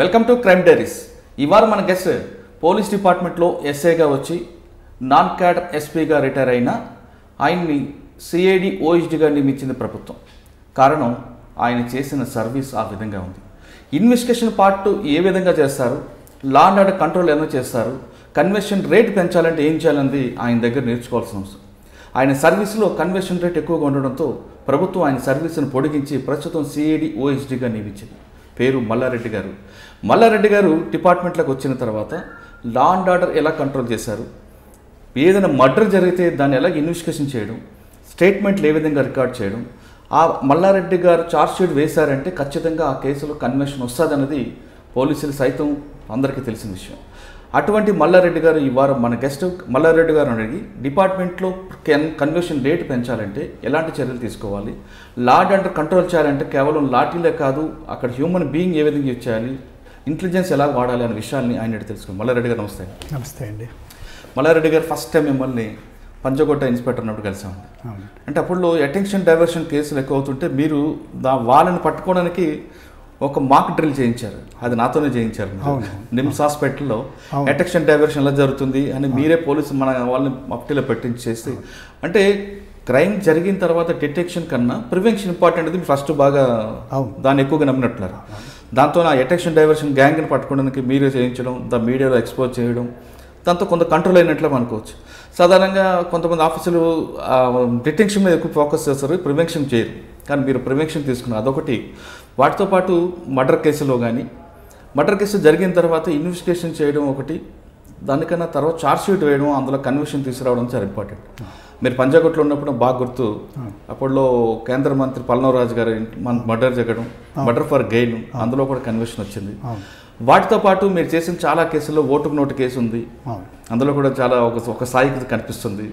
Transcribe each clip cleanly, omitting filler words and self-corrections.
Welcome to crime diaries. ఇవాళ మన guest police డిపార్ట్మెంట్లో ఎస్ఐగా వచ్చి నాన్ క్యాడర్ ఎస్పీగా రిటైర్ అయిన ఆయన్ని సిఐడి ఓఎస్డీగా నియమించింది ప్రభుత్వం. కారణం ఆయన చేసిన సర్వీస్ ఆ విధంగా ఉంది. ఇన్వెస్టిగేషన్ పార్ట్ ఏ విధంగా చేస్తారు, లా అండ్ ఆర్డర్ కంట్రోల్ ఎలా చేస్తారు, కన్వర్షన్ రేట్ పెంచాలంటే ఏం చేయాలన్నది ఆయన దగ్గర నేర్చుకోవాల్సిన అవసరం. ఆయన సర్వీస్లో కన్వర్షన్ రేట్ ఎక్కువగా ఉండడంతో ప్రభుత్వం ఆయన సర్వీస్ను పొడిగించి ప్రస్తుతం సిఐడి ఓఎస్డీగా నియమించింది. పేరు మల్లారెడ్డి గారు. మల్లారెడ్డి గారు డిపార్ట్మెంట్లోకి వచ్చిన తర్వాత లా అండ్ ఆర్డర్ ఎలా కంట్రోల్ చేశారు, ఏదైనా మర్డర్ జరిగితే దాన్ని ఎలా ఇన్వెస్టిగేషన్ చేయడం, స్టేట్మెంట్లు ఏ విధంగా రికార్డ్ చేయడం, ఆ మల్లారెడ్డి గారు ఛార్జ్షీట్ వేశారంటే ఖచ్చితంగా ఆ కేసులో కన్వర్షన్ వస్తుందన్నది పోలీసులు సైతం అందరికీ తెలిసిన విషయం. అటువంటి మల్లారెడ్డి గారు ఈ వారం మన గెస్ట్. మల్లారెడ్డి గారు అడిగి డిపార్ట్మెంట్లో కన్వర్షన్ రేట్ పెంచాలంటే ఎలాంటి చర్యలు తీసుకోవాలి, లా అండ్ ఆర్డర్ కంట్రోల్ చేయాలంటే కేవలం లాఠీలే కాదు, అక్కడ హ్యూమన్ బీయింగ్ ఏ విధంగా యూజ్ చేయాలి, ఇంటెలిజెన్స్ ఎలా వాడాలి అనే విషయాల్ని ఆయన తెలుసుకోండి. మల్లారెడ్డి గారు నమస్తే. నమస్తే అండి. మల్లారెడ్డి గారు ఫస్ట్ టైం మిమ్మల్ని పంజగుట్ట ఇన్స్పెక్టర్ అన్నప్పుడు కలిసామండి. అంటే అప్పుడు అటెన్షన్ డైవర్షన్ కేసులు ఎక్కువ అవుతుంటే మీరు వాళ్ళని పట్టుకోవడానికి ఒక మాక్ డ్రిల్ చేయించారు. అది నాతోనే చేయించారు. నిమ్స్ హాస్పిటల్లో అటెన్షన్ డైవర్షన్ ఎలా జరుగుతుంది అని మీరే పోలీసు మన వాళ్ళని మఫ్టీలో పెట్టించి చేసి, అంటే క్రైమ్ జరిగిన తర్వాత డిటెక్షన్ కన్నా ప్రివెన్షన్ ఇంపార్టెంట్ అది ఫస్ట్ బాగా దాన్ని ఎక్కువగా నమ్మినట్టున్నారు. దాంతో ఆ అటెన్షన్ డైవర్షన్ గ్యాంగ్ని పట్టుకోవడానికి మీరే చేయించడం, మీడియాలో ఎక్స్పోజ్ చేయడం, దాంతో కొంత కంట్రోల్ అయినట్లే అనుకోవచ్చు. సాధారణంగా కొంతమంది ఆఫీసులు డిటెన్షన్ మీద ఎక్కువ ఫోకస్ చేస్తారు, ప్రివెన్షన్ చేయరు. కానీ మీరు ప్రివెన్షన్ తీసుకున్నారు, అదొకటి. వాటితో పాటు మర్డర్ కేసులో కానీ మర్డర్ కేసు జరిగిన తర్వాత ఇన్వెస్టిగేషన్ చేయడం ఒకటి, దానికన్నా తర్వాత ఛార్జ్షీట్ వేయడం, అందులో కన్విక్షన్ తీసుకురావడం చాలా ఇంపార్టెంట్. మీరు పంజాగుట్లో ఉన్నప్పుడు బాగా గుర్తు, అప్పట్లో కేంద్ర మంత్రి పల్నవరాజు గారు మర్డర్ జరగడం, మర్డర్ ఫర్ గెయిన్, అందులో కూడా కన్విక్షన్ వచ్చింది. వాటితో పాటు మీరు చేసిన చాలా కేసుల్లో ఓటుకు నోటు కేసు ఉంది, అందులో కూడా చాలా ఒక స్థాయికి కనిపిస్తుంది.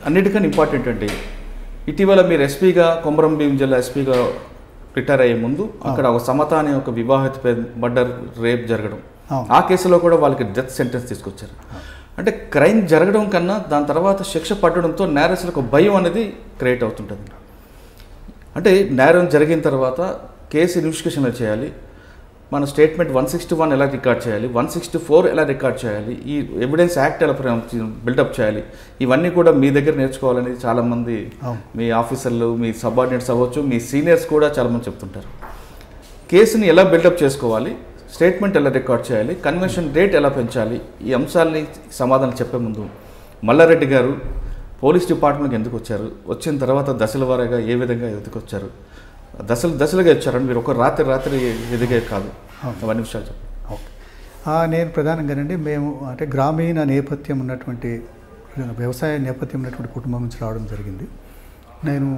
అన్నిటికన్నా ఇంపార్టెంట్ అంటే ఇటీవల మీరు ఎస్పీగా కొమరం భీం జిల్లా ఎస్పీగా రిటైర్ అయ్యే ముందు అక్కడ ఒక సమత అనే ఒక వివాహిత మర్డర్ రేప్ జరగడం, ఆ కేసులో కూడా వాళ్ళకి డెత్ సెంటెన్స్ తీసుకొచ్చారు. అంటే క్రైమ్ జరగడం కన్నా దాని తర్వాత శిక్ష పడడంతో నేరస్తులకు భయం అనేది క్రియేట్ అవుతుంటుంది. అంటే నేరం జరిగిన తర్వాత కేసు ఇన్వెస్టిగేషన్ చేయాలి, మన స్టేట్మెంట్ 161 ఎలా రికార్డ్ చేయాలి, 164 ఎలా రికార్డ్ చేయాలి, ఈ ఎవిడెన్స్ యాక్ట్ ఎలా బిల్డప్ చేయాలి, ఇవన్నీ కూడా మీ దగ్గర నేర్చుకోవాలని చాలామంది మీ ఆఫీసర్లు, మీ సబార్డినేట్స్ అవ్వచ్చు, మీ సీనియర్స్ కూడా చాలామంది చెప్తుంటారు. కేసుని ఎలా బిల్డప్ చేసుకోవాలి, స్టేట్మెంట్ ఎలా రికార్డ్ చేయాలి, కన్వర్షన్ రేట్ ఎలా పెంచాలి, ఈ అంశాలని సమాధానం చెప్పే ముందు మల్లారెడ్డి గారు పోలీస్ డిపార్ట్మెంట్కి ఎందుకు వచ్చారు, వచ్చిన తర్వాత దశల వారీగా ఏ విధంగా ఎందుకు వచ్చారు, దశలుగా వచ్చారని మీరు ఒక రాత్రి ఎదిగే కాదు, అవన్నీ విషయాలు చెప్పండి. ఓకే, నేను ప్రధానంగానండి మేము అంటే గ్రామీణ నేపథ్యం ఉన్నటువంటి వ్యవసాయ నేపథ్యం ఉన్నటువంటి కుటుంబం నుంచి రావడం జరిగింది. నేను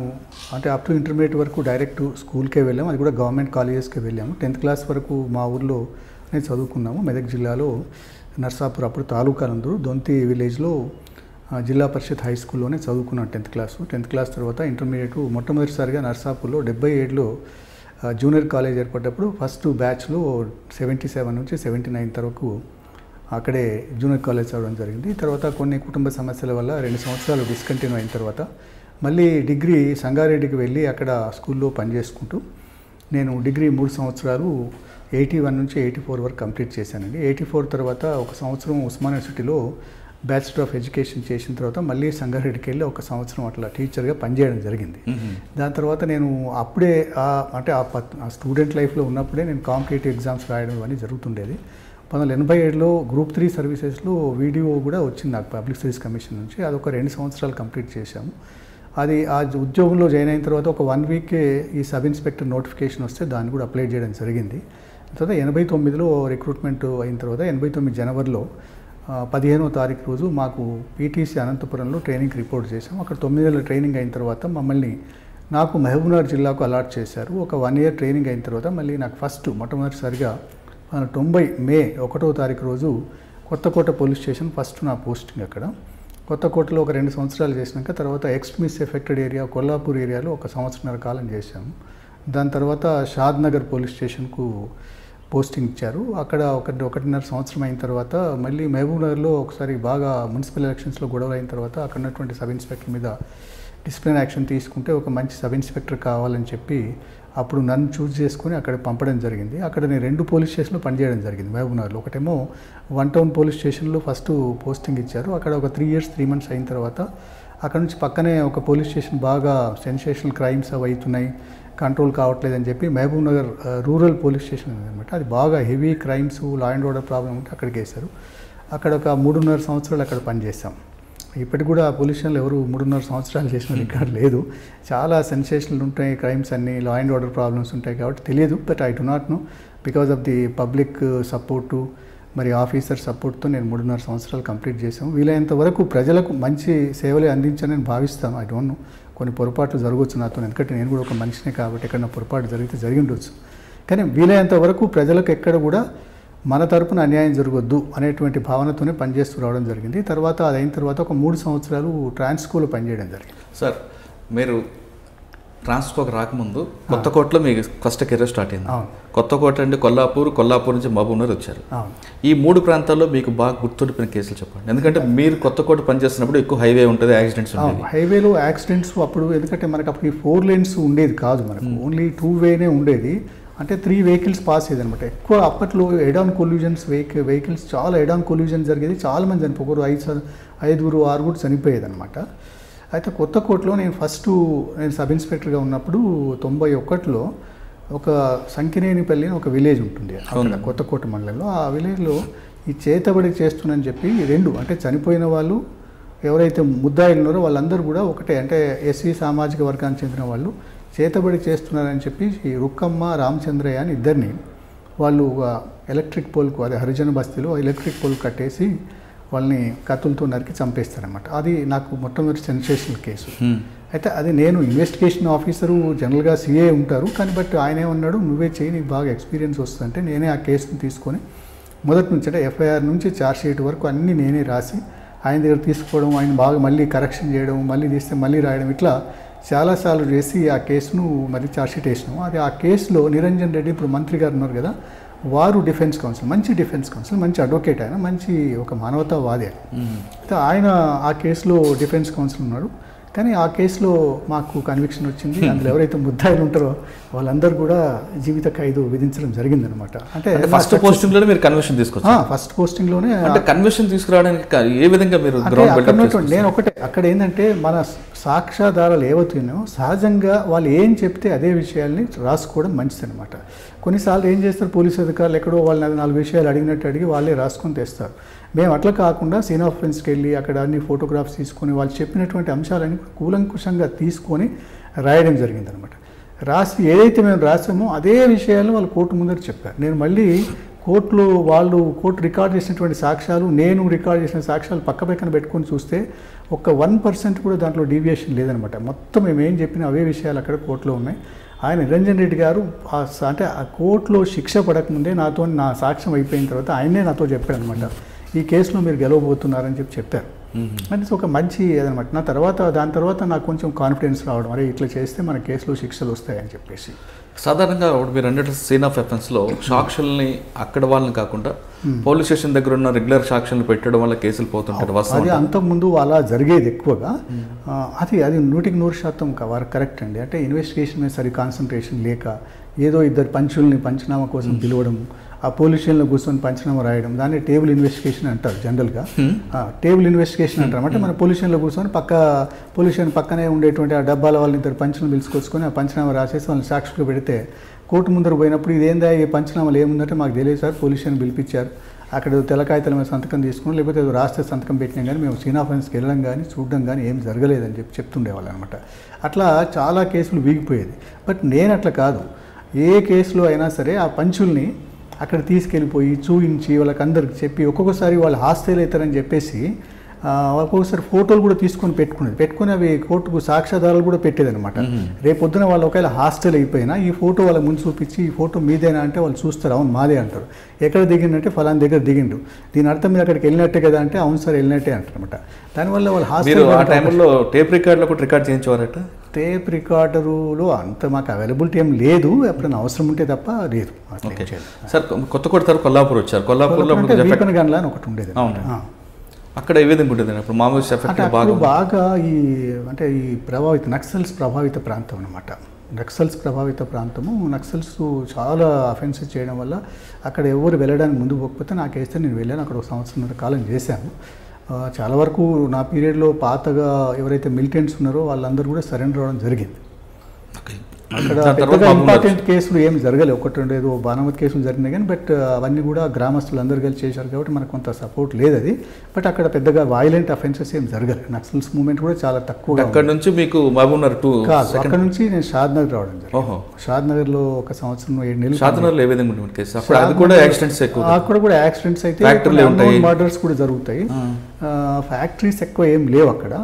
అంటే అప్ టు ఇంటర్మీడియట్ వరకు డైరెక్ట్ స్కూల్కే వెళ్ళాము, అది కూడా గవర్నమెంట్ కాలేజెస్కే వెళ్ళాము. 10th క్లాస్ వరకు మా ఊర్లో నేను చదువుకున్నాము. మెదక్ జిల్లాలో నర్సాపూర్, అప్పుడు తాలూకాలందరూ దొంతి విలేజ్లో జిల్లా పరిషత్ హై స్కూల్లోనే చదువుకున్నాను 10th క్లాసు. 10th క్లాస్ తర్వాత ఇంటర్మీడియట్ మొట్టమొదటిసారిగా నర్సాపూర్లో 77లో జూనియర్ కాలేజ్ ఏర్పడ్డప్పుడు ఫస్ట్ బ్యాచ్లో 77 నుంచి 79 వరకు అక్కడే జూనియర్ కాలేజ్ చదవడం జరిగింది. తర్వాత కొన్ని కుటుంబ సమస్యల వల్ల 2 సంవత్సరాలు డిస్కంటిన్యూ అయిన తర్వాత మళ్ళీ డిగ్రీ సంగారెడ్డికి వెళ్ళి అక్కడ స్కూల్లో పనిచేసుకుంటూ నేను డిగ్రీ 3 సంవత్సరాలు 81 నుంచి 84 వరకు కంప్లీట్ చేశానండి. 84 తర్వాత ఒక సంవత్సరం ఉస్మానియా యూనివర్సిటీలో బ్యాచిలర్ ఆఫ్ ఎడ్యుకేషన్ చేసిన తర్వాత మళ్ళీ సంగారెడ్డికి వెళ్ళి 1 సంవత్సరం అట్లా టీచర్గా పనిచేయడం జరిగింది. దాని తర్వాత నేను అప్పుడే అంటే ఆ స్టూడెంట్ లైఫ్లో ఉన్నప్పుడే నేను కాంపిటేటివ్ ఎగ్జామ్స్ రాయడం ఇవన్నీ జరుగుతుండేది. 1987లో గ్రూప్ 3 సర్వీసెస్లో వీడియో కూడా వచ్చింది నాకు పబ్లిక్ సర్వీస్ కమిషన్ నుంచి. అదొక 2 సంవత్సరాలు కంప్లీట్ చేశాము. అది ఆ ఉద్యోగంలో జాయిన్ అయిన తర్వాత ఒక 1 వీకే ఈ సబ్ ఇన్స్పెక్టర్ నోటిఫికేషన్ వస్తే దాన్ని కూడా అప్లై చేయడం జరిగింది. తర్వాత 89లో రిక్రూట్మెంట్ అయిన తర్వాత 89 జనవరిలో 15వ తారీఖు రోజు మాకు పీటీసీ అనంతపురంలో ట్రైనింగ్కి రిపోర్ట్ చేసాం. అక్కడ 9 నెలల ట్రైనింగ్ అయిన తర్వాత మమ్మల్ని నాకు మహబూబ్నగర్ జిల్లాకు అలాట్ చేశారు. ఒక 1 ఇయర్ ట్రైనింగ్ అయిన తర్వాత మళ్ళీ నాకు మొట్టమొదటిసారిగా 90 మే 1వ తారీఖు రోజు కొత్తకోట పోలీస్ స్టేషన్ ఫస్ట్ నా పోస్టింగ్ అక్కడ. కొత్తకోటలో ఒక 2 సంవత్సరాలు చేసినాక తర్వాత ఎక్స్ట్రీమిస్ట్ ఎఫెక్టెడ్ ఏరియా కొల్లాపూర్ ఏరియాలో 1 సంవత్సరన్నర కాలం చేశాము. దాని తర్వాత షాద్ నగర్ పోలీస్ స్టేషన్కు పోస్టింగ్ ఇచ్చారు. అక్కడ 1.5 సంవత్సరం అయిన తర్వాత మళ్ళీ మహబూబ్నగర్లో ఒకసారి బాగా మున్సిపల్ ఎలక్షన్స్లో గొడవ అయిన తర్వాత అక్కడ ఉన్నటువంటి సబ్ ఇన్స్పెక్టర్ మీద డిసిప్లిన్ యాక్షన్ తీసుకుంటే ఒక మంచి సబ్ ఇన్స్పెక్టర్ కావాలని చెప్పి అప్పుడు నన్ను చూస్ చేసుకొని అక్కడ పంపడం జరిగింది. అక్కడ నేను 2 పోలీస్ స్టేషన్లో పనిచేయడం జరిగింది మహబూబ్నగర్లో. ఒకటేమో 1 టౌన్ పోలీస్ స్టేషన్లో ఫస్ట్ పోస్టింగ్ ఇచ్చారు. అక్కడ ఒక 3 years 3 months అయిన తర్వాత అక్కడ నుంచి పక్కనే ఒక పోలీస్ స్టేషన్ బాగా సెన్సేషనల్ క్రైమ్స్ అవి అవుతున్నాయి, కంట్రోల్ కావట్లేదని చెప్పి మహబూబ్నగర్ రూరల్ పోలీస్ స్టేషన్ అనమాట. అది బాగా heavy crimes, law and order problem ఉంటే అక్కడికి వేశారు. అక్కడ ఒక 3.5 సంవత్సరాలు అక్కడ పనిచేస్తాం. ఇప్పటికి కూడా పోలీస్ స్టేషన్లో ఎవరు 3.5 సంవత్సరాలు చేసిన రికార్డ్ లేదు. చాలా సెన్సేషనల్ ఉంటాయి క్రైమ్స్ అన్నీ, లా అండ్ ఆర్డర్ ప్రాబ్లమ్స్ ఉంటాయి కాబట్టి తెలియదు. But I do not know because of the public support మరి ఆఫీసర్ సపోర్ట్తో నేను 3.5 సంవత్సరాలు కంప్లీట్ చేసాము. వీలైనంత వరకు ప్రజలకు మంచి సేవలే అందించానని భావిస్తాను. ఐ డోంట్ నో, కొన్ని పొరపాట్లు జరగవచ్చు నాతో, ఎందుకంటే నేను కూడా ఒక మనిషినే కాబట్టి ఎక్కడన్నా పొరపాటు జరిగితే జరిగి ఉండొచ్చు. కానీ వీలైనంత వరకు ప్రజలకు ఎక్కడ కూడా మన తరపున అన్యాయం జరగొద్దు అనేటువంటి భావనతోనే పనిచేస్తూ రావడం జరిగింది. తర్వాత అది అయిన తర్వాత ఒక 3 సంవత్సరాలు ట్రాన్స్కోలో పనిచేయడం జరిగింది. సార్, మీరు ట్రాన్స్కోకి రాకముందు కొత్తకోటలో మీ ఫస్ట్ కెరీర్ స్టార్ట్ అయింది. కొత్తకోట అంటే కొల్లాపూర్ నుంచి మహబూబ్నగర్ వచ్చారు. ఈ 3 ప్రాంతాల్లో మీకు బాగా గుర్తుండిపోయిన కేసులు చెప్పండి. ఎందుకంటే మీరు కొత్తకోట పనిచేస్తున్నప్పుడు ఎక్కువ హైవే ఉంటుంది, యాక్సిడెంట్స్ ఉంటాయి. హైవేలో యాక్సిడెంట్స్ అప్పుడు ఎందుకంటే మనకు అప్పుడు 4 lanes ఉండేది కాదు, మనకు ఓన్లీ 2 way ఉండేది. అంటే 3 vehicles పాస్ అయ్యేది అనమాట. ఎక్కువ అప్పట్లో హెడ్ ఆన్ కొల్యూజన్స్, వెహికల్స్ చాలా హెడ్ ఆన్ కొల్యూజన్ జరిగేది. చాలా మంది చనిపోయారు, 5, 6 చనిపోయేది అనమాట. అయితే కొత్తకోటలో నేను సబ్ ఇన్స్పెక్టర్గా ఉన్నప్పుడు 91లో ఒక సంకినేనిపల్లి ఒక విలేజ్ ఉంటుంది అక్కడ కొత్తకోట మండలంలో. ఆ విలేజ్లో ఈ చేతబడి చేస్తున్నని చెప్పి 2 అంటే చనిపోయిన వాళ్ళు ఎవరైతే ముద్దాయిలు ఉన్నారో వాళ్ళందరూ కూడా ఒకటే, అంటే ఎస్సీ సామాజిక వర్గానికి చెందిన వాళ్ళు చేతబడి చేస్తున్నారని చెప్పి ఈ రుక్కమ్మ, రామచంద్రయ్య అని ఇద్దరిని వాళ్ళు ఎలక్ట్రిక్ పోల్కు, అదే హరిజన బస్తీలో ఎలక్ట్రిక్ పోల్ కట్టేసి వాళ్ళని కత్తులతో నరికి చంపేస్తారనమాట. అది నాకు మొట్టమొదటి సెన్సేషనల్ కేసు. అయితే అది నేను ఇన్వెస్టిగేషన్ ఆఫీసరు, జనరల్గా సిఏ ఉంటారు, కానీ బట్ ఆయన ఏమన్నాడు, నువ్వే చేయి, నీకు బాగా ఎక్స్పీరియన్స్ వస్తుందంటే నేనే ఆ కేసుని తీసుకొని మొదటి నుంచి అంటే FIR నుంచి ఛార్జ్షీట్ వరకు అన్నీ నేనే రాసి ఆయన దగ్గర తీసుకోవడం, ఆయన బాగా మళ్ళీ కరెక్షన్ చేయడం, మళ్ళీ తీస్తే మళ్ళీ రాయడం, ఇట్లా చాలాసార్లు చేసి ఆ కేసును మళ్ళీ ఛార్జ్షీట్ వేసినాము. అది ఆ కేసులో నిరంజన్ రెడ్డి, ఇప్పుడు మంత్రి గారు ఉన్నారు కదా, వారు డిఫెన్స్ కౌన్సిల్, మంచి డిఫెన్స్ కౌన్సిల్, మంచి అడ్వకేట్, ఆయన మంచి ఒక మానవతావాది. అయితే ఆయన ఆ కేసులో డిఫెన్స్ కౌన్సిల్ ఉన్నాడు. కానీ ఆ కేసులో మాకు కన్విక్షన్ వచ్చింది. అందులో ఎవరైతే ముద్దాయిలు ఉంటారో వాళ్ళందరూ కూడా జీవిత ఖైదు విధించడం జరిగిందనమాట. అంటే ఫస్ట్ పోస్టింగ్లోనే మీరు కన్విక్షన్ తీసుకొచ్చారు? ఫస్ట్ పోస్టింగ్లోనే. అంటే కన్విక్షన్ తీసుకురావడానికి ఏ విధంగా మీరు నేను ఒకటే, అక్కడ ఏంటంటే మన సాక్ష్యాధారాలు ఏవవుతున్నాయో సహజంగా వాళ్ళు ఏం చెప్తే అదే విషయాల్ని రాసుకోవడం మంచిదనమాట. కొన్నిసార్లు ఏం చేస్తారు పోలీసు అధికారులు, ఎక్కడో వాళ్ళని 4 విషయాలు అడిగినట్టు అడిగి వాళ్ళే రాసుకొని తెస్తారు. మేము అట్లా కాకుండా సీన్ ఆఫ్ ఫెన్స్కి వెళ్ళి అక్కడ అన్ని ఫోటోగ్రాఫ్స్ తీసుకొని వాళ్ళు చెప్పినటువంటి అంశాలన్నీ కూలంకుషంగా తీసుకొని రాయడం జరిగిందనమాట. రాసి ఏదైతే మేము రాసామో అదే విషయాలను వాళ్ళు కోర్టు ముందర చెప్పారు. నేను మళ్ళీ కోర్టులో కోర్టు రికార్డ్ చేసినటువంటి సాక్ష్యాలు, నేను రికార్డ్ చేసిన సాక్ష్యాలు పక్కన పెట్టుకొని చూస్తే ఒక 1% కూడా దాంట్లో డీవియేషన్ లేదనమాట. మొత్తం మేము ఏం చెప్పినా అవే విషయాలు అక్కడ కోర్టులో ఉన్నాయి. ఆయన నిరంజన్ రెడ్డి గారు అంటే ఆ కోర్టులో శిక్ష పడకముందే నా సాక్ష్యం అయిపోయిన తర్వాత ఆయనే నాతో చెప్పారు అనమాట, ఈ కేసులో మీరు గెలవబోతున్నారని చెప్పారు. అంటే ఒక మంచి ఏదనమాట. దాని తర్వాత నాకు కొంచెం కాన్ఫిడెన్స్ రావడం, అరే ఇట్లా చేస్తే మన కేసులో శిక్షలు వస్తాయని చెప్పేసి. సాధారణంగా మీరు అన్నట్టు సీన్ ఆఫ్ ఎఫెన్స్లో సాక్షుల్ని అక్కడ వాళ్ళని కాకుండా పోలీస్ స్టేషన్ దగ్గర ఉన్న రెగ్యులర్ సాక్షులను పెట్టడం వల్ల కేసులు పోతుంటారు. అది అంతకుముందు అలా జరిగేది ఎక్కువగా. అది 100% వారు కరెక్ట్ అండి. అంటే ఇన్వెస్టిగేషన్ మీద సరి కాన్సన్ట్రేషన్ లేక ఏదో ఇద్దరు పంచుల్ని పంచనామా కోసం పిలవడం, ఆ పోలీస్ స్టేషన్లో కూర్చొని పంచనామా రాయడం, దాన్ని టేబుల్ ఇన్వెస్టిగేషన్ అంటారు జనరల్గా. టేబుల్ ఇన్వెస్టిగేషన్ అంటారు. అంటే మన పోలీస్ స్టేషన్లో కూర్చొని పోలీస్ స్టేషన్ పక్కనే ఉండేటువంటి ఆ డబ్బాల వాళ్ళని ఇద్దరు పంచులను పిలుచుకొచ్చుకొని ఆ పంచనామా రాసేసి వాళ్ళని సాక్షులు పెడితే కోర్టు ముందర పోయినప్పుడు ఇదేందా ఈ పంచనామాలు ఏముందంటే మాకు తెలియదు సార్, పోలీస్ స్టేషన్ పిలిపించారు, అక్కడ తెల్లకాయతల మీద సంతకం తీసుకుని లేకపోతే రాస్తే సంతకం పెట్టినా కానీ మేము సీన్ ఆఫ్ ఫెన్స్కి వెళ్ళడం కానీ చూడడం కానీ ఏం జరగలేదని చెప్తుండేవాళ్ళు అనమాట. అట్లా చాలా కేసులు వీగిపోయేది. బట్ నేను అట్లా కాదు, ఏ కేసులో అయినా సరే ఆ పంచుల్ని అక్కడ తీసుకెళ్ళిపోయి చూపించి వాళ్ళకందరికి చెప్పి, ఒక్కొక్కసారి వాళ్ళు హాస్టల్ అవుతారని చెప్పేసి ఒక్కొక్కసారి ఫోటోలు కూడా పెట్టుకుని అవి కోర్టుకు సాక్ష్యాధారాలు కూడా పెట్టేదనమాట. రేపొద్దున వాళ్ళు ఒకవేళ హాస్టల్ అయిపోయినా ఈ ఫోటో వాళ్ళ ముందు చూపించి, ఈ ఫోటో మీదేనా అంటే వాళ్ళు చూస్తారు, అవును మాదే అంటారు. ఎక్కడ దిగిండంటే ఫలానా దగ్గర దిగిండు, దీని అర్థం మీరు అక్కడికి వెళ్ళినట్టే కదా అంటే అవును సార్ వెళ్ళినట్టే అంటారనమాట. దానివల్ల వాళ్ళు హాస్టల్ టేప్ రికార్డులో కూడా రికార్డ్ చేయించేవారట. టేప్ రికార్డరులో అంత మాకు అవైలబిలిటీ ఏం లేదు, ఎప్పుడైనా అవసరం ఉంటే తప్ప లేదు. సార్ కొత్తకోట తర్వాత కొల్లాపూర్ వచ్చారు. కొల్లాపూర్లో గన్లా అని ఒకటి ఉండేది. అక్కడ ఏ విధంగా ఉంటుంది అప్పుడు మామూలు ఎఫెక్ట్ బాగా ఈ నక్సల్స్ ప్రభావిత ప్రాంతం అనమాట. నక్సల్స్ ప్రభావిత ప్రాంతము. నక్సల్స్ చాలా అఫెన్సెస్ చేయడం వల్ల అక్కడ ఎవరు వెళ్ళడానికి ముందుకు పోకపోతే నాకు వేస్తే నేను వెళ్ళాను. అక్కడ 1 సంవత్సరం కాలం చేశాను. చాలా వరకు నా పీరియడ్లో పాతగా ఎవరైతే మిలిటెంట్స్ ఉన్నారో వాళ్ళందరూ కూడా సరెండర్ అవ్వడం జరిగింది. అక్కడ పెద్దగా ఇంపార్టెంట్ కేసులు ఏమి జరగలేదు, 1-2 ఏదో బాణమతి కేసులు జరిగినాయి కానీ, బట్ అవన్నీ కూడా గ్రామస్తులు అందరూ కలిసి చేశారు కాబట్టి మనకు కొంత సపోర్ట్ లేదు అది. బట్ అక్కడ పెద్దగా వైలెంట్ అఫెన్సెస్ ఏం జరగలేదు. నక్సల్స్ మూవ్మెంట్ కూడా చాలా తక్కువ. అక్కడ నుంచి మీకు మహబూబ్నగర్ కాదు, అక్కడ నుంచి నేను షాద్నగర్ రావడం జరిగింది. షాద్నగర్లో 1 సంవత్సరం 7 నెలలు. షాద్నగర్లో ఏ విధంగా ఉంటుంది కేసు? అక్కడ కూడా యాక్సిడెంట్స్ ఎక్కువ. అక్కడ కూడా యాక్సిడెంట్స్ అయితే మర్డర్స్ కూడా జరుగుతాయి. ఫ్యాక్టరీస్ ఎక్కువ ఏం లేవు అక్కడ.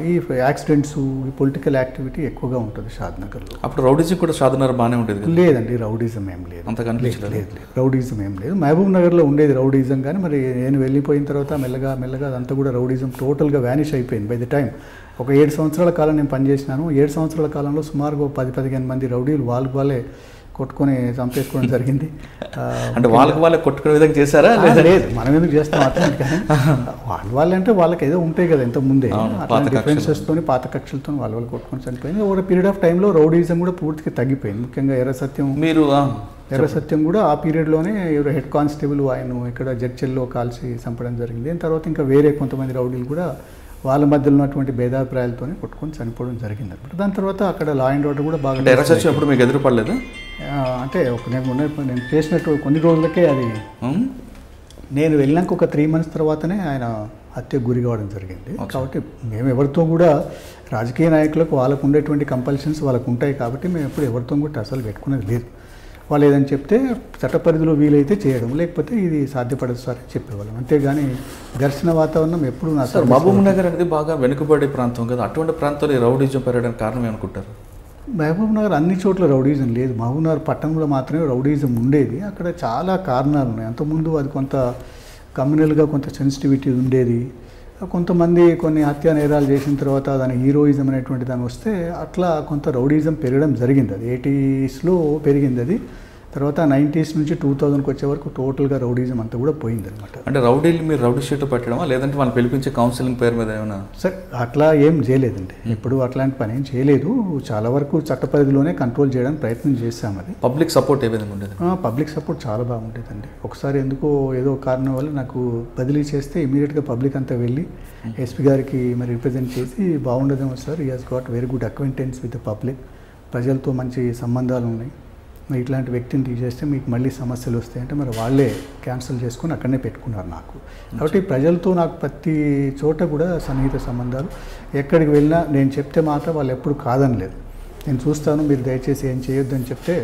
ఈ యాక్సిడెంట్స్, ఈ పొలిటికల్ యాక్టివిటీ ఎక్కువగా ఉంటుంది షాద్నగర్లో. అప్పుడు రౌడీజం కూడా షాద్నగర్ బాగానే ఉండేది? లేదండి, రౌడీజం ఏం లేదు. అంతగా లేదు, రౌడీజం ఏం లేదు. మహబూబ్ నగర్లో ఉండేది రౌడీజం, కానీ మరి నేను వెళ్ళిపోయిన తర్వాత మెల్లగా అదంతా కూడా రౌడీజం టోటల్గా వ్యానిష్ అయిపోయింది. బై ద టైం ఒక 7 సంవత్సరాల కాలం నేను పనిచేసినాను. 7 సంవత్సరాల కాలంలో సుమారుగా 10-15 మంది రౌడీలు వాళ్ళే కొట్టుకొని చంపేసుకోవడం జరిగింది. అంటే వాళ్ళే కొట్టుకునే విధంగా చేశారా? లేదు, మనం ఎందుకు చేస్తాం అర్థం. కానీ వాళ్ళంటే వాళ్ళకి ఏదో ఉంటాయి కదా ఇంత ముందే డిఫరెన్సెస్తో, పాత కక్షలతో వాళ్ళు కొట్టుకొని చనిపోయింది. ఒక పీరియడ్ ఆఫ్ టైంలో రౌడీజం కూడా పూర్తిగా తగ్గిపోయింది. ముఖ్యంగా ఎర్ర సత్యం కూడా ఆ పీరియడ్లోనే హెడ్ కానిస్టేబుల్ ఆయన ఇక్కడ జడ్చెల్లో కాల్చి చంపడం జరిగింది. దాని తర్వాత ఇంకా వేరే కొంతమంది రౌడీలు కూడా వాళ్ళ మధ్యలో ఉన్నటువంటి భేదాభిప్రాయాలతో కొట్టుకొని చనిపోవడం జరిగింది అనమాట. దాని తర్వాత అక్కడ లా అండ్ ఆర్డర్ కూడా బాగా. ఎప్పుడు మీకు ఎదురుపడలేదు? అంటే నేను చేసినట్టు కొన్ని రోజులకే అది, నేను వెళ్ళినాక ఒక 3 months తర్వాతనే ఆయన హత్యకు గురి కావడం జరిగింది. కాబట్టి మేము ఎవరితో కూడా, రాజకీయ నాయకులకు వాళ్ళకు ఉండేటువంటి కంపల్షన్స్ వాళ్ళకు ఉంటాయి కాబట్టి మేము ఎప్పుడు ఎవరితో కూడా అసలు పెట్టుకునేది లేదు. వాళ్ళు ఏదని చెప్తే చట్ట పరిధిలో వీలైతే చేయడం, లేకపోతే ఇది సాధ్యపడదు సార్ అని చెప్పేవాళ్ళం. అంతేగాని ఘర్షణ వాతావరణం ఎప్పుడు నా సార్. మహబూబ్ నగర్ అనేది బాగా వెనుకబడే ప్రాంతం కదా, అటువంటి ప్రాంతంలో రౌడీజం పెరగడానికి కారణం ఏమనుకుంటారు? మహబూబ్ నగర్ అన్ని చోట్ల రౌడీజం లేదు. మహబూబ్ నగర్ పట్టణంలో మాత్రమే రౌడీజం ఉండేది. అక్కడ చాలా కారణాలు ఉన్నాయి. అంతకుముందు అది కొంత కమ్యూనల్గా కొంత సెన్సిటివిటీ ఉండేది. కొంతమంది కొన్ని హత్యా నేరాలు చేసిన తర్వాత దాని హీరోయిజం అనేటువంటి దాని వస్తే అట్లా కొంత రౌడీజం పెరగడం జరిగింది. అది 80sలో పెరిగింది. అది తర్వాత 90s నుంచి 2000కి వచ్చే వరకు టోటల్గా రౌడీజం అంతా కూడా పోయింది అనమాట. అంటే రౌడీలు మీరు రౌడీ షీట్ పెట్టడమా, లేదంటే వాళ్ళు పిలిపించే కౌన్సిలింగ్ పేరు మీద ఏమైనా? సార్ అట్లా ఏం చేయలేదండి, ఎప్పుడు అట్లాంటి పని ఏం చేయలేదు. చాలా వరకు చట్ట పరిధిలోనే కంట్రోల్ చేయడానికి ప్రయత్నం చేశాం. అది పబ్లిక్ సపోర్ట్ ఏ విధంగా ఉండేది? పబ్లిక్ సపోర్ట్ చాలా బాగుండేదండి. ఒకసారి ఎందుకో ఏదో కారణం వల్ల నాకు బదిలీ చేస్తే ఇమీడియట్గా పబ్లిక్ అంతా వెళ్ళి ఎస్పీ గారికి మరి రిప్రజెంట్ చేసి, బాగుండదేమో sir, he has got very good acquaintance with the public, ప్రజలతో మంచి సంబంధాలు ఉన్నాయి, ఇట్లాంటి వ్యక్తిని తీసేస్తే మీకు మళ్ళీ సమస్యలు వస్తాయంటే మరి వాళ్ళే క్యాన్సిల్ చేసుకొని అక్కడనే పెట్టుకున్నారు నాకు. కాబట్టి ప్రజలతో నాకు ప్రతి చోట కూడా సన్నిహిత సంబంధాలు. ఎక్కడికి వెళ్ళినా నేను చెప్తే మాత్రం వాళ్ళు ఎప్పుడు కాదనలేదు. నేను చూస్తాను, మీరు దయచేసి ఏం చేయొద్దని చెప్తే,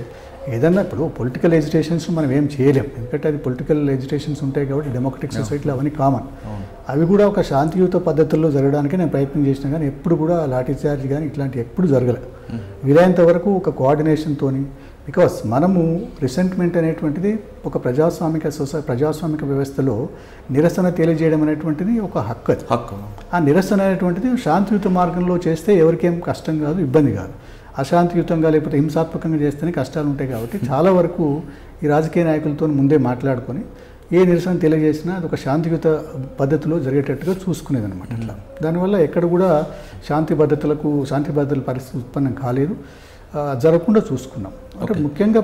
ఏదన్నా ఇప్పుడు పొలిటికల్ ఎజిటేషన్స్ మనం ఏం చేయలేం, ఎందుకంటే అది పొలిటికల్ ఎజిటేషన్స్ ఉంటాయి కాబట్టి డెమోక్రటిక్ సొసైటీలో అవన్నీ కామన్. అవి కూడా ఒక శాంతియుత పద్ధతుల్లో జరగడానికి నేను ప్రయత్నం చేసినా కానీ ఎప్పుడు కూడా లాఠీ చార్జ్ కానీ ఇట్లాంటివి ఎప్పుడు జరగలేదు. వీలైనంత వరకు ఒక కోఆర్డినేషన్తోని, బికాస్ మనము రిసెంట్మెంట్ అనేటువంటిది ఒక ప్రజాస్వామిక వ్యవస్థలో నిరసన తెలియజేయడం అనేటువంటిది ఒక హక్కు. ఆ నిరసన అనేటువంటిది శాంతియుత మార్గంలో చేస్తే ఎవరికేం కష్టం కాదు, ఇబ్బంది కాదు. అశాంతియుతంగా లేకపోతే హింసాత్మకంగా చేస్తేనే కష్టాలు ఉంటాయి. కాబట్టి చాలా వరకు ఈ రాజకీయ నాయకులతో ముందే మాట్లాడుకొని ఏ నిరసన తెలియజేసినా అది ఒక శాంతియుత పద్ధతిలో జరిగేటట్టుగా చూసుకునేది అనమాట. అట్లా దానివల్ల ఎక్కడ కూడా శాంతి భద్రతల పరిస్థితి ఉత్పన్నం కాలేదు, జరగకుండా చూసుకున్నాం. అంటే ముఖ్యంగా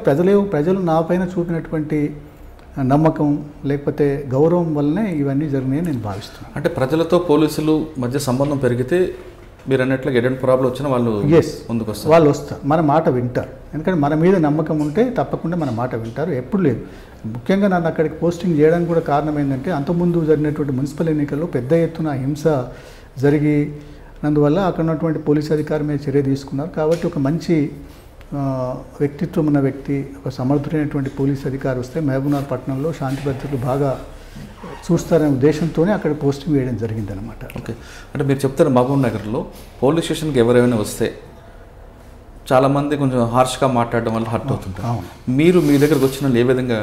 ప్రజలు నా పైన చూపినటువంటి నమ్మకం లేకపోతే గౌరవం వల్లనే ఇవన్నీ జరిగినాయని నేను భావిస్తున్నాను. అంటే ప్రజలతో పోలీసులు మధ్య సంబంధం పెరిగితే మీరు అన్నట్లుగా ఎటువంటి ప్రాబ్లం వచ్చినా వాళ్ళు ముందుకు వస్తారు, వాళ్ళు వస్తారు, మన మాట వింటారు. ఎందుకంటే మన మీద నమ్మకం ఉంటే తప్పకుండా మన మాట వింటారు. ఎప్పుడు లేదు. ముఖ్యంగా నన్ను అక్కడికి పోస్టింగ్ చేయడానికి కూడా కారణం ఏంటంటే, అంతకుముందు జరిగినటువంటి మున్సిపల్ ఎన్నికల్లో పెద్ద ఎత్తున హింస జరిగినందువల్ల అక్కడ ఉన్నటువంటి పోలీస్ అధికారి మీద చర్య తీసుకున్నారు. కాబట్టి ఒక మంచి వ్యక్తిత్వం ఉన్న వ్యక్తి, ఒక సమర్థుడైనటువంటి పోలీస్ అధికారి వస్తే మహబూబ్నగర్ పట్టణంలో శాంతి భద్రతలు బాగా చూస్తారనే ఉద్దేశంతోనే అక్కడ పోస్టింగ్ వేయడం జరిగిందనమాట. ఓకే, అంటే మీరు చెప్తారు మహబూబ్ నగర్లో పోలీస్ స్టేషన్కి ఎవరైనా వస్తే చాలామంది కొంచెం హార్ష్గా మాట్లాడడం వల్ల హర్ట్ అవుతుంటారు. మీరు మీ దగ్గరకు వచ్చిన ఏ విధంగా?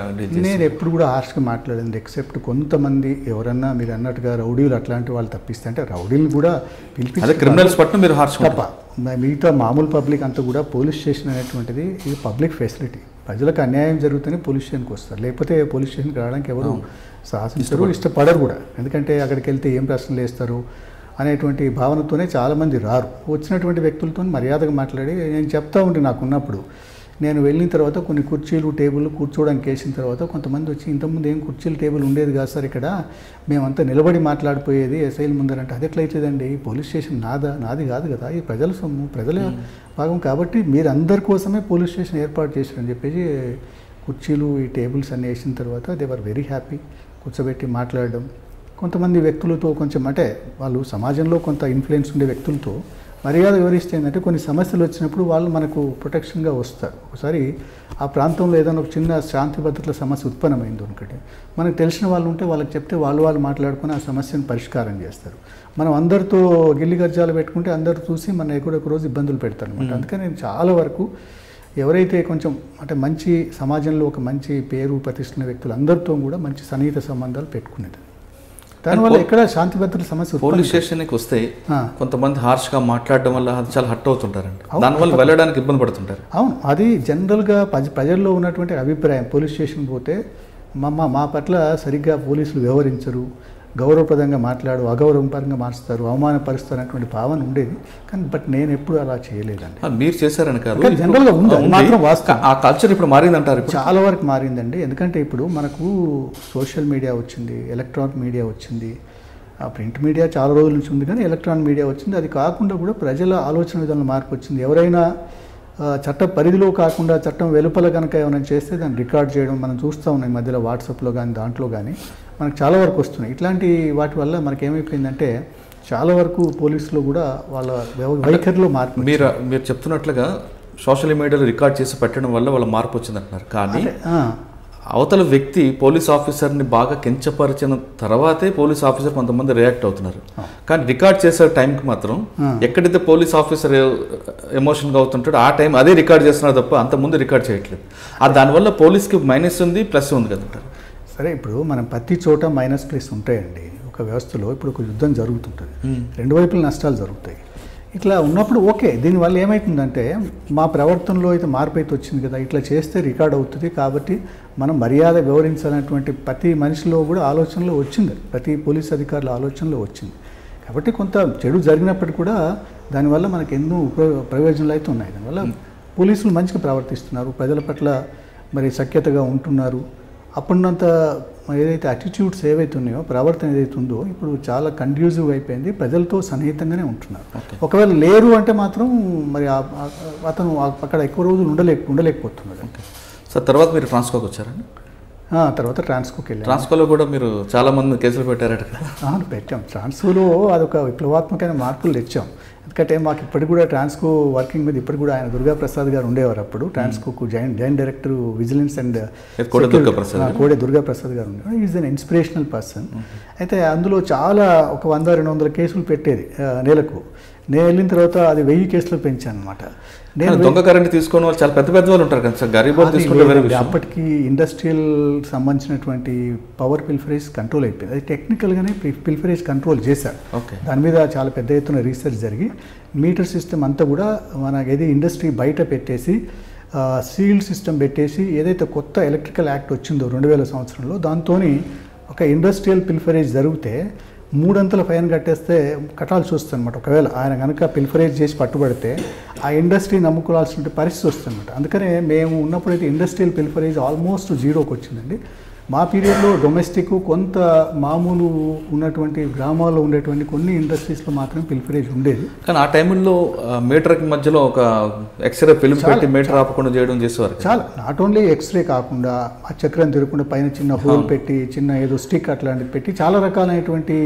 నేను ఎప్పుడు కూడా హార్ష్గా మాట్లాడింది, ఎక్సెప్ట్ కొంతమంది ఎవరన్నా మీరు అన్నట్టుగా రౌడీలు అట్లాంటి వాళ్ళు తప్పిస్తే, అంటే రౌడీలు కూడా పిలిపించి క్రిమినల్స్ పట్ల మీరు హార్ష్ తప్ప మిగతా మామూలు పబ్లిక్ అంతా కూడా పోలీస్ స్టేషన్ అనేటువంటిది ఇది పబ్లిక్ ఫెసిలిటీ. ప్రజలకు అన్యాయం జరుగుతూనే పోలీస్ స్టేషన్కి వస్తారు, లేకపోతే పోలీస్ స్టేషన్కి రావడానికి ఎవరు సాహసించరు, ఇష్టపడరు కూడా. ఎందుకంటే అక్కడికి వెళ్తే ఏం ప్రశ్నలు వేస్తారు, అనేటువంటి భావనతోనే చాలామంది రారు. వచ్చినటువంటి వ్యక్తులతో మర్యాదగా మాట్లాడి నేను చెప్తా ఉంటే నాకున్నప్పుడు నేను వెళ్ళిన తర్వాత కొన్ని కుర్చీలు టేబుల్ కూర్చోవడానికి వేసిన తర్వాత కొంతమంది వచ్చి ఇంతకుముందు ఏం కుర్చీలు టేబుల్ ఉండేది కాదు సార్, ఇక్కడ మేమంతా నిలబడి మాట్లాడిపోయేది ఎస్ఐల ముందరంటే అది ఎట్లయితుందండి, పోలీస్ స్టేషన్ నాది కాదు కదా, ఇది ప్రజల సొమ్ము, ప్రజల భాగం, కాబట్టి మీరు అందరి కోసమే పోలీస్ స్టేషన్ ఏర్పాటు చేశారని చెప్పేసి కుర్చీలు ఈ టేబుల్స్ అన్నీ వేసిన తర్వాత దే వర్ వెరీ హ్యాపీ. కూర్చోబెట్టి మాట్లాడడం, కొంతమంది వ్యక్తులతో కొంచెం అంటే వాళ్ళు సమాజంలో కొంత ఇన్ఫ్లుయెన్స్ ఉండే వ్యక్తులతో మర్యాద వివరిస్తే ఏంటంటే కొన్ని సమస్యలు వచ్చినప్పుడు వాళ్ళు మనకు ప్రొటెక్షన్గా వస్తారు. ఒకసారి ఆ ప్రాంతంలో ఏదైనా ఒక చిన్న శాంతి భద్రతల సమస్య ఉత్పన్నమైంది అనుకోండి, మనకు తెలిసిన వాళ్ళు ఉంటే వాళ్ళకి చెప్తే వాళ్ళు మాట్లాడుకొని ఆ సమస్యను పరిష్కారం చేస్తారు. మనం అందరితో గిల్లి గజ్జాలు పెట్టుకుంటే అందరూ చూసి మన ఒక రోజు ఇబ్బందులు పెడతారు అనమాట. అందుకని నేను చాలా వరకు ఎవరైతే కొంచెం అంటే మంచి సమాజంలో ఒక మంచి పేరు ప్రతిష్ఠిన వ్యక్తులు అందరితో కూడా మంచి సన్నిహిత సంబంధాలు పెట్టుకునేది. దానివల్ల ఎక్కడ శాంతి భద్రతల సమస్య పోలీస్ స్టేషన్కి వస్తే కొంతమంది హార్ష్గా మాట్లాడడం వల్ల అది చాలా హర్ట్ అవుతుంటారండి, దానివల్ల వెళ్ళడానికి ఇబ్బంది పడుతుంటారు. అవును, అది జనరల్గా ప్రజల్లో ఉన్నటువంటి అభిప్రాయం. పోలీస్ స్టేషన్ పోతే మా పట్ల సరిగ్గా పోలీసులు వ్యవహరించరు, గౌరవప్రదంగా అగౌరవపరంగా మార్చుతారు, అవమానపరుస్తారు అనేటువంటి భావన ఉండేది. కానీ నేను ఎప్పుడు అలా చేయలేదండి. మీరు చేశారని కాదు, జనరల్గా ఉంది మాత్రం వాస్తవం. ఆ కల్చర్ ఇప్పుడు మారిందంటారు? చాలా వరకు మారిందండి. ఎందుకంటే ఇప్పుడు మనకు సోషల్ మీడియా వచ్చింది, ఎలక్ట్రానిక్ మీడియా వచ్చింది, ప్రింట్ మీడియా చాలా రోజుల నుంచి ఉంది కానీ ఎలక్ట్రానిక్ మీడియా వచ్చింది. అది కాకుండా కూడా ప్రజల ఆలోచన విధానంలో మార్పు వచ్చింది. ఎవరైనా చట్ట పరిధిలో కాకుండా చట్టం వెలుపల కనుక ఏమైనా చేస్తే దాన్ని రికార్డ్ చేయడం మనం చూస్తూ ఉన్నాం. ఈ మధ్యలో వాట్సాప్లో కానీ దాంట్లో కానీ మనకు చాలా వరకు వస్తున్నాయి. ఇట్లాంటి వాటి వల్ల మనకి ఏమైపోయిందంటే చాలా వరకు పోలీసులు కూడా వాళ్ళ వైఖరిలో మార్పు. మీరు చెప్తున్నట్లుగా సోషల్ మీడియాలో రికార్డ్ చేసి పెట్టడం వల్ల వాళ్ళ మార్పు వచ్చిందంటున్నారు. కానీ అవతల వ్యక్తి పోలీస్ ఆఫీసర్ని బాగా కించపరిచిన తర్వాతే పోలీస్ ఆఫీసర్ కొంతమంది రియాక్ట్ అవుతున్నారు. కానీ రికార్డ్ చేసే టైంకి మాత్రం ఎక్కడైతే పోలీస్ ఆఫీసర్ ఎమోషన్గా అవుతుంటాడో ఆ టైం అదే రికార్డ్ చేస్తున్నారు తప్ప అంతకుముందు రికార్డ్ చేయట్లేదు. దానివల్ల పోలీస్కి మైనస్ ఉంది, ప్లస్ ఉంది కదంటారు. సరే, ఇప్పుడు మనం ప్రతి చోట మైనస్ ప్లస్ ఉంటాయండి. ఒక వ్యవస్థలో ఇప్పుడు ఒక యుద్ధం జరుగుతుంటుంది, రెండు వైపుల నష్టాలు జరుగుతాయి. ఇట్లా ఉన్నప్పుడు ఓకే, దీనివల్ల ఏమవుతుందంటే మా ప్రవర్తనలో అయితే మార్పు అయితే వచ్చింది కదా, ఇట్లా చేస్తే రికార్డ్ అవుతుంది కాబట్టి మనం మర్యాద వివరించాలనేటువంటి ప్రతి మనిషిలో కూడా ఆలోచనలో వచ్చింది, ప్రతి పోలీస్ అధికారుల ఆలోచనలో వచ్చింది. కాబట్టి కొంత చెడు జరిగినప్పటికీ కూడా దానివల్ల మనకు ఎన్నో ప్రయోజనాలు అయితే ఉన్నాయి. దానివల్ల పోలీసులు మంచిగా ప్రవర్తిస్తున్నారు, ప్రజల పట్ల మరి సఖ్యతగా ఉంటున్నారు. అప్పుడున్నంత ఏదైతే అటిట్యూడ్స్ ఏవైతే ఉన్నాయో, ప్రవర్తన ఏదైతే ఉందో ఇప్పుడు చాలా కండ్యూజివ్ అయిపోయింది, ప్రజలతో సన్నిహితంగానే ఉంటున్నారు. ఒకవేళ లేరు అంటే మాత్రం మరి అతను అక్కడ ఎక్కువ రోజులు ఉండలేకపోతున్నాడు. సార్, తర్వాత మీరు ట్రాన్స్కోకి వచ్చారండి? తర్వాత ట్రాన్స్కోకి వెళ్ళాం. ట్రాన్స్కోలో కూడా మీరు చాలామంది కేసులు పెట్టారట? పెట్టాం. ట్రాన్స్కోలో అదొక విప్లవాత్మకమైన మార్పులు తెచ్చాం. ఎందుకంటే మాకు ఇప్పటికి కూడా ట్రాన్స్కో వర్కింగ్ మీద ఇప్పటికి కూడా ఆయన దుర్గాప్రసాద్ గారు ఉండేవారు. అప్పుడు ట్రాన్స్కోకు జాయింట్ డైరెక్టర్ విజిలెన్స్ అండ్ కోడే దుర్గాప్రసాద్ గారు ఉండేవారు. Is an inspirational person. అయితే అందులో చాలా ఒక 100-200 కేసులు పెట్టేది నెలకు. నేను వెళ్ళిన తర్వాత అది 1000 కేసులు పెంచాను అనమాట. నేను దొంగ కరెంట్ తీసుకుని వాళ్ళు చాలా పెద్ద పెద్ద వాళ్ళు ఉంటారు కదా సార్, గరీబ్ అప్పటికి ఇండస్ట్రియల్ సంబంధించినటువంటి పవర్ పిల్ఫరేజ్ కంట్రోల్ అయిపోయింది. అది టెక్నికల్గానే పిల్ఫరేజ్ కంట్రోల్ చేశారు. దాని మీద చాలా పెద్ద ఎత్తున రీసెర్చ్ జరిగి మీటర్ సిస్టమ్ అంతా కూడా మనకి ఏది ఇండస్ట్రీ బయట పెట్టేసి సీల్డ్ సిస్టమ్ పెట్టేసి ఏదైతే కొత్త ఎలక్ట్రికల్ యాక్ట్ వచ్చిందో 2000 సంవత్సరంలో, దాంతో ఒక ఇండస్ట్రియల్ పిల్ఫరేజ్ జరిగితే 3 ఫైన్ కట్టాల్సి వస్తుంది అనమాట. ఒకవేళ ఆయన కనుక పిల్ఫరేజ్ చేసి పట్టుబడితే ఆ ఇండస్ట్రీని నమ్ముకోవాల్సిన పరిస్థితి వస్తుంది అనమాట. అందుకనే మేము ఉన్నప్పుడైతే ఇండస్ట్రియల్ పిల్ఫరేజ్ ఆల్మోస్ట్ 0కి వచ్చిందండి. మా పీరియడ్లో డొమెస్టిక్ కొంత మామూలు ఉన్నటువంటి గ్రామాల్లో ఉండేటువంటి కొన్ని ఇండస్ట్రీస్లో మాత్రం పిల్ఫరేజ్ ఉండేది. కానీ ఆ టైంలో మీటర్కి మధ్యలో ఒక ఎక్స్రే ఫిల్మ్ పెట్టి మీటర్ ఆపకుండా చేయడం చేసేవారు. చాలా, నాట్ ఓన్లీ ఎక్స్రే కాకుండా ఆ చక్రం తిరగకుండా పైన చిన్న హోల్ పెట్టి చిన్న ఏదో స్టిక్ అట్లాంటిది పెట్టి చాలా రకాలైనటువంటి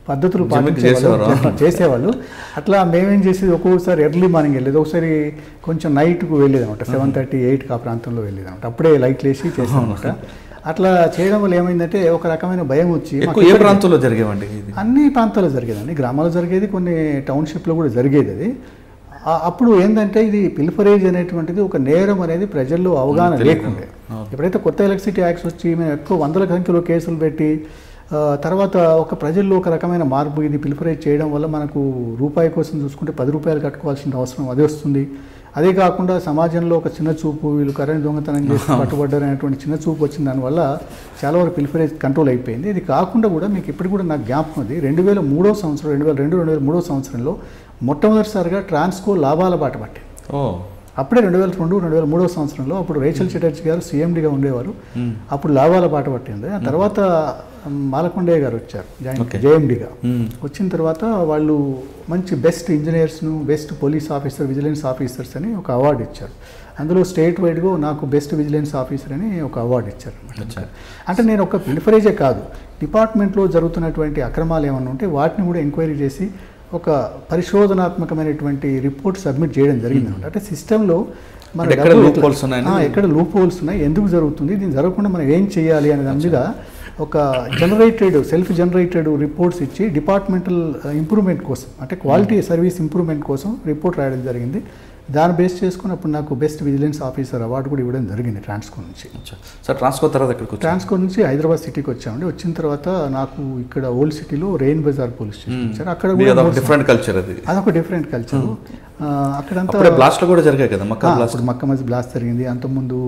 పద్ధతులు చేసేవాళ్ళు. అట్లా మేమేం చేసేది, ఒక్కొక్కసారి ఎర్లీ మార్నింగ్ వెళ్ళేది, ఒకసారి కొంచెం నైట్కు వెళ్ళేది అనమాట. 7:30-8 ఆ ప్రాంతంలో వెళ్ళేది అనమాట. అప్పుడే లైట్లు వేసి చేసాం అనమాట. అట్లా చేయడం వల్ల ఏమైందంటే ఒక రకమైన భయం వచ్చి. ఏ ప్రాంతంలో జరిగేవండి? అన్ని ప్రాంతాల్లో జరిగేదండి, గ్రామాల్లో జరిగేది, కొన్ని టౌన్షిప్లో కూడా జరిగేది. అది అప్పుడు ఏంటంటే ఇది పిల్ఫరేజ్ అనేటువంటిది ఒక నేరం అనేది ప్రజల్లో అవగాహన లేకుండే. ఎప్పుడైతే కొత్త ఎలక్ట్రిసిటీ యాక్ట్స్ వచ్చి మేము ఎక్కువ 100ల సంఖ్యలో కేసులు పెట్టి తర్వాత ఒక ప్రజల్లో ఒక రకమైన మార్పు, ఇది పిల్ఫరేజ్ చేయడం వల్ల మనకు రూపాయి కోసం చూసుకుంటే 10 రూపాయలు కట్టుకోవాల్సిన అవసరం అది వస్తుంది అదే కాకుండా సమాజంలో ఒక చిన్న చూపు, వీళ్ళు కరెంట్ దొంగతనం చేసి పట్టుబడ్డారు అనేటువంటి చిన్న చూపు వచ్చిన దానివల్ల చాలా వరకు పిల్ఫరేజ్ కంట్రోల్ అయిపోయింది. ఇది కాకుండా కూడా మీకు ఇప్పుడు కూడా నాకు జ్ఞాపకం ఉంది, 2003 సంవత్సరం 2002-2003 సంవత్సరంలో మొట్టమొదటిసారిగా ట్రాన్స్కో లాభాల బాట పట్టింది. అప్పుడే 2002-2003 సంవత్సరంలో అప్పుడు రేచల్ చటర్జీ గారు సీఎండీగా ఉండేవారు. అప్పుడు లాభాల బాట పట్టింది. ఆ తర్వాత మాలకొండయ్య గారు వచ్చారు జేఎండీగా. వచ్చిన తర్వాత వాళ్ళు మంచి బెస్ట్ ఇంజనీర్స్ను, best police officer, vigilance officers అని ఒక అవార్డు ఇచ్చారు. అందులో స్టేట్ వైడ్గా నాకు బెస్ట్ విజిలెన్స్ ఆఫీసర్ అని ఒక అవార్డు ఇచ్చారు. అంటే నేను ఒక ప్రిఫరేజే కాదు, డిపార్ట్మెంట్లో జరుగుతున్నటువంటి అక్రమాలు ఏమన్నా ఉంటే వాటిని కూడా ఎంక్వైరీ చేసి ఒక పరిశోధనాత్మకమైనటువంటి రిపోర్ట్ సబ్మిట్ చేయడం జరిగింది. అంటే సిస్టంలో మన ఎక్కడ లూప్ హోల్స్ ఉన్నాయి, ఎందుకు జరుగుతుంది, దీన్ని జరగకుండా మనం ఏం చేయాలి అనే దాని మీద ఒక సెల్ఫ్ జనరేటెడ్ రిపోర్ట్స్ ఇచ్చి డిపార్ట్మెంటల్ ఇంప్రూవ్మెంట్ కోసం, అంటే క్వాలిటీ సర్వీస్ ఇంప్రూవ్మెంట్ కోసం రిపోర్ట్ రాయడం జరిగింది. దాన్ని బేస్ చేసుకుని అప్పుడు నాకు బెస్ట్ విజిలెన్స్ ఆఫీసర్ అవార్డు కూడా ఇవ్వడం జరిగింది ట్రాన్స్కో నుంచి. సార్ ట్రాన్స్కో తర్వాత ఎక్కడికి? ట్రాన్స్కో నుంచి హైదరాబాద్ సిటీకి వచ్చామండి. వచ్చిన తర్వాత నాకు ఇక్కడ ఓల్డ్ సిటీలో రెయిన్ బజార్ పోలీస్ స్టేషన్ వచ్చారు. అక్కడ కూడా డిఫరెంట్ కల్చర్, అదొక డిఫరెంట్ కల్చర్. అక్కడంతా బ్లాస్ట్లు కూడా జరిగాయి కదా, ఇప్పుడు మక్కా మస్జిద్ బ్లాస్ట్ జరిగింది. అంతకుముందు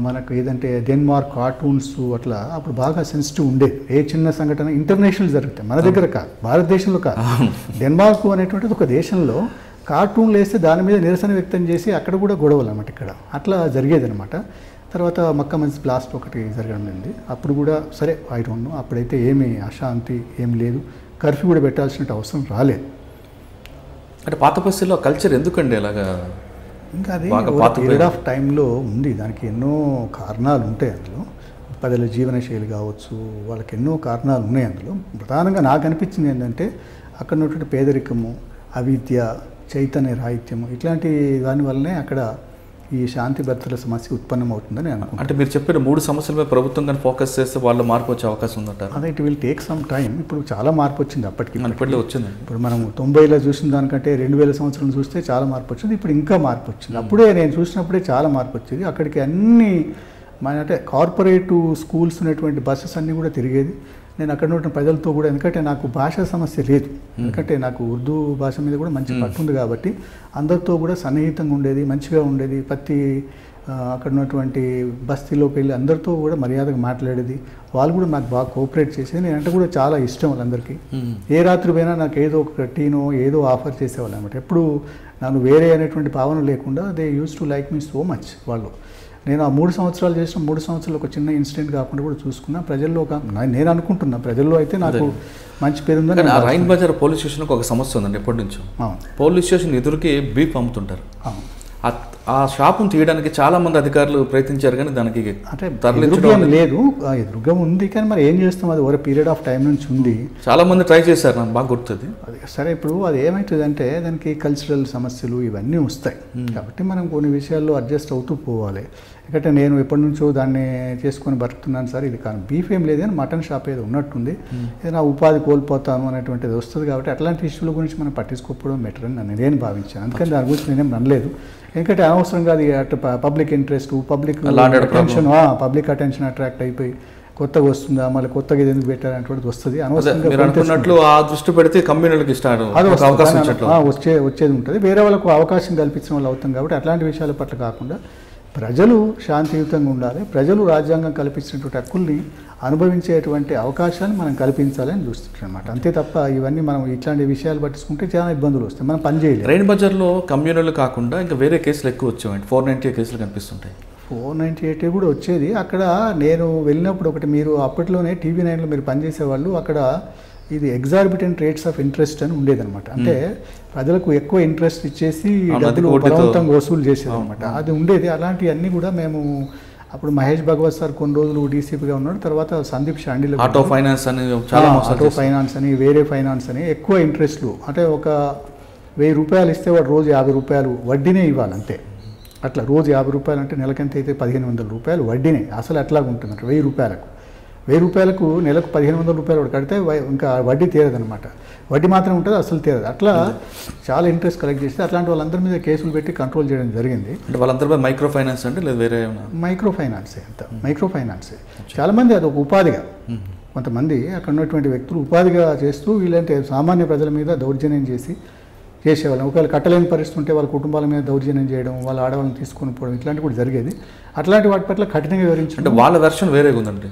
మనకు ఏదంటే డెన్మార్క్ కార్టూన్స్ అట్లా అప్పుడు బాగా సెన్సిటివ్ ఉండేది. ఏ చిన్న సంఘటన ఇంటర్నేషనల్ జరుగుతాయి, మన దగ్గర కాదు, భారతదేశంలో కాదు. డెన్మార్క్ అనేటువంటిది ఒక దేశంలో కార్టూన్లు వేస్తే దాని మీద నిరసన వ్యక్తం చేసి అక్కడ కూడా గొడవలు అన్నమాట, ఇక్కడ అట్లా జరిగేది అనమాట. తర్వాత మక్కా మస్జిద్ బ్లాస్ట్ ఒకటి జరగడం, అప్పుడు కూడా సరే ఐ డోంట్ నో, అప్పుడైతే ఏమీ అశాంతి ఏం లేదు, కర్ఫ్యూ కూడా పెట్టాల్సిన అవసరం రాలేదు. అంటే పాత పరిస్థితుల్లో కల్చర్ ఎందుకండి అలాగా? ఇంకా అది పీరియడ్ ఆఫ్ టైంలో ఉంది, దానికి ఎన్నో కారణాలు ఉంటాయి. అందులో ప్రజల జీవనశైలి కావచ్చు, వాళ్ళకి ఎన్నో కారణాలు ఉన్నాయి. అందులో ప్రధానంగా నాకు అనిపించింది ఏంటంటే అక్కడ ఉన్నటువంటి పేదరికము, అవిద్య, చైతన్య రాహిత్యము, ఇట్లాంటి దానివల్లనే అక్కడ ఈ శాంతి భద్రతల సమస్య ఉత్పన్నం అవుతుందని అనుకుంటున్నాను. అంటే మీరు చెప్పిన 3 సమస్యల మీద ప్రభుత్వం కానీ ఫోకస్ చేస్తే వాళ్ళు మార్పు వచ్చే అవకాశం ఉందంటారు? అదే, it will take some time. ఇప్పుడు చాలా మార్పు వచ్చింది, అప్పటికి వచ్చింది. ఇప్పుడు మనం 90లో చూసిన దానికంటే 2000 సంవత్సరం చూస్తే చాలా మార్పు వచ్చింది. ఇప్పుడు ఇంకా మార్పు వచ్చింది. అప్పుడే నేను చూసినప్పుడే చాలా మార్పు వచ్చింది. అక్కడికి అన్ని అంటే కార్పొరేట్ స్కూల్స్ ఉన్నటువంటి బస్సెస్ అన్నీ కూడా తిరిగేది. నేను అక్కడ ఉన్న ప్రజలతో కూడా, ఎందుకంటే నాకు భాషా సమస్య లేదు, ఎందుకంటే నాకు ఉర్దూ భాష మీద కూడా మంచి పట్టు ఉంది కాబట్టి అందరితో కూడా సన్నిహితంగా ఉండేది, మంచిగా ఉండేది. ప్రతి అక్కడ ఉన్నటువంటి బస్తీలోకి వెళ్ళి అందరితో కూడా మర్యాదగా మాట్లాడేది. వాళ్ళు కూడా నాకు బాగా కోఆపరేట్ చేసేది. నేనంటే కూడా చాలా ఇష్టం వాళ్ళందరికీ. ఏ రాత్రి పోయినా నాకు ఏదో ఒక టీనో ఏదో ఆఫర్ చేసేవాళ్ళు అనమాట. ఎప్పుడు నన్ను వేరే అనేటువంటి భావన లేకుండా they use to like me so much. వాళ్ళు నేను ఆ 3 సంవత్సరాలు చేసిన 3 సంవత్సరాలు ఒక చిన్న ఇన్సిడెంట్ కాకుండా కూడా చూసుకున్నా. ప్రజల్లో ఒక నేను అనుకుంటున్నా ప్రజల్లో అయితే నాకు మంచి పేరు ఉందని. రైన్ బజార్ పోలీస్ స్టేషన్కి ఒక సమస్య ఉందండి ఎప్పటి నుంచో. పోలీస్ స్టేషన్ ఎదురుకి బీఫ్ అమ్ముతుంటారు. ఆ షాపును తీయడానికి చాలా మంది అధికారులు ప్రయత్నించారు, కానీ దానికి అంటే ఎదురుగం లేదు, ఎదురుగం ఉంది, కానీ మరి ఏం చేస్తాం, అది ఓవర్ పీరియడ్ ఆఫ్ టైం నుంచి ఉంది. చాలా మంది ట్రై చేశారు, నాకు బాగా గుర్తుంది. సరే, ఇప్పుడు అది ఏమవుతుందంటే దానికి కల్చరల్ సమస్యలు ఇవన్నీ వస్తాయి కాబట్టి మనం కొన్ని విషయాల్లో అడ్జస్ట్ అవుతూ పోవాలి. ఎందుకంటే నేను ఎప్పటి నుంచో దాన్ని చేసుకొని బతుకుతున్నాను సార్, ఇది కానీ బీఫ్ ఏం లేదు, కానీ మటన్ షాప్ ఏదో ఉన్నట్టుంది, ఏదైనా ఉపాధి కోల్పోతాను అనేటువంటిది వస్తుంది. కాబట్టి అట్లాంటి ఇష్యూల గురించి మనం పట్టించుకోకపోవడం బెటర్ అని నేను భావించాను. అందుకని దాని గురించి నేనేం అనలేదు. ఎందుకంటే అనవసరంగా అది అటు public interest, public attention attract అయిపోయి కొత్తగా వస్తుందా, మళ్ళీ కొత్తగా ఇది ఎందుకు పెట్టారనేటువంటిది వస్తుంది. అనవసరంగా ఆ దృష్టి పెడితే కమ్యూనిటీకి వచ్చేది ఉంటుంది. వేరే వాళ్ళకు అవకాశం కల్పించిన వాళ్ళు అవుతాం. కాబట్టి అట్లాంటి విషయాల పట్ల కాకుండా ప్రజలు శాంతియుతంగా ఉండాలి, ప్రజలు రాజ్యాంగం కల్పించినటువంటి హక్కుల్ని అనుభవించేటువంటి అవకాశాన్ని మనం కల్పించాలని చూస్తున్నాం అన్నమాట. అంతే తప్ప ఇవన్నీ మనం ఇట్లాంటి విషయాలు పట్టించుకుంటే చాలా ఇబ్బందులు వస్తాయి, మనం పని చేయలేదు. రైన్ బజార్లో కమ్యూనల్ కాకుండా ఇంకా వేరే కేసులు ఎక్కువ వచ్చాయండి, 498 కేసులు కనిపిస్తుంటాయి. 498 కూడా వచ్చేది. అక్కడ నేను వెళ్ళినప్పుడు ఒకటి, మీరు అప్పట్లోనే TV9లో మీరు పనిచేసేవాళ్ళు, అక్కడ ఇది ఎగ్జార్బిటెంట్ రేట్స్ ఆఫ్ ఇంట్రెస్ట్ అని ఉండేదన్నమాట. అంటే ప్రజలకు ఎక్కువ ఇంట్రెస్ట్ ఇచ్చేసి డబ్బులు బలవంతంగా వసూలు చేసేది అనమాట, అది ఉండేది. అలాంటివన్నీ కూడా మేము అప్పుడు మహేష్ భగవత్ సార్ కొన్ని రోజులు డీసీపీగా ఉన్నాడు. తర్వాత సందీప్ షాండిలో ఆటో ఫైనాన్స్ అని వేరే ఫైనాన్స్ అని ఎక్కువ ఇంట్రెస్ట్లు, అంటే ఒక 1000 రూపాయలు ఇస్తే వాడు రోజు 50 రూపాయలు వడ్డీనే ఇవ్వాలి అంతే. అట్లా రోజు 50 రూపాయలు అంటే నెలకెంత అయితే 1500 రూపాయలు వడ్డీనే. అసలు అట్లాగా ఉంటుంది. 1000 రూపాయలకు నెలకు 1500 రూపాయలు కూడా కడితే ఇంకా వడ్డీ తీరదనమాట. వడ్డీ మాత్రం ఉంటుంది, అసలు తీరదు. అట్లా చాలా ఇంట్రెస్ట్ కలెక్ట్ చేస్తే అట్లాంటి వాళ్ళందరి మీద కేసులు పెట్టి కంట్రోల్ చేయడం జరిగింది. అంటే వాళ్ళందరిపై మైక్రో ఫైనాన్స్ అంటే లేదు, వేరే మైక్రో ఫైనాన్సే, అంత మైక్రో ఫైనాన్సే. చాలామంది అది ఒక ఉపాధిగా, కొంతమంది అక్కడ ఉన్నటువంటి వ్యక్తులు ఉపాధిగా చేస్తూ వీళ్ళంటే సామాన్య ప్రజల మీద దౌర్జన్యం చేసి చేసేవాళ్ళం. ఒకవేళ కట్టలేని పరిస్థితి ఉంటే వాళ్ళ కుటుంబాల మీద దౌర్జన్యం చేయడం, వాళ్ళ ఆడవాళ్ళని తీసుకొని పోవడం, ఇట్లాంటివి కూడా జరిగేది. అట్లాంటి వాటి పట్ల కఠినంగా వివరించడం. అంటే వాళ్ళ వెర్షన్ వేరేగా ఉందండి.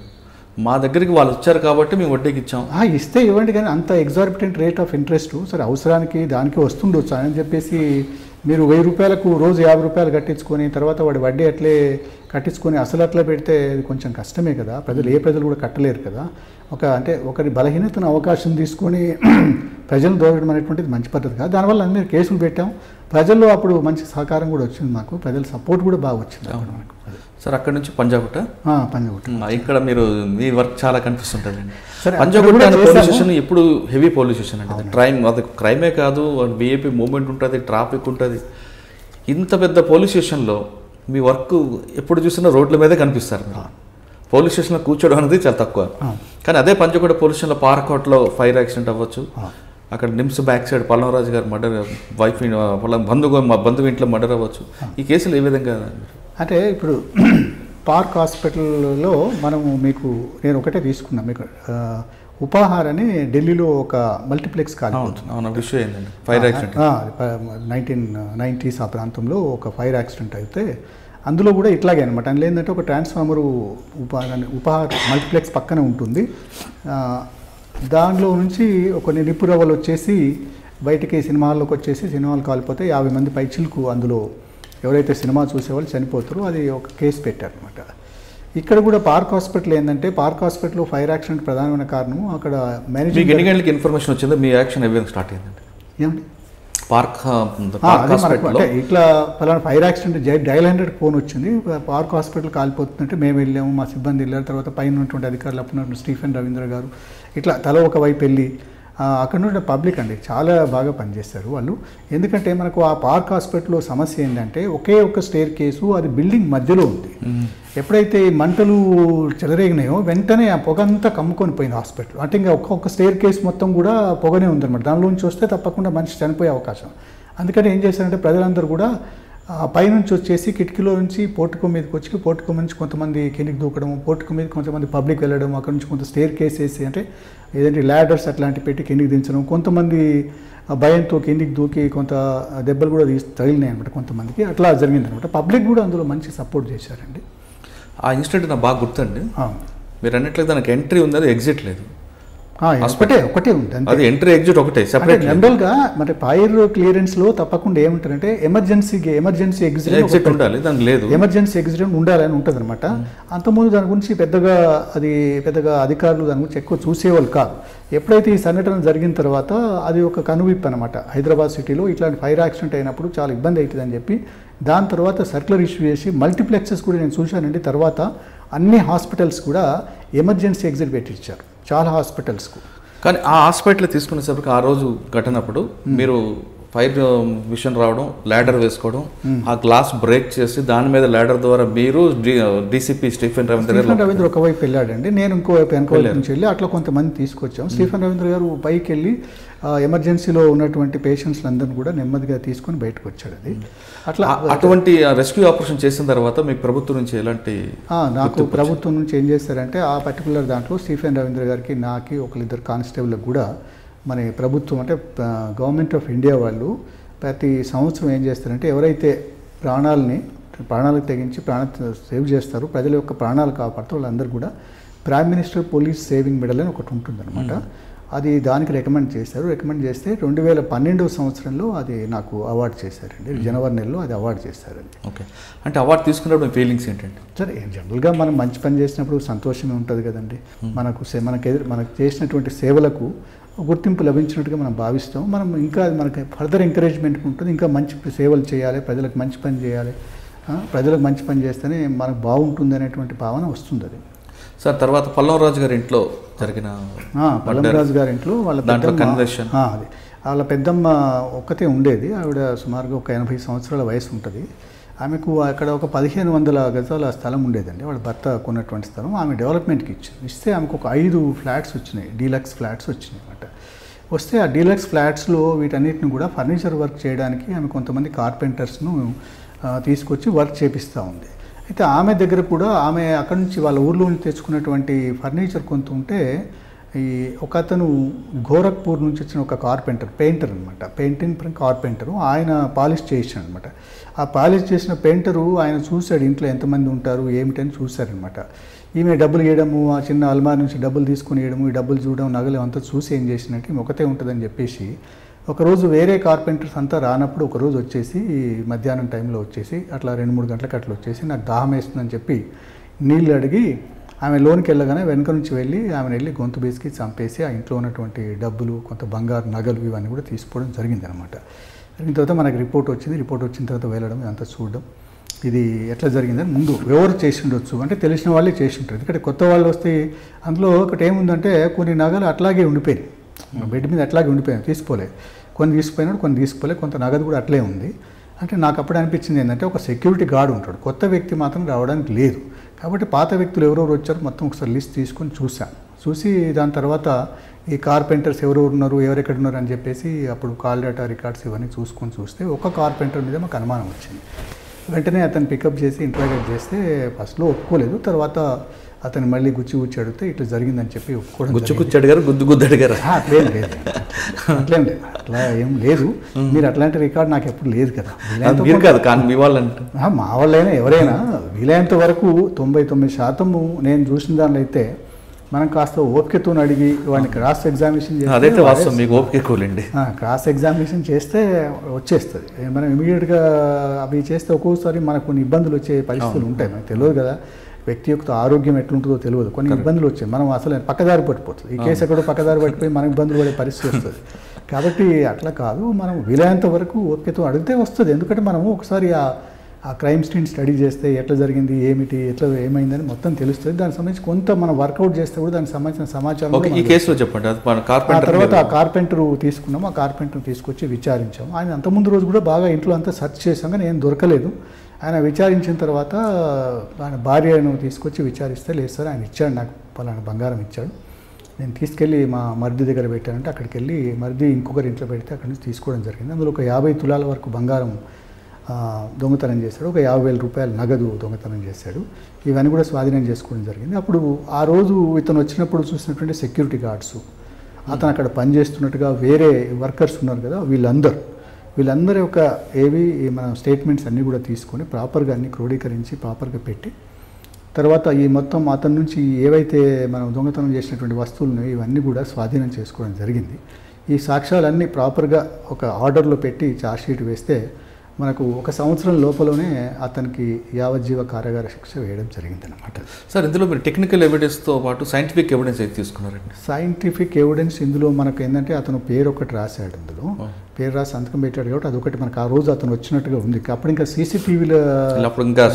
మా దగ్గరికి వాళ్ళు వచ్చారు కాబట్టి మేము వడ్డీకి ఇచ్చాం. ఇస్తే ఇవ్వండి, కానీ అంత ఎగ్జార్బిటెంట్ రేట్ ఆఫ్ ఇంట్రెస్ట్ సరే అవసరానికి దానికి వస్తుండొచ్చు అని చెప్పేసి మీరు 1000 రూపాయలకు రోజు 50 రూపాయలు కట్టించుకొని తర్వాత వాడి వడ్డీ అట్లే కట్టించుకొని అసలు అట్లా పెడితే అది కొంచెం కష్టమే కదా. ప్రజలు కూడా కట్టలేరు కదా. అంటే ఒకరి బలహీనతను అవకాశం తీసుకొని ప్రజలు దోరడం అనేటువంటిది మంచి పద్ధతి కాదు. దానివల్ల అన్ని కేసులు పెట్టాం. ప్రజల్లో అప్పుడు మంచి సహకారం కూడా వచ్చింది, మాకు ప్రజల సపోర్ట్ కూడా బాగా వచ్చింది మనకు. సార్ అక్కడ నుంచి పంజాగుట్ట ఇక్కడ మీరు మీ వర్క్ చాలా కనిపిస్తుంటుందండి. పంజాగుట్ట పోలీస్ స్టేషన్ ఇప్పుడు హెవీ పోలీస్ స్టేషన్ అండి. అది క్రైమే కాదు, బీఏపీ మూవ్మెంట్ ఉంటుంది, ట్రాఫిక్ ఉంటుంది. ఇంత పెద్ద పోలీస్ స్టేషన్లో మీ వర్క్ ఎప్పుడు చూసినా రోడ్ల మీదే కనిపిస్తారు. పోలీస్ స్టేషన్లో కూర్చోవడం అనేది చాలా తక్కువ. కానీ అదే పంజాగుట్ట పోలీస్ స్టేషన్లో పార్కోట్లో ఫైర్ యాక్సిడెంట్ అవ్వచ్చు, అక్కడ నిమ్స్ బ్యాక్ సైడ్ పల్లవరాజు గారు మర్డర్, వైఫ్ బంధువు ఇంట్లో మర్డర్ అవ్వచ్చు. ఈ కేసులు ఏ విధంగా అంటే ఇప్పుడు పార్క్ హాస్పిటల్లో నేను ఒకటే తీసుకున్నాను. మీకు ఉపాహార్ అని ఢిల్లీలో ఒక మల్టీప్లెక్స్ కాలిపోతుంది. విషయం ఏంటండి, ఫైర్ యాక్సిడెంట్ 1990s ఆ ప్రాంతంలో ఒక ఫైర్ యాక్సిడెంట్ అయితే అందులో కూడా ఇట్లాగే అనమాట. అందులో ఏంటంటే ఒక ట్రాన్స్ఫార్మరు ఉపాహార్ మల్టీప్లెక్స్ పక్కనే ఉంటుంది. దానిలో నుంచి కొన్ని నిప్పు రవ్వలు వచ్చేసి బయటికి సినిమాల్లోకి వచ్చేసి సినిమాలు కాలిపోతే 50 మంది పైచిలకు అందులో ఎవరైతే సినిమా చూసేవాళ్ళు చనిపోతారో అది ఒక కేసు పెట్టారనమాట. ఇక్కడ కూడా పార్క్ హాస్పిటల్ ఏంటంటే పార్క్ హాస్పిటల్లో ఫైర్ యాక్సిడెంట్ ప్రధానమైన కారణం అక్కడ మేనేజింగ్. ఎన్ని గంటలకి ఇన్ఫర్మేషన్ వచ్చిందో మీ యాక్షన్ ఎవరికి స్టార్ట్ అయిందండి? ఏమండి అంటే ఇట్లా పలానా ఫైర్ యాక్సిడెంట్ డయల్ 100 ఫోన్ వచ్చింది, పార్క్ హాస్పిటల్ కాలిపోతుందంటే మేము వెళ్ళాము, మా సిబ్బంది వెళ్ళారు. తర్వాత పైన ఉన్నటువంటి అధికారులు అప్పుడు స్టీఫెన్ రవీంద్ర గారు ఇట్లా తల ఒకవైపు వెళ్ళి అక్కడ నుండి పబ్లిక్ అండి చాలా బాగా పనిచేస్తారు వాళ్ళు. ఎందుకంటే మనకు ఆ పార్క్ హాస్పిటల్లో సమస్య ఏంటంటే ఒకే ఒక స్టేర్ కేసు, అది బిల్డింగ్ మధ్యలో ఉంది. ఎప్పుడైతే మంటలు చెలరేగినాయో వెంటనే ఆ పొగ అంతా కమ్ముకొని పోయింది హాస్పిటల్. అంటే ఇంకా ఒక్కొక్క స్టేర్ కేసు మొత్తం కూడా పొగనే ఉందన్నమాట. దానిలోంచి వస్తే తప్పకుండా మనిషి చనిపోయే అవకాశం. అందుకని ఏం చేశారంటే ప్రజలందరూ కూడా పైనుంచి వచ్చేసి కిటికీలో నుంచి పోర్టుకో మీదకి వచ్చి పోర్టుకో నుంచి కొంతమంది కిందికి దూకడం, పోర్టుకో మీద కొంతమంది పబ్లిక్ వెళ్ళడం, అక్కడ నుంచి కొంత స్టేర్ కేస్ వేసి అంటే ఏదంటే ల్యాడర్స్ అట్లాంటివి పెట్టి కిందికి దించడం, కొంతమంది భయంతో కిందికి దూకి కొంత దెబ్బలు కూడా తగిలినాయి అనమాట కొంతమందికి. అట్లా జరిగిందనమాట. పబ్లిక్ కూడా అందులో మంచి సపోర్ట్ చేశారండి. ఆ ఇన్సిడెంట్ నాకు బాగా గుర్తండి. మీరు అన్నట్లయితే దానికి ఎంట్రీ ఉంది, అది ఎగ్జిట్ లేదు. ఒకటే ఉంది, అది ఎంట్రీ ఎగ్జిట్ ఒకటే సెపరేట్. జనరల్గా మరి ఫైర్ క్లియరెన్స్లో తప్పకుండా ఏముంటారంటే ఎమర్జెన్సీ ఎగ్జిట్ ఉండాలి, దానికి లేదు. ఎమర్జెన్సీ ఎగ్జిట్ ఉండాలని ఉంటుంది అనమాట. అంతకుముందు దాని గురించి పెద్దగా అధికారులు దాని గురించి ఎక్కువ చూసేవాళ్ళు కాదు. ఎప్పుడైతే ఈ సంఘటన జరిగిన తర్వాత అది ఒక కనువిప్పు అనమాట. హైదరాబాద్ సిటీలో ఇట్లాంటి ఫైర్ యాక్సిడెంట్ అయినప్పుడు చాలా ఇబ్బంది అవుతుందని చెప్పి దాని తర్వాత సర్క్యులర్ ఇష్యూ చేసి మల్టీప్లెక్సెస్ కూడా నేను చూశానండి. తర్వాత అన్ని హాస్పిటల్స్ కూడా ఎమర్జెన్సీ ఎగ్జిట్ పెట్టించారు చాలా హాస్పిటల్స్కు. కానీ ఆ హాస్పిటల్ తీసుకునేసరికి ఆ రోజు ఘటనప్పుడు మీరు ఫైర్ మిషన్ రావడం, ల్యాడర్ వేసుకోవడం, ఆ గ్లాస్ బ్రేక్ చేసి దాని మీద ల్యాడర్ ద్వారా మీరు డీసీపీ స్టీఫెన్ రవీంద్ర ఒకవైపు వెళ్ళాడండి, నేను ఇంకోవైపు వెనకవైపు నుంచి వెళ్ళి అట్లా కొంతమంది తీసుకొచ్చాం. స్టీఫెన్ రవీంద్ర గారు పైకి వెళ్ళి ఎమర్జెన్సీలో ఉన్నటువంటి పేషెంట్స్ అందరినీ కూడా నెమ్మదిగా తీసుకొని బయటకు వచ్చాడు. అది అట్లా అటువంటి రెస్క్యూ ఆపరేషన్ చేసిన తర్వాత మీకు ప్రభుత్వం నుంచి ఎలాంటి? నాకు ప్రభుత్వం నుంచి ఏం చేశారంటే ఆ పర్టికులర్ దాంట్లో స్టీఫెన్ రవీంద్ర గారికి, నాకు ఒకరిద్దరు కానిస్టేబుల్కి కూడా మన ప్రభుత్వం అంటే గవర్నమెంట్ ఆఫ్ ఇండియా వాళ్ళు ప్రతి సంవత్సరం ఏం చేస్తారంటే ఎవరైతే ప్రాణాలకు తెగించి సేవ్ చేస్తారో, ప్రజల యొక్క ప్రాణాలు కాపాడుతారో వాళ్ళందరూ కూడా prime minister police saving medal అని ఒకటి ఉంటుందన్నమాట. అది దానికి రికమెండ్ చేశారు. రికమెండ్ చేస్తే 2012 సంవత్సరంలో అది నాకు అవార్డు చేశారండి. జనవరి నెలలో అది అవార్డు చేశారండి. ఓకే, అంటే అవార్డు తీసుకున్నప్పుడు ఫీలింగ్స్ ఏంటంటే? సరే, జనరల్గా మనం మంచి పని చేసినప్పుడు సంతోషమే ఉంటుంది కదండి. మనకు చేసినటువంటి సేవలకు గుర్తింపు లభించినట్టుగా మనం భావిస్తాం. మనం ఇంకా మనకి ఫర్దర్ ఎంకరేజ్మెంట్ ఉంటుంది, ఇంకా మంచి సేవలు చేయాలి, ప్రజలకు మంచి పని చేయాలి, ప్రజలకు మంచి పని చేస్తేనే మనకు బాగుంటుంది అనేటువంటి భావన వస్తుంది. అది సార్ తర్వాత పల్లవరాజు గారి ఇంట్లో జరిగిన పల్లవరాజు గారి ఇంట్లో వాళ్ళ పెద్దమ్మ ఒక్కతే ఉండేది. ఆవిడ సుమారుగా ఒక 80 సంవత్సరాల వయసు ఉంటుంది. ఆమెకు అక్కడ ఒక 1500 గజాల స్థలం ఉండేదండి. వాళ్ళ భర్త కొన్నటువంటి స్థలం ఆమె డెవలప్మెంట్కి ఇస్తే ఆమెకు ఒక 5 ఫ్లాట్స్ వచ్చినాయి, డీలక్స్ ఫ్లాట్స్ వచ్చినాయి అన్నమాట. వస్తే ఆ డీలక్స్ ఫ్లాట్స్లో వీటన్నిటిని కూడా ఫర్నిచర్ వర్క్ చేయడానికి ఆమె కొంతమంది కార్పెంటర్స్ను తీసుకొచ్చి వర్క్ చేపిస్తూ ఉంది. అయితే ఆమె దగ్గర కూడా ఆమె అక్కడి నుంచి వాళ్ళ ఊర్లో నుంచి తెచ్చుకున్నటువంటి ఫర్నిచర్ కొంత ఉంటే ఈ ఒక అతను గోరఖ్పూర్ నుంచి వచ్చిన ఒక పెయింటర్ అనమాట, పెయింటింగ్ కార్పెంటరు. ఆయన పాలిష్ చేయించాడు అనమాట. ఆ పాలిష్ చేసిన పెయింటరు ఆయన చూశాడు ఇంట్లో ఎంతమంది ఉంటారు ఏమిటని చూశారనమాట. ఈమె డబ్బులు వేయడము, ఆ చిన్న అల్మార్ నుంచి డబ్బులు తీసుకుని వేయడము, ఈ డబ్బులు చూడడం, నగలు అంతా చూసి ఏం చేసినట్టు ఈమె ఒకతే ఉంటుందని చెప్పేసి ఒకరోజు వేరే కార్పెంటర్స్ అంతా రానప్పుడు ఒకరోజు వచ్చేసి మధ్యాహ్నం టైంలో వచ్చేసి అట్లా 2-3 గంటలకు అట్లా వచ్చేసి నాకు దాహం వేస్తుందని చెప్పి నీళ్ళు అడిగి ఆమె లోనికి వెళ్ళగానే వెనక నుంచి ఆమెను గొంతు బేసికి చంపేసి ఆ ఇంట్లో ఉన్నటువంటి డబ్బులు, కొంత బంగారు నగలు ఇవన్నీ కూడా తీసుకోవడం జరిగిందనమాట. జరిగిన తర్వాత మనకి రిపోర్ట్ వచ్చింది. రిపోర్ట్ వచ్చిన తర్వాత వెళ్ళడం, ఇదంతా చూడడం, ఇది ఎట్లా జరిగిందని ముందు ఎవరు చేసి ఉండొచ్చు అంటే తెలిసిన వాళ్ళే చేసి ఉంటారు. ఎందుకంటే కొత్త వాళ్ళు వస్తే అందులో ఒకటి ఏముందంటే కొన్ని నగలు అట్లాగే ఉండిపోయాయి, బెడ్ మీద అట్లాగే ఉండిపోయాయి, తీసుకోలేదు. కొన్ని తీసుకుపోయినాడు, కొన్ని తీసుకోలేదు, కొంత నగదు కూడా అట్లే ఉంది. అంటే నాకు అప్పుడు అనిపించింది ఏంటంటే ఒక సెక్యూరిటీ గార్డ్ ఉంటాడు, కొత్త వ్యక్తి మాత్రం రావడానికి లేదు. కాబట్టి పాత వ్యక్తులు ఎవరెవరు వచ్చారో మొత్తం ఒకసారి లిస్ట్ తీసుకొని చూసి దాని తర్వాత ఈ కార్పెంటర్స్ ఎవరెవరు ఉన్నారు, ఎవరెక్కడ ఉన్నారు అని చెప్పేసి అప్పుడు కాల్ డేటా రికార్డ్స్ ఇవన్నీ చూస్తే ఒక కార్పెంటర్ మీద మాకు అనుమానం వచ్చింది. వెంటనే అతను పికప్ చేసి ఇంటరాగేట్ చేస్తే ఫస్ట్లో ఒప్పుకోలేదు. తర్వాత అతను మళ్ళీ గుచ్చి అడిగితే ఇట్లా జరిగిందని చెప్పి ఒప్పుకోవడం. గుచ్చి అడిగారు, గుద్దు అడిగారు? అట్లేం లేదు, అట్లా ఏం లేదు. మీరు అట్లాంటి రికార్డ్ నాకు ఎప్పుడు లేదు కదా. మీ వాళ్ళంటే మా వాళ్ళైనా ఎవరైనా వీలైనంత వరకు 99% నేను చూసిన దానిలో అయితే మనం కాస్త ఓపికతో అడిగి వాడిని క్రాస్ ఎగ్జామినేషన్ చేస్తే క్రాస్ ఎగ్జామినేషన్ చేస్తే వచ్చేస్తుంది. మనం ఇమీడియట్గా అవి చేస్తే ఒక్కోసారి మనకు కొన్ని ఇబ్బందులు వచ్చే పరిస్థితులు ఉంటాయి. మనకు తెలియదు కదా వ్యక్తి యొక్క ఆరోగ్యం ఎట్లుంటుందో తెలియదు, కొన్ని ఇబ్బందులు వచ్చాయి. మనం అసలు పక్కదారి పట్టిపోతుంది. ఈ కేసు ఎక్కడో పక్కదారి పట్టిపోయి మనం ఇబ్బందులు పడే పరిస్థితి వస్తుంది. కాబట్టి అట్లా కాదు, మనం వీలైనంత వరకు ఓపికతో అడిగితే వస్తుంది. ఎందుకంటే మనము ఒకసారి ఆ క్రైమ్ సీన్ స్టడీ చేస్తే ఎట్లా జరిగింది, ఏమైందని మొత్తం తెలుస్తుంది. దానికి సంబంధించి కొంత మనం వర్కౌట్ చేస్తే కూడా దానికి సంబంధించిన సమాచారం ఈ కేసులో చెప్పండి. తర్వాత ఆ కార్పెంటర్ తీసుకున్నాము, ఆ కార్పెంటర్ తీసుకొచ్చి విచారించాము. ఆయన అంతకుముందు రోజు కూడా బాగా ఇంట్లో అంతా సెర్చ్ చేసాం కానీ ఏం దొరకలేదు. ఆయన విచారించిన తర్వాత ఆయన భార్యను తీసుకొచ్చి విచారిస్తే లేదు సార్ ఆయన ఇచ్చాడు, నాకు పలానా బంగారం ఇచ్చాడు, నేను తీసుకెళ్ళి మా మరిది దగ్గర పెట్టానంటే అక్కడికి వెళ్ళి మరిది ఇంకొకరి ఇంట్లో పెడితే అక్కడి నుంచి తీసుకోవడం జరిగింది. అందులో ఒక 50 తులాల వరకు బంగారం దొంగతనం చేశాడు, ఒక 50,000 రూపాయల నగదు దొంగతనం చేశాడు. ఇవన్నీ కూడా స్వాధీనం చేసుకోవడం జరిగింది. అప్పుడు ఆ రోజు ఇతను వచ్చినప్పుడు చూసినటువంటి సెక్యూరిటీ గార్డ్స్, అతను అక్కడ పనిచేస్తున్నట్టుగా వేరే వర్కర్స్ ఉన్నారు కదా, వీళ్ళందరి యొక్క మన స్టేట్మెంట్స్ అన్నీ కూడా తీసుకొని ప్రాపర్గా అన్ని క్రోడీకరించి ప్రాపర్గా పెట్టి తర్వాత ఈ మొత్తం అతని నుంచి ఏవైతే మనం దొంగతనం చేసినటువంటి వస్తువులు ఉన్నాయో ఇవన్నీ కూడా స్వాధీనం చేసుకోవడం జరిగింది. ఈ సాక్ష్యాలన్నీ ప్రాపర్గా ఒక ఆర్డర్లో పెట్టి ఛార్జ్షీట్ వేస్తే మనకు 1 సంవత్సరం లోపలనే అతనికి యావజ్జీవ కారాగార శిక్ష వేయడం జరిగిందనమాట. సార్ ఇందులో మీరు టెక్నికల్ ఎవిడెన్స్తో పాటు సైంటిఫిక్ ఎవిడెన్స్ అయితే తీసుకున్నారండి? సైంటిఫిక్ ఎవిడెన్స్ ఇందులో మనకు ఏంటంటే అతను పేరు ఒకటి రాశాడు, అందులో పేరు రాసి సంతకం పెట్టాడు కాబట్టి అదొకటి మనకు ఆ రోజు అతను వచ్చినట్టుగా ఉంది. అప్పుడు ఇంకా సీసీటీవీలో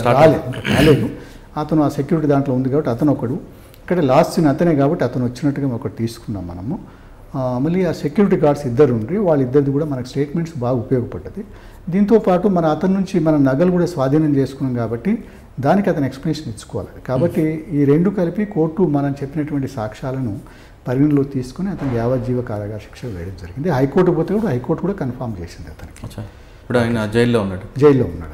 రాలేదు, అతను ఆ సెక్యూరిటీ దాంట్లో ఉంది కాబట్టి అతను ఒకడు. ఇక్కడ లాస్ట్ సీన్ అతనే కాబట్టి అతను వచ్చినట్టుగా ఒకటి తీసుకున్నాం మనము. మళ్ళీ ఆ సెక్యూరిటీ గార్డ్స్ ఇద్దరు ఉండి వాళ్ళిద్దరిది కూడా మనకు స్టేట్మెంట్స్ బాగా ఉపయోగపడ్డది. దీంతోపాటు మన అతని నుంచి మన నగలు కూడా స్వాధీనం చేసుకున్నాం కాబట్టి దానికి అతను ఎక్స్ప్లెనేషన్ ఇచ్చుకోవాలి. కాబట్టి ఈ రెండు కలిపి కోర్టు మనం చెప్పినటువంటి సాక్ష్యాలను పరిగణలో తీసుకుని అతనికి యావజ్జీవ కారాగార శిక్ష వేయడం జరిగింది. హైకోర్టు పోతే కూడా హైకోర్టు కూడా కన్ఫర్మ్ చేసింది అతనికి. ఇప్పుడు ఆయన జైల్లో ఉన్నాడు.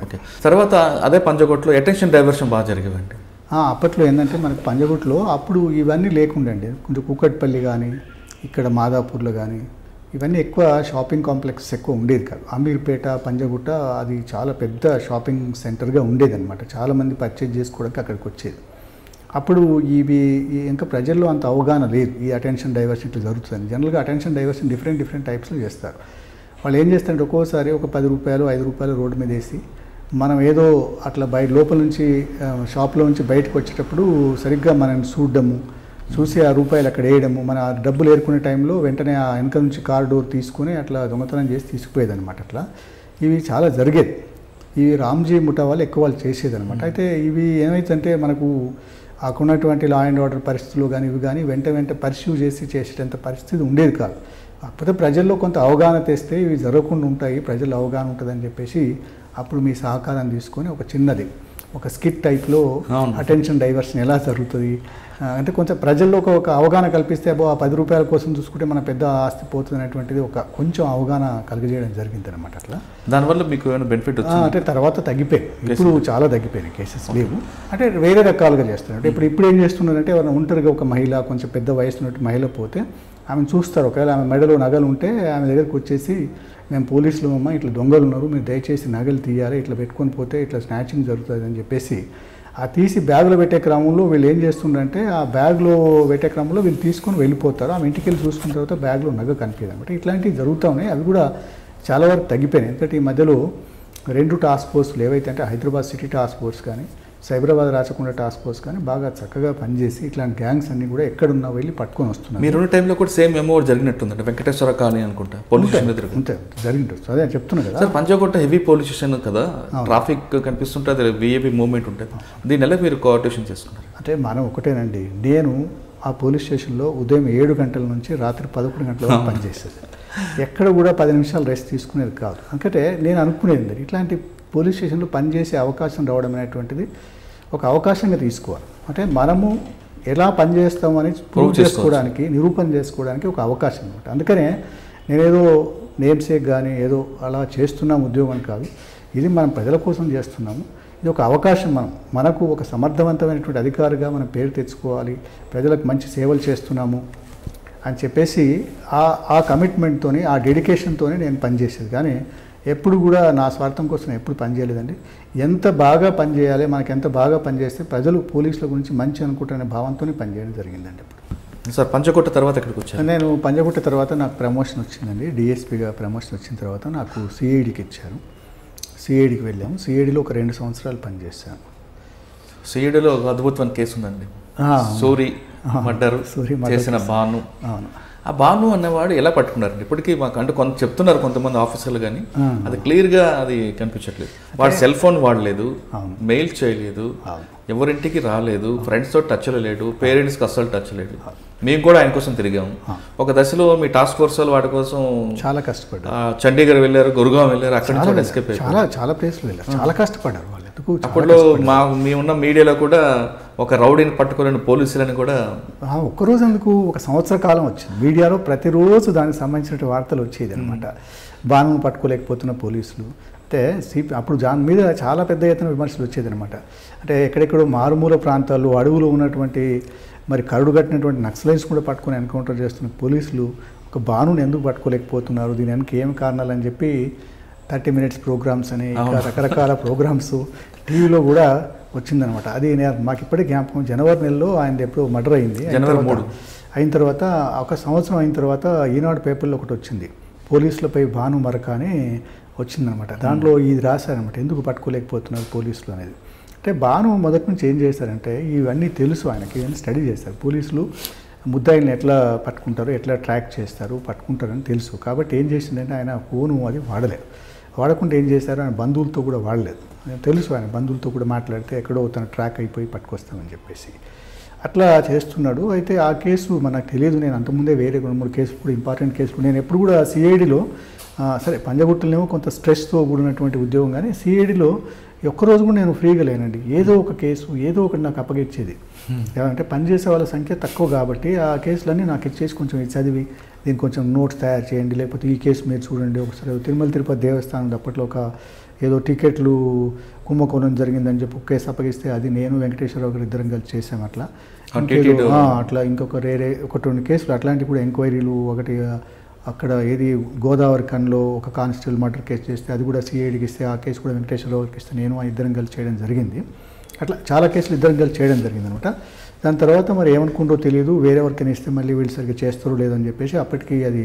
ఓకే. తర్వాత అదే పంజగుట్టలో అటెన్షన్ డైవర్షన్ బాగా జరిగేవండి. అప్పట్లో ఏంటంటే మనకు పంజగుట్టలో అప్పుడు ఇవన్నీ లేకుండండి. కొంచెం కూకట్పల్లి కానీ ఇక్కడ మాదాపూర్లో కానీ ఇవన్నీ ఎక్కువ షాపింగ్ కాంప్లెక్స్ ఎక్కువ ఉండేది కాదు. అమీర్పేట, పంజగుట్ట అది చాలా పెద్ద షాపింగ్ సెంటర్గా ఉండేదన్నమాట. చాలామంది పర్చేజ్ చేసుకోవడానికి అక్కడికి వచ్చేది. అప్పుడు ఇంకా ప్రజల్లో అంత అవగాహన లేదు ఈ అటెన్షన్ డైవర్షన్ ఇట్లా జరుగుతుంది. జనరల్గా అటెన్షన్ డైవర్షన్ డిఫరెంట్ టైప్స్లో చేస్తారు. వాళ్ళు ఏం చేస్తారంటే ఒక్కోసారి ఒక 10 రూపాయలు 5 రూపాయలు రోడ్డు మీద వేసి మనం ఏదో అట్లా లోపల నుంచి షాప్లో నుంచి బయటకు వచ్చేటప్పుడు సరిగ్గా మనం చూసి ఆ రూపాయలు అక్కడ వేయడము, మన డబ్బులు ఏరుకునే టైంలో వెంటనే ఆ వెనక నుంచి కార్ డోర్ తీసుకుని అట్లా దొంగతనం చేసి తీసుకుపోయేదన్నమాట. అట్లా ఇవి చాలా జరిగేది. ఇవి రామ్జీ ముఠా వాళ్ళు ఎక్కువ వాళ్ళు చేసేదన్నమాట. అయితే ఇవి ఏమైతుందంటే మనకు అక్కడున్నటువంటి లా అండ్ ఆర్డర్ పరిస్థితులు కానీ ఇవి కానీ వెంట పర్స్యూ చేసేటంత పరిస్థితి ఉండేది కాదు. కాకపోతే ప్రజల్లో కొంత అవగాహన తెస్తే ఇవి జరగకుండా ఉంటాయి, ప్రజల్లో అవగాహన ఉంటుందని చెప్పేసి అప్పుడు మీ సహకారం తీసుకొని ఒక చిన్నది ఒక స్కిట్ టైప్లో అవును. అటెన్షన్ డైవర్షన్ ఎలా జరుగుతుంది అంటే కొంచెం ప్రజల్లో ఒక అవగాహన కల్పిస్తే అబ్బో ఆ 10 రూపాయల కోసం చూసుకుంటే మన పెద్ద ఆస్తి పోతుంది అనేటువంటిది ఒక కొంచెం అవగాహన కలిగజేయడం జరిగింది అనమాట. అట్లా దానివల్ల మీకు ఏమైనా బెనిఫిట్ వచ్చింది? అంటే తర్వాత తగ్గిపోయింది, ఇప్పుడు చాలా తగ్గిపోయినాయి కేసెస్ లేవు. అంటే వేరే రకాలుగా చేస్తున్నారు. అంటే ఇప్పుడు ఏం చేస్తున్నారంటే ఎవరైనా ఒంటరిగా ఒక మహిళ కొంచెం పెద్ద వయసు ఉన్నట్టు మహిళ పోతే ఆమెను చూస్తారు. ఒకవేళ ఆమె మెడలో నగలు ఉంటే ఆమె దగ్గరికి వచ్చేసి మేము పోలీసులు అమ్మ ఇట్లా దొంగలు ఉన్నారు, మీరు దయచేసి నగలు తీయాలి, ఇట్లా పెట్టుకొని పోతే ఇట్లా స్నాచింగ్ జరుగుతుంది అని చెప్పేసి ఆ తీసి బ్యాగ్లో పెట్టే క్రమంలో వీళ్ళు ఏం చేస్తుండంటే ఆ బ్యాగ్లో పెట్టే క్రమంలో వీళ్ళు తీసుకొని వెళ్ళిపోతారు. ఆమె ఇంటికి వెళ్ళి చూసుకున్న తర్వాత బ్యాగ్లో నగ కనిపించదు అనమాట. ఇట్లాంటివి జరుగుతూ ఉన్నాయి. అవి కూడా చాలా వరకు తగ్గిపోయినాయి. ఎందుకంటే ఈ మధ్యలో 2 టాస్క్ ఫోర్స్లు ఏవైతే అంటే హైదరాబాద్ సిటీ టాస్క్ ఫోర్స్ కానీ సైబరాబాద్ రాచకొండ టాస్క్ ఫోర్స్ కానీ బాగా చక్కగా పనిచేసి ఇట్లాంటి గ్యాంగ్స్ అన్ని కూడా ఎక్కడున్నా వెళ్ళి పట్టుకొని వస్తున్నారు. మీరున్న టైంలో కూడా సేమ్ మెమో జరిగినట్టుందంటే వెంకటేశ్వర కాలనీ అనుకుంటా పోలీస్ స్టేషన్ ఎదురు అంతే జరిగింది. అదే చెప్తున్నా కదా sir. Panjagutta heavy police station కదా, ట్రాఫిక్ కనిపిస్తుంటే అది విఐపి మూవ్మెంట్ ఉంటుంది. దీని ఎలా మీరు కోఆర్డినేషన్ చేసుకున్నారు? అంటే మనం ఒకటేనండి, నేను ఆ పోలీస్ స్టేషన్లో ఉదయం 7 గంటల నుంచి రాత్రి 11 గంటల వరకు పనిచేసేది. ఎక్కడ కూడా 10 నిమిషాలు రెస్ట్ తీసుకునేది కాదు. ఎందుకంటే నేను అనుకునేది ఇట్లాంటి పోలీస్ స్టేషన్లో పనిచేసే అవకాశం రావడం అనేటువంటిది ఒక అవకాశంగా తీసుకోవాలి. అంటే మనము ఎలా పనిచేస్తామని ప్రూవ్ చేసుకోవడానికి, నిరూపణ చేసుకోవడానికి ఒక అవకాశం అనమాట. అందుకనే నేనేదో నేమ్ సేక్ కానీ ఏదో అలా చేస్తున్నాం ఉద్యోగం కాదు, ఇది మనం ప్రజల కోసం చేస్తున్నాము. ఇది ఒక అవకాశం. మనకు ఒక సమర్థవంతమైనటువంటి అధికారిగా మనం పేరు తెచ్చుకోవాలి, ప్రజలకు మంచి సేవలు చేస్తున్నాము అని చెప్పేసి ఆ కమిట్మెంట్తోని ఆ డెడికేషన్తోనే నేను పనిచేసేది. కానీ ఎప్పుడు కూడా నా స్వార్థం కోసం ఎప్పుడు పనిచేయలేదండి. ఎంత బాగా పనిచేయాలి, మనకి ఎంత బాగా పనిచేస్తే ప్రజలు పోలీసుల గురించి మంచి అనుకుంటారనే భావంతోనే పనిచేయడం జరిగిందండి. ఇప్పుడు సార్ పంజాగుట్ట తర్వాత ఎక్కడికి వచ్చారు? నేను పంజాగుట్ట తర్వాత నాకు ప్రమోషన్ వచ్చిందండి. డిఎస్పీగా ప్రమోషన్ వచ్చిన తర్వాత నాకు సిఐడికి ఇచ్చారు. సిఐడికి వెళ్ళాము. సిఐడిలో ఒక 2 సంవత్సరాలు పనిచేశాను. సిఐడిలో ఒక అద్భుతమైన కేసు ఉందండి, సూరి మర్డర్ చేసిన బాను. అవును. ఆ బాను అన్నవాడు ఎలా పట్టుకున్నారండి? ఇప్పటికీ మాకు అంటే కొంత చెప్తున్నారు కొంతమంది ఆఫీసర్లు, కానీ అది క్లియర్గా అది కనిపించట్లేదు. వాడు సెల్ ఫోన్ వాడలేదు, మెయిల్ చేయలేదు, ఎవరింటికి రాలేదు, ఫ్రెండ్స్తో టచ్లో లేడు, పేరెంట్స్కి అస్సలు టచ్ లేడు. మేము కూడా ఆయన కోసం తిరిగాము. ఒక దశలో మీ టాస్క్ ఫోర్స్ వాళ్ళు వాడి కోసం చాలా కష్టపడ్డారు. చండీగఢ్ వెళ్ళారు, గురుగాం వెళ్ళారు, అక్కడ నుంచి ఎస్కేప్ అయ్యారు. చాలా ప్లేస్లు వెళ్ళారు, చాలా కష్టపడ్డారు వాళ్ళు. అప్పట్లో మేమున్న మీడియాలో కూడా ఒక రౌడీని పట్టుకోలేని పోలీసులని కూడా ఒక్కరోజు అందుకు 1 సంవత్సర కాలం వచ్చింది. మీడియాలో ప్రతిరోజు దానికి సంబంధించిన వార్తలు వచ్చేది అనమాట. బాణను పట్టుకోలేకపోతున్న పోలీసులు అంటే అప్పుడు దాని మీద చాలా పెద్ద ఎత్తున విమర్శలు వచ్చేది అనమాట. అంటే ఎక్కడెక్కడో మారుమూల ప్రాంతాల్లో అడవులో ఉన్నటువంటి మరి కరుడు కట్టినటువంటి నక్సలైట్స్ కూడా పట్టుకొని ఎన్కౌంటర్ చేస్తున్న పోలీసులు ఒక బాణుని ఎందుకు పట్టుకోలేకపోతున్నారు, దీని వెనక ఏం కారణాలు అని చెప్పి 30 మినిట్స్ ప్రోగ్రామ్స్ అని ఇంకా రకరకాల ప్రోగ్రామ్స్ టీవీలో కూడా వచ్చిందనమాట. అది మాకు ఇప్పటికే జ్ఞాపకం. జనవరి నెలలో ఆయన ఎప్పుడో మర్డర్ అయింది. అయిన తర్వాత 1 సంవత్సరం అయిన తర్వాత ఈనాడు పేపర్లో ఒకటి వచ్చింది, పోలీసులపై బాను మరక అని వచ్చిందనమాట. దాంట్లో ఇది రాశారనమాట, ఎందుకు పట్టుకోలేకపోతున్నారు పోలీసులు అనేది. అంటే బాను మొదటి నుంచి ఏం చేశారంటే ఇవన్నీ తెలుసు ఆయనకి, ఇవన్నీ స్టడీ చేస్తారు. పోలీసులు ముద్దాయిల్ని ఎట్లా పట్టుకుంటారు, ఎట్లా ట్రాక్ చేస్తారు, పట్టుకుంటారని తెలుసు. కాబట్టి ఏం చేసిందంటే ఆయన ఫోను అది వాడకుండా ఏం చేశారు, ఆయన బంధువులతో కూడా వాడలేదు. తెలుసు ఆయన బంధువులతో కూడా మాట్లాడితే ఎక్కడో తన ట్రాక్ అయిపోయి పట్టుకొస్తామని చెప్పేసి అట్లా చేస్తున్నాడు. అయితే ఆ కేసు మనకు తెలియదు. నేను అంతకుముందే వేరే 2-3 కేసులు కూడా ఇంపార్టెంట్ కేసులు నేను ఎప్పుడు కూడా సిఐడిలో సరే పంజాగుట్టలోనేమో కొంత స్ట్రెస్తో కూడినటువంటి ఉద్యోగం, కానీ సిఐడిలో ఒక్కరోజు కూడా నేను ఫ్రీగా లేనండి. ఏదో ఒక కేసు ఏదో ఒకటి నాకు అప్పగిచ్చేది. అంటే పనిచేసే వాళ్ళ సంఖ్య తక్కువ కాబట్టి ఆ కేసులన్నీ నాకు ఇచ్చేసి కొంచెం చదివి దీనికి కొంచెం నోట్స్ తయారు చేయండి, లేకపోతే ఈ కేసు మీరు చూడండి. ఒకసారి తిరుమల తిరుపతి దేవస్థానం అప్పట్లో ఒక ఏదో టికెట్లు కుంభకోణం జరిగిందని చెప్పి ఒక కేసు అప్పగిస్తే అది నేను వెంకటేశ్వరరావు గారు ఇద్దరం కలిసి చేసాం. అట్లా ఇంకొక 1-2 కేసులు అట్లాంటివి కూడా ఎంక్వైరీలు. ఒకటి అక్కడ ఏది గోదావరి కన్లో ఒక కానిస్టేబుల్ మర్డర్ కేసు చేస్తే అది కూడా సిఐడికి ఇస్తే ఆ కేసు కూడా వెంకటేశ్వరరావు గారికి ఇస్తే నేను ఇద్దరం కలిసి చేయడం జరిగింది. అట్లా చాలా కేసులు ఇద్దరం కలిసి చేయడం జరిగింది అనమాట. దాని తర్వాత మరి ఏమనుకుంటో తెలియదు, వేరే ఎవరికైనా ఇస్తే మళ్ళీ వీళ్ళు సరిగ్గా చేస్తారో లేదని చెప్పేసి అప్పటికి అది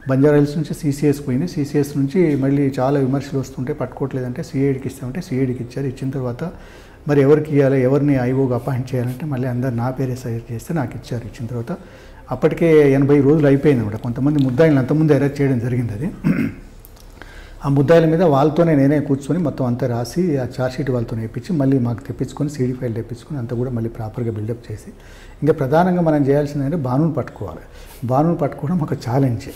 బంజారాహిల్స్ నుంచి సిసిఎస్ పోయింది. సిసిఎస్ నుంచి మళ్ళీ చాలా విమర్శలు వస్తుంటే పట్టుకోవట్లేదంటే సిఐడికి ఇస్తామంటే సిఐడికి ఇచ్చారు. ఇచ్చిన తర్వాత మరి ఎవరికి ఇవ్వాలి, ఎవరిని ఐఓగా అపాయింట్ చేయాలంటే మళ్ళీ అందరు నా పేరే సజెస్ట్ చేస్తే నాకు ఇచ్చారు. ఇచ్చిన తర్వాత అప్పటికే 80 రోజులు అయిపోయింది అనమాట. కొంతమంది ముద్దాయిలను అంతకుముందు అరెస్ట్ చేయడం జరిగింది. అది ఆ ముద్దాయిల మీద వాళ్ళతోనే నేనే కూర్చొని మొత్తం అంతా రాసి ఆ ఛార్జ్ షీట్ వాళ్ళతో వేయించి మళ్ళీ మాకు తెప్పించుకొని సీడీ ఫైల్ తెప్పించుకొని అంతా కూడా మళ్ళీ ప్రాపర్గా బిల్డప్ చేసి ఇంకా ప్రధానంగా మనం చేయాల్సింది అంటే భానుని పట్టుకోవాలి. భానుని పట్టుకోవడం ఒక ఛాలెంజ్.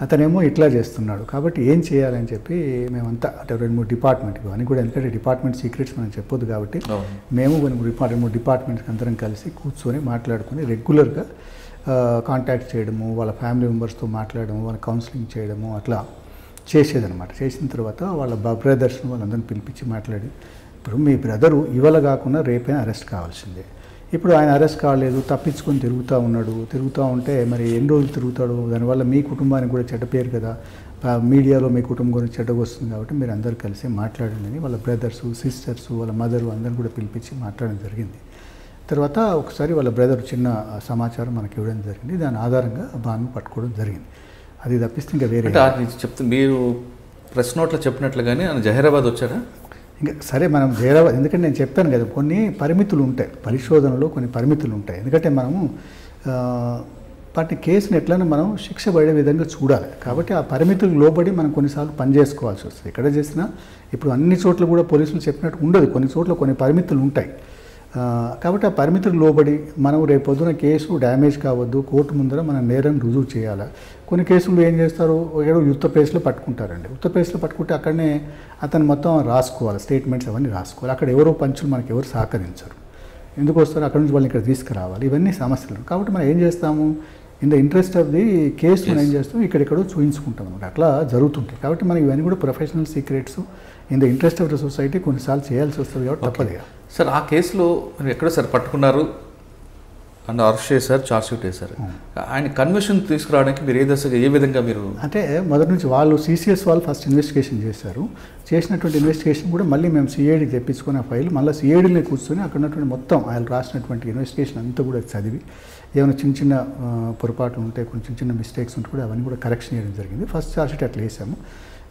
అతనేమో ఇట్లా చేస్తున్నాడు కాబట్టి ఏం చేయాలని చెప్పి మేమంతా అంటే 2-3 డిపార్ట్మెంట్ అని కూడా, ఎందుకంటే డిపార్ట్మెంట్ సీక్రెట్స్ మనం చెప్పొద్దు కాబట్టి మేము కొన్ని 2-3 డిపార్ట్మెంట్స్ అందరం కలిసి కూర్చొని మాట్లాడుకొని రెగ్యులర్గా కాంటాక్ట్ చేయడము, వాళ్ళ ఫ్యామిలీ మెంబర్స్తో మాట్లాడము, వాళ్ళ కౌన్సిలింగ్ చేయడము అట్లా చేసేదనమాట. చేసిన తర్వాత వాళ్ళ బ్రదర్స్ని వాళ్ళందరినీ పిలిపించి మాట్లాడి, ఇప్పుడు మీ బ్రదరు ఇవాళ కాకుండా రేపైనా అరెస్ట్ కావాల్సిందే. ఇప్పుడు ఆయన అరెస్ట్ కాలేదు, తప్పించుకొని తిరుగుతూ ఉంటే మరి ఎన్ని రోజులు తిరుగుతాడు, దానివల్ల మీ కుటుంబానికి కూడా చెడ్డ పేరు కదా, మీడియాలో మీ కుటుంబం గురించి చెడ్డగా వస్తుంది కాబట్టి మీరు అందరూ కలిసి మాట్లాడండి అని వాళ్ళ బ్రదర్సు, సిస్టర్సు, వాళ్ళ మదరు అందరిని కూడా పిలిపించి మాట్లాడడం జరిగింది. తర్వాత ఒకసారి వాళ్ళ బ్రదర్ చిన్న సమాచారం మనకి ఇవ్వడం జరిగింది. దాని ఆధారంగా భాను పట్టుకోవడం జరిగింది. అది తప్పిస్తే ఇంకా వేరే చెప్తే మీరు ప్రెస్ నోట్లో చెప్పినట్లుగానే ఆయన జహీరాబాద్ వచ్చారా? ఇంకా సరే మనం జహీరాబాద్, ఎందుకంటే నేను చెప్పాను కదా కొన్ని పరిమితులు ఉంటాయి, పరిశోధనలో కొన్ని పరిమితులు ఉంటాయి. ఎందుకంటే మనము వాటి కేసుని ఎట్లైనా మనం శిక్ష పడే విధంగా చూడాలి. కాబట్టి ఆ పరిమితులకు లోబడి మనం కొన్నిసార్లు పనిచేసుకోవాల్సి వస్తుంది. ఎక్కడ చేసినా ఇప్పుడు అన్ని చోట్ల కూడా పోలీసులు చెప్పినట్టు ఉండదు, కొన్ని చోట్ల కొన్ని పరిమితులు ఉంటాయి. కాబట్టి ఆ పరిమితులకు లోబడి మనం రేపొద్దున కేసు డ్యామేజ్ కావద్దు, కోర్టు ముందర మనం నేరం రుజువు చేయాలి. కొన్ని కేసులు ఏం చేస్తారు, ఏదో యుద్ధ ప్లేస్లో పట్టుకుంటారండి. యుద్ధ ప్లేస్లో పట్టుకుంటే అక్కడనే అతను మొత్తం రాసుకోవాలి, స్టేట్మెంట్స్ అవన్నీ రాసుకోవాలి. అక్కడ ఎవరో పంచులు మనకి ఎవరు సహకరించరు, ఎందుకు వస్తారు, అక్కడ నుంచి వాళ్ళని ఇక్కడ తీసుకురావాలి, ఇవన్నీ సమస్యలు. కాబట్టి మనం ఏం చేస్తాము, in the interest of the case మనం ఏం చేస్తాం, ఇక్కడెక్కడో చూయించుకుంటాం అనమాట. అట్లా జరుగుతుంటాయి. కాబట్టి మనకి ఇవన్నీ కూడా professional secrets in the interest of the society కొన్నిసార్లు చేయాల్సి వస్తుంది కాబట్టి తప్పదు. సార్ ఆ కేసులో మీరు ఎక్కడో సార్ పట్టుకున్నారు అండ్ అరెస్ట్ చేశారు, ఛార్జ్ షీట్ వేశారు. ఆయన కన్విషన్ తీసుకురావడానికి మీరు ఏ విధంగా మీరు అంటే మొదటి నుంచి వాళ్ళు సిసిఎస్ వాళ్ళు ఫస్ట్ ఇన్వెస్టిగేషన్ చేశారు. చేసినటువంటి ఇన్వెస్టిగేషన్ కూడా మళ్ళీ మేము సిఐడికి తెప్పించుకుని ఆ ఫైల్ మళ్ళీ సిఐడిని కూర్చొని అక్కడ ఉన్నటువంటి మొత్తం ఆయన రాసినటువంటి ఇన్వెస్టిగేషన్ అంతా కూడా చదివి ఏమైనా చిన్న పొరపాట్లు ఉంటే కొంచెం చిన్న మిస్టేక్స్ ఉంటే కూడా అవన్నీ కూడా కరెక్షన్ చేయడం జరిగింది. ఫస్ట్ ఛార్జ్ షీట్ అట్లా వేసాము.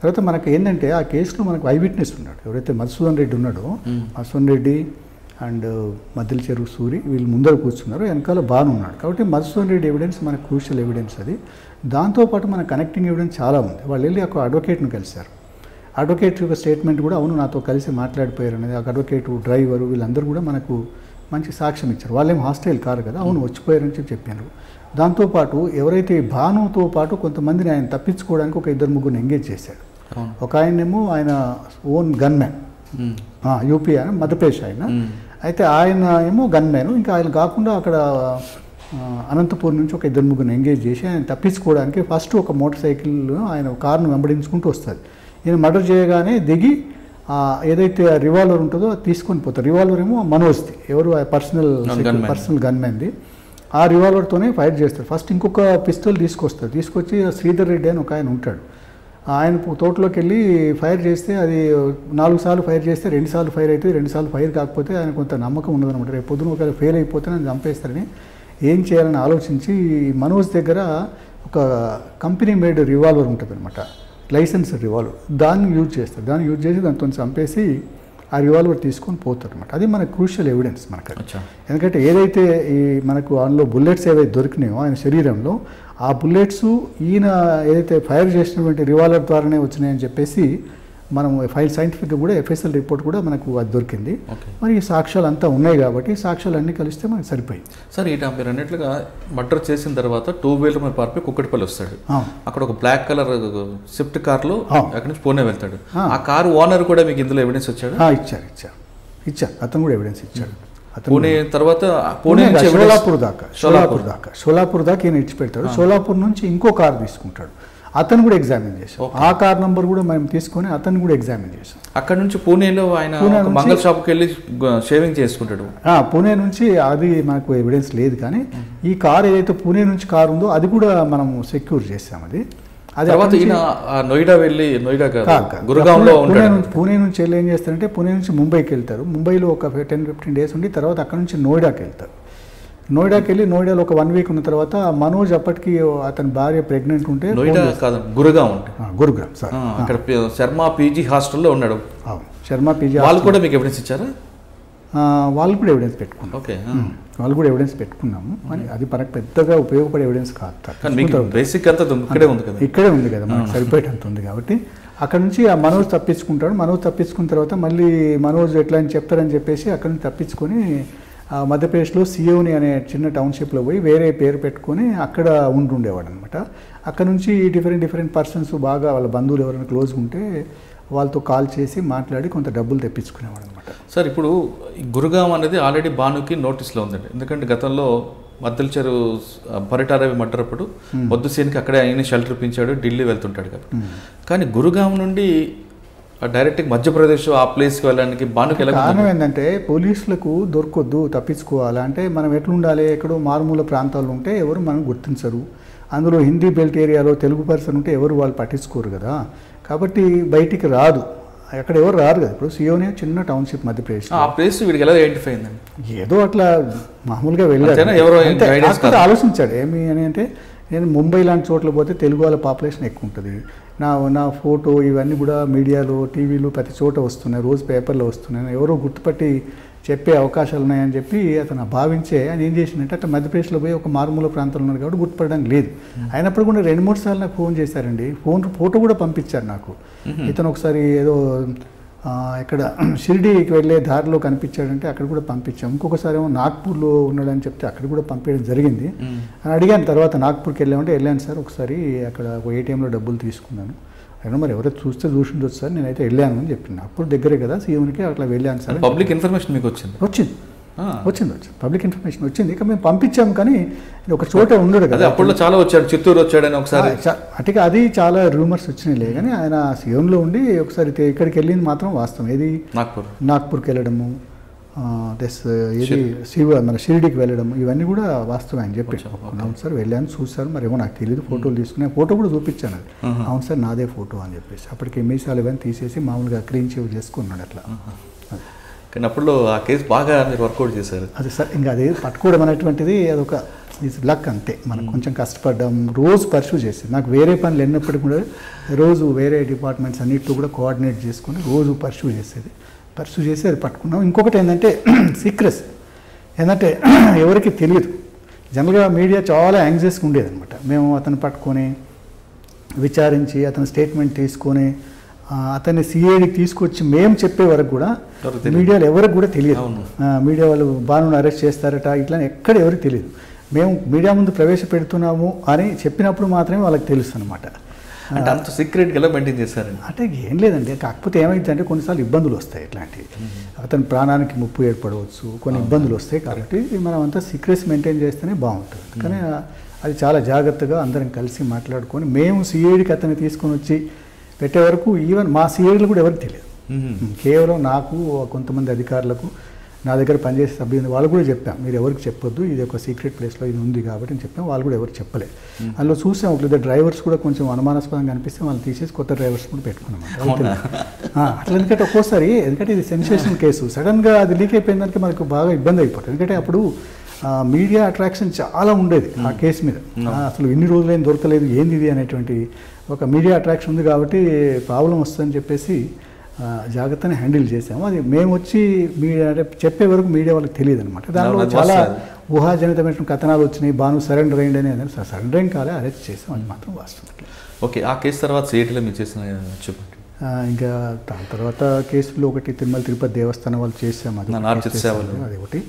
తర్వాత మనకు ఏంటంటే ఆ కేసులో మనకు ఐ విట్నెస్ ఉన్నాడు, ఎవరైతే మధుసూదన్ రెడ్డి ఉన్నాడో, మధుసూదన్ రెడ్డి అండ్ మద్దెల చెరువు సూరి వీళ్ళు ముందర కూర్చున్నారు, వెనకాల బాను ఉన్నాడు. కాబట్టి మధుసూదన్ రెడ్డి ఎవిడెన్స్ మనకు క్రూషియల్ ఎవిడెన్స్ అది. దాంతోపాటు మన కనెక్టింగ్ ఎవిడెన్స్ చాలా ఉంది. వాళ్ళు వెళ్ళి ఒక అడ్వకేట్ను కలిశారు. అడ్వకేట్ యొక్క స్టేట్మెంట్ కూడా అవును నాతో కలిసి మాట్లాడిపోయారు అనేది, ఆ అడ్వకేటు డ్రైవరు వీళ్ళందరూ కూడా మనకు మంచి సాక్ష్యం ఇచ్చారు. వాళ్ళేం హాస్టైల్ కారు కదా, అవును వచ్చిపోయారని చెప్పారు. దాంతోపాటు ఎవరైతే భానుతో పాటు కొంతమందిని ఆయన తప్పించుకోవడానికి ఒక 2-3 ఎంగేజ్ చేశాడు. ఒక ఆయనేమో ఆయన ఓన్ గన్మ్యాన్, యూపీ ఆయన, మధ్యప్రదేశ్ ఆయన. అయితే ఆయన ఏమో గన్మ్యాన్, ఇంకా ఆయన కాకుండా అక్కడ అనంతపూర్ నుంచి ఒక 2-3 ఎంగేజ్ చేసి ఆయన తప్పించుకోవడానికి ఫస్ట్ ఒక మోటార్ సైకిల్ ఆయన కారును వెంబడించుకుంటూ వస్తుంది. ఈయన మర్డర్ చేయగానే దిగి ఏదైతే రివాల్వర్ ఉంటుందో అది తీసుకొని పోతారు. రివాల్వర్ ఏమో మనోజ్ది, ఎవరు పర్సనల్ గన్మ్యాన్ది. ఆ రివాల్వర్తోనే ఫైర్ చేస్తారు. ఫస్ట్ ఇంకొక పిస్టల్ తీసుకొచ్చి శ్రీధర్ రెడ్డి అని ఒక ఆయన ఉంటాడు, ఆయన తోటలోకి వెళ్ళి ఫైర్ చేస్తే అది 4 సార్లు ఫైర్ చేస్తే 2 సార్లు ఫైర్ అవుతుంది, 2 సార్లు ఫైర్ కాకపోతే ఆయన కొంత నమ్మకం ఉండదన్నమాట. రేపు పొద్దున ఒకవేళ ఫెయిల్ అయిపోతే నన్ను చంపేస్తారని ఏం చేయాలని ఆలోచించి మనోజ్ దగ్గర ఒక కంపెనీ మేడ్ రివాల్వర్ ఉంటుంది అనమాట, లైసెన్స్ రివాల్వర్, దాన్ని యూజ్ చేస్తారు. దాన్ని యూజ్ చేసి దాంతో చంపేసి ఆ రివాల్వర్ తీసుకొని పోతారు అనమాట. అది మన క్రూషియల్ ఎవిడెన్స్ మనకు. ఎందుకంటే ఏదైతే ఈ మనకు అందులో బుల్లెట్స్ ఏవైతే దొరికినాయో ఆయన శరీరంలో, ఆ బుల్లెట్స్ ఈయన ఏదైతే ఫైర్ చేసినటువంటి రివాల్వర్ ద్వారానే వచ్చినాయని చెప్పేసి మనం సైంటిఫిక్గా కూడా ఎఫ్ఎస్ఎల్ రిపోర్ట్ కూడా మనకు అది దొరికింది. మరి ఈ సాక్ష్యాలు అంతా ఉన్నాయి కాబట్టి సాక్ష్యాలు అన్నీ కలిస్తే మనకు సరిపోయింది. సార్ ఈ మీరు అన్నట్లుగా మర్డర్ చేసిన తర్వాత 2 వీలర్ మీద పారిపోయి కుక్కటిపల్లి వస్తాడు. అక్కడ ఒక బ్లాక్ కలర్ స్విఫ్ట్ కార్లో అక్కడి నుంచి పూణే వెళ్తాడు. ఆ కారు ఓనర్ కూడా మీకు ఇందులో ఎవిడెన్స్ వచ్చాడు? ఇచ్చారు అతను కూడా ఎవిడెన్స్ ఇచ్చాడు. పూణే తర్వాత షోలాపూర్ దాకా ఈయన ఇచ్చిపెడతాడు. షోలాపూర్ నుంచి ఇంకో కారు తీసుకుంటాడు, అతను కూడా ఎగ్జామిన్ చేసాం. ఆ కార్ నంబర్ కూడా మేము తీసుకొని అతను కూడా ఎగ్జామిన్ చేసాం. అక్కడ నుంచి పూణేలో ఆయన మంగళ షాప్కి వెళ్ళి షేవింగ్ చేసుకుంటాడు. పూణే నుంచి అది మనకు ఎవిడెన్స్ లేదు, కానీ ఈ కార్ ఏదైతే పూణే నుంచి కార్ ఉందో అది కూడా మనం సెక్యూర్ చేసాం. అది తర్వాత ఈయన నోయిడా వెళ్ళి గురుగాంలో పూణే నుంచి వెళ్ళి ఏం చేస్తారంటే పూణే నుంచి ముంబైకి వెళ్తారు. ముంబైలో ఒక 10-15 డేస్ ఉండి తర్వాత అక్కడ నుంచి నోయిడాకి వెళ్తారు. నోయిడాకి వెళ్ళి నోయిడాలో ఒక 1 వీక్ ఉన్న తర్వాత మనోజ్ అప్పటికి అతని భార్య ప్రెగ్నెంట్ ఉంటే గురుగ్రామ్ సార్ అక్కడ శర్మ పీజీ హాస్టల్లో ఉన్నాడు. శర్మ పీజీ వాళ్ళు కూడా మీకు ఎవిడెన్స్ ఇచ్చారా? వాళ్ళు కూడా ఎవిడెన్స్ పెట్టుకున్నాం. వాళ్ళు కూడా ఎవిడెన్స్ పెట్టుకున్నాము. అని అది మనకు పెద్దగా ఉపయోగపడే ఎవిడెన్స్ కాదు, బేసిక్ అంతా ఇక్కడే ఉంది కదా మనకు సరిపోయేటంత ఉంది కాబట్టి అక్కడ నుంచి ఆ మనోజ్ తప్పించుకుంటాడు. మనోజ్ తప్పించుకున్న తర్వాత మళ్ళీ మనోజ్ ఎట్లా అని చెప్తారని చెప్పేసి అక్కడ నుంచి తప్పించుకొని మధ్యప్రదేశ్లో సియోని అనే చిన్న టౌన్షిప్లో పోయి వేరే పేరు పెట్టుకొని అక్కడ ఉంటుండేవాడు అనమాట. అక్కడ నుంచి డిఫరెంట్ పర్సన్స్ బాగా వాళ్ళ బంధువులు ఎవరైనా క్లోజ్గా ఉంటే వాళ్ళతో కాల్ చేసి మాట్లాడి కొంత డబ్బులు తెప్పించుకునేవాడు అనమాట. సార్ ఇప్పుడు గురుగాం అనేది ఆల్రెడీ భానుకి నోటీస్లో ఉందండి. ఎందుకంటే గతంలో మద్దెలచెరు పరిటారవి మడ్డరప్పుడు వద్దు సీన్కి అక్కడే ఆయన షెల్టర్ ఇప్పించాడు, ఢిల్లీ వెళ్తుంటాడు కాబట్టి. కానీ గురుగాం నుండి డైరెక్ట్గా మధ్యప్రదేశ్ ఆ ప్లేస్కి వెళ్ళడానికి భానుకి ఎలా? కారణం ఏంటంటే పోలీసులకు దొరకొద్దు, తప్పించుకోవాలి అంటే మనం ఎట్లుండాలి, ఎక్కడో మారుమూల ప్రాంతాల్లో ఉంటే ఎవరు మనం గుర్తించరు. అందులో హిందీ బెల్ట్ ఏరియాలో తెలుగు పర్సన్ ఉంటే ఎవరు వాళ్ళు పట్టించుకోరు కదా. కాబట్టి బయటికి రాదు, అక్కడ ఎవరు రారు కదా. ఇప్పుడు సియోని చిన్న టౌన్షిప్ మధ్యప్రదేశ్. ఆ ప్లేస్ వీడికి ఎలా ఐడెంటిఫై అయిందండి? ఏదో అట్లా మామూలుగా వెళ్ళాడు, ఆలోచించాడు ఏమి అని అంటే నేను ముంబై లాంటి చోట్ల పోతే తెలుగు వాళ్ళ పాపులేషన్ ఎక్కువ ఉంటుంది, నా ఫోటో ఇవన్నీ కూడా మీడియాలో టీవీలో ప్రతి చోట వస్తున్నాయి, రోజు పేపర్లో వస్తున్నాయి, ఎవరో గుర్తుపట్టి చెప్పే అవకాశాలు ఉన్నాయని చెప్పి అతను భావించే ఆయన ఏం చేసిందంటే అట్లా మధ్యప్రదేశ్లో పోయి ఒక మారుమూల ప్రాంతంలో ఉన్నాడు కాబట్టి గుర్తుపడడానికి లేదు. అయినప్పుడు కూడా 2-3 సార్లు నాకు ఫోన్ చేశారండి, ఫోటో కూడా పంపించారు నాకు. ఇతను ఒకసారి ఏదో ఇక్కడ షిరిడీకి వెళ్ళే దారిలో కనిపించాడంటే అక్కడ కూడా పంపించాం. ఇంకొకసారి ఏమో నాగ్పూర్లో ఉన్నాడని చెప్తే అక్కడ కూడా పంపించడం జరిగింది. అని అడిగాను తర్వాత నాగ్పూర్కి వెళ్ళాను సార్ ఒకసారి అక్కడ ఒక ఏటీఎంలో డబ్బులు తీసుకున్నాను, అయినా మరి ఎవరైతే చూసిండొచ్చు సార్, నేనైతే వెళ్ళాను అని చెప్పిన. అప్పుడు దగ్గరే కదా సీఎంకి అట్లా వెళ్ళాను సార్. పబ్లిక్ ఇన్ఫర్మేషన్ మీకు వచ్చింది పబ్లిక్ ఇన్ఫర్మేషన్ వచ్చింది. ఇక మేము పంపించాము కానీ ఒక చోట ఉండడు కదా. అప్పుడు చాలా వచ్చాడు, చిత్తూరు వచ్చాడని ఒకసారి అంటే అది చాలా రూమర్స్ వచ్చినాయిలే కానీ ఆయన సీఎంలో ఉండి ఒకసారి ఇక్కడికి వెళ్ళింది మాత్రం వాస్తవం. ఏది నాగ్పూర్కి వెళ్ళడము, ఏది మన షిరిడీకి వెళ్ళడము, ఇవన్నీ కూడా వాస్తవం అని చెప్పి. అవును సార్ వెళ్ళాను, చూసారు, మరి ఏమో నాకు తెలియదు, ఫోటోలు తీసుకున్నాను, ఫోటో కూడా చూపించాను. అది అవును సార్ నాదే ఫోటో అని చెప్పేసి అప్పటికి మీసాలు ఇవన్నీ తీసేసి మామూలుగా క్లీన్ షేవ్ చేసుకున్నాడు అట్లా. కానీ అప్పుడు ఆ కేసు బాగా మీరు వర్కౌట్ చేశారు. అది సార్ ఇంకా అది పట్టుకోవడం అనేటువంటిది అదొక లక్ అంతే. మనం కొంచెం కష్టపడ్డాం, రోజు పర్సూ చేసేది. నాకు వేరే పనులు వెళ్ళినప్పటికీ కూడా రోజు వేరే డిపార్ట్మెంట్స్ అన్నిటితో కూడా కోఆర్డినేట్ చేసుకుని రోజు పర్సూ చేసి అది పట్టుకున్నాం. ఇంకొకటి ఏంటంటే సీక్రెస్ ఏంటంటే ఎవరికి తెలియదు. జనరల్గా మీడియా చాలా యాంగ్జియస్గా ఉండేదన్నమాట. మేము అతను పట్టుకొని విచారించి అతని స్టేట్మెంట్ తీసుకొని అతన్ని సిఐడికి తీసుకొచ్చి మేము చెప్పే వరకు కూడా మీడియాలో ఎవరికి కూడా తెలియదు. మీడియా వాళ్ళు బాను అరెస్ట్ చేస్తారట ఇట్లా ఎక్కడ ఎవరికి తెలియదు. మేము మీడియా ముందు ప్రవేశపెడుతున్నాము అని చెప్పినప్పుడు మాత్రమే వాళ్ళకి తెలుసు అనమాట. అంటే అంత సీక్రెట్గా ఎలా మెయింటైన్ చేశారు అంటే ఏం లేదండి. కాకపోతే ఏమైందంటే కొన్నిసార్లు ఇబ్బందులు వస్తాయి, ఇట్లాంటివి అతని ప్రాణానికి ముప్పు ఏర్పడవచ్చు, కొన్ని ఇబ్బందులు వస్తాయి. కాబట్టి మనం అంతా సీక్రెట్స్ మెయింటైన్ చేస్తేనే బాగుంటుంది. కానీ అది చాలా జాగ్రత్తగా అందరం కలిసి మాట్లాడుకొని మేము సిఐడికి అతన్ని తీసుకొని వచ్చి పెట్టే వరకు ఈవెన్ మా సిఐడిలు కూడా ఎవరికి తెలియదు. కేవలం నాకు కొంతమంది అధికారులకు నా దగ్గర పనిచేసే సభ్యులు వాళ్ళు కూడా చెప్పాం, మీరు ఎవరికి చెప్పొద్దు, ఇది ఒక సీక్రెట్ ప్లేస్లో ఇది ఉంది కాబట్టి అని చెప్పాం. వాళ్ళు కూడా ఎవరికి చెప్పలేదు. అందులో చూసాం ఒక డ్రైవర్స్ కూడా కొంచెం అనుమానాస్పదంగా అనిపిస్తే వాళ్ళు తీసేసి కొత్త డ్రైవర్స్ కూడా పెట్టుకున్నాం అట్లా. ఎందుకంటే ఒక్కోసారి ఎందుకంటే ఇది సెన్సేషన్ కేసు, సడన్గా అది లీక్ అయిపోయిందానికి మనకు బాగా ఇబ్బంది అయిపోతుంది. ఎందుకంటే అప్పుడు మీడియా అట్రాక్షన్ చాలా ఉండేది ఆ కేసు మీద. అసలు ఇన్ని రోజులైనా దొరకలేదు ఏంది ఇది అనేటువంటి ఒక మీడియా అట్రాక్షన్ ఉంది కాబట్టి ప్రాబ్లం వస్తుందని చెప్పేసి జాగ్రత్తనే హ్యాండిల్ చేసాము. అది మేము వచ్చి మీడియా అంటే చెప్పే వరకు మీడియా వాళ్ళకి తెలియదు అనమాట. దానిలో చాలా ఊహాజనితమైన కథనాలు వచ్చినాయి. బాను సరెండర్ అయ్యింది అని సరెండర్ ఏం కాలే, అరెస్ట్ చేసాం, అది మాత్రం వాస్తవం. ఓకే, ఆ కేసు తర్వాత సిఐటీలో మీరు చేసిన చెప్పండి. ఇంకా దాని తర్వాత కేసులో ఒకటి తిరుమల తిరుపతి దేవస్థానం వాళ్ళు చేసాము, అది ఒకటి.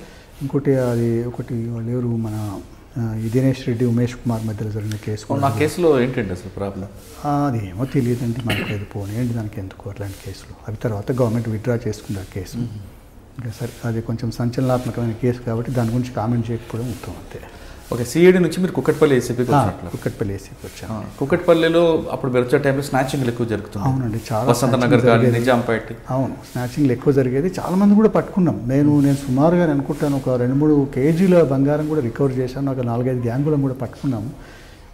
ఇంకోటి అది ఒకటి వాళ్ళు ఎవరు మన దినేష్ రెడ్డి ఉమేష్ కుమార్ మధ్యలో జరిగిన కేసు. ఆ కేసులో ఏంటంటే అసలు ప్రాబ్లం అది ఏమో తెలియదండి మనకి, అది పోనీయండి దానికి ఎందుకు అట్లాంటి కేసులు. అవి తర్వాత గవర్నమెంట్ విత్డ్రా చేసుకుంది ఆ కేసు. ఇంకా సరే అది కొంచెం సంచలనాత్మకమైన కేసు కాబట్టి దాని గురించి కామెంట్ చేయకపోవడం ఉత్తమం అంతే. ఓకే, సిఐడి నుంచి మీరు కుక్కట్పల్లి ఏసీపీకి కుక్కట్పల్లి ఏసీపీ వచ్చాను. కుక్కట్పల్లిలో అప్పుడు మీరు వచ్చే టైంలో స్నాచింగ్లు ఎక్కువ జరుగుతుంది. అవునండి, చాలా వసంత నగర్ కానీ నిజాంపేట. అవును, స్నాచింగ్లు ఎక్కువ జరిగేది. చాలామంది కూడా పట్టుకున్నాం. నేను సుమారుగా అనుకుంటాను ఒక 2-3 కేజీల బంగారం కూడా రికవర్ చేశాను. ఒక 4-5 గ్యాంగులను కూడా పట్టుకున్నాము.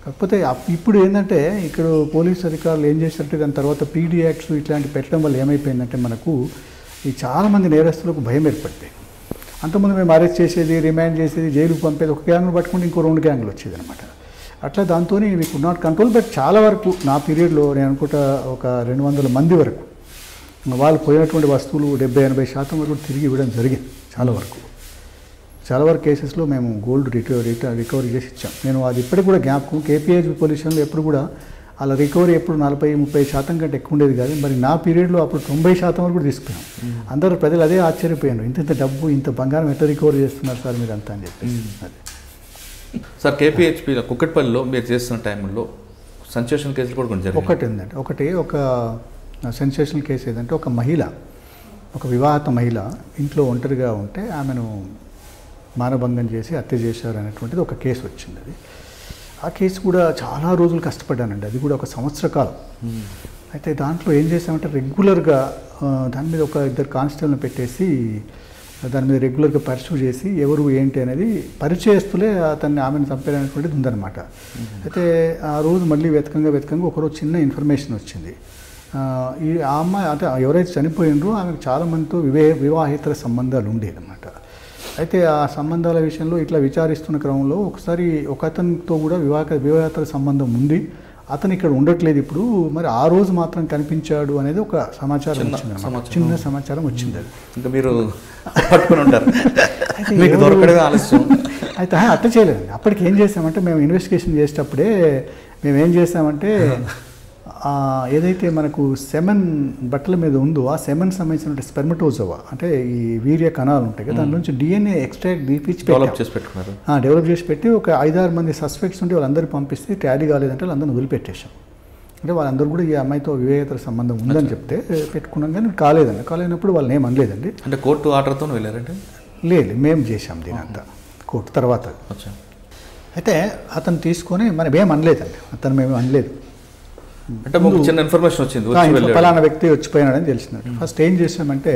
కాకపోతే ఇప్పుడు ఏంటంటే ఇక్కడ పోలీసు అధికారులు ఏం చేశారంటే దాని తర్వాత పీడీ యాక్ట్స్ ఇట్లాంటి పెట్టడం వల్ల ఏమైపోయిందంటే మనకు ఈ చాలామంది నేరస్తులకు భయం ఏర్పడిపోయింది. అంతకుముందు మేము అరెస్ట్ చేసేది, రిమాండ్ చేసేది, జైలుకు పంపేది, ఒక గ్యాంగ్ను పట్టుకుంటే ఇంకో 2 గ్యాంగులు వచ్చేది అనమాట. అట్లా దాంతో we could not control. But చాలా వరకు నా పీరియడ్లో నేను అనుకుంటా ఒక 200 మంది వరకు వాళ్ళు పోయినటువంటి వస్తువులు 70-80% వరకు తిరిగి ఇవ్వడం జరిగింది. చాలా వరకు కేసెస్లో మేము గోల్డ్ రికవరీ చేసి ఇచ్చాం. నేను అది ఇప్పటికి కూడా జ్ఞాపకం. కేపీహెచ్ పొల్యూషన్లో ఎప్పుడు కూడా అలా రికవరీ ఎప్పుడు 40-30% కంటే ఎక్కువ ఉండేది కాదు. మరి నా పీరియడ్లో అప్పుడు 90% వరకు కూడా తీసుకున్నాం. అందరూ ప్రజలు అదే ఆశ్చర్యపోయాను, ఇంత డబ్బు ఇంత బంగారం ఎట్లా రికవరీ చేస్తున్నారు సార్ మీరు అంతా అని చెప్పి. అది సార్ కేపీహెచ్పీలో కుక్కట్పల్లిలో మీరు చేస్తున్న టైంలో సెన్సేషనల్ కేసులు కూడా కొంచెం ఒకటి ఉందండి. ఒక సెన్సేషనల్ కేసు ఏదంటే ఒక మహిళ, ఒక వివాహిత మహిళ ఇంట్లో ఒంటరిగా ఉంటే ఆమెను మానభంగం చేసి హత్య చేశారు అనేటువంటిది ఒక కేసు వచ్చింది. అది ఆ కేసు కూడా చాలా రోజులు కష్టపడ్డానండి, అది కూడా 1 సంవత్సర కాలం. అయితే దాంట్లో ఏం చేసామంటే రెగ్యులర్గా దాని మీద ఒక 2 కానిస్టేబుల్ని పెట్టేసి దాని మీద రెగ్యులర్గా పర్సూ చేసి ఎవరు ఏంటి అనేది పరిచయస్తులే ఆమెను చంపారనేటువంటిది ఉందన్నమాట. అయితే ఆ రోజు మళ్ళీ వెతకంగా ఒకరోజు చిన్న ఇన్ఫర్మేషన్ వచ్చింది. ఈ ఆ అమ్మాయి అంటే ఎవరైతే చనిపోయినరో ఆమెకు చాలామందితో వివాహేతర సంబంధాలు ఉండేదన్నమాట. అయితే ఆ సంబంధాల విషయంలో ఇట్లా విచారిస్తున్న క్రమంలో ఒకసారి ఒక అతనితో కూడా వివాహేతర సంబంధం ఉంది, అతను ఇక్కడ ఉండట్లేదు ఇప్పుడు, మరి ఆ రోజు మాత్రం కనిపించాడు అనేది ఒక సమాచారం వచ్చింది, చిన్న సమాచారం వచ్చింది. అది ఇంకా మీరు పట్టుకుని ఉంటారు, మీకు దొరకడమే ఆలస్యం. అయితే అట్లా చేయలేదు. అప్పటికి ఏం చేసామంటే మేము ఇన్వెస్టిగేషన్ చేసేటప్పుడే మేము ఏం చేసామంటే ఏదైతే మనకు సెమెన్ బట్టల మీద ఉందో ఆ సెమెన్ సంబంధించిన స్పెర్మటోజోవా అంటే ఈ వీర్య కణాలు ఉంటాయి కదా, దాని నుంచి DNA ఎక్స్ట్రాక్ట్ తీపిచ్చి డెవలప్ చేసి పెట్టి ఒక 5-6 మంది సస్పెక్ట్స్ ఉంటే వాళ్ళందరూ పంపిస్తే టాలీ కాలేదంటే వాళ్ళందరినీ వదిలిపెట్టేశాం. అంటే వాళ్ళందరూ కూడా ఈ అమ్మాయితో వివాహేతర సంబంధం ఉందని చెప్తే పెట్టుకున్నాం, కానీ కాలేనప్పుడు వాళ్ళని ఏం అనలేదండి. అంటే కోర్టు ఆర్డర్తో వెళ్ళారంటే లేదు, మేము చేసాం దీని అంతా కోర్టు తర్వాత. అయితే అతను తీసుకొని మనం ఏం అనలేదండి, మేము అనలేదు. అంటే చిన్న ఇన్ఫర్మేషన్ వచ్చింది, ఫలానా వ్యక్తి వచ్చిపోయినాడని తెలిసినట్టు. ఫస్ట్ ఏం చేసామంటే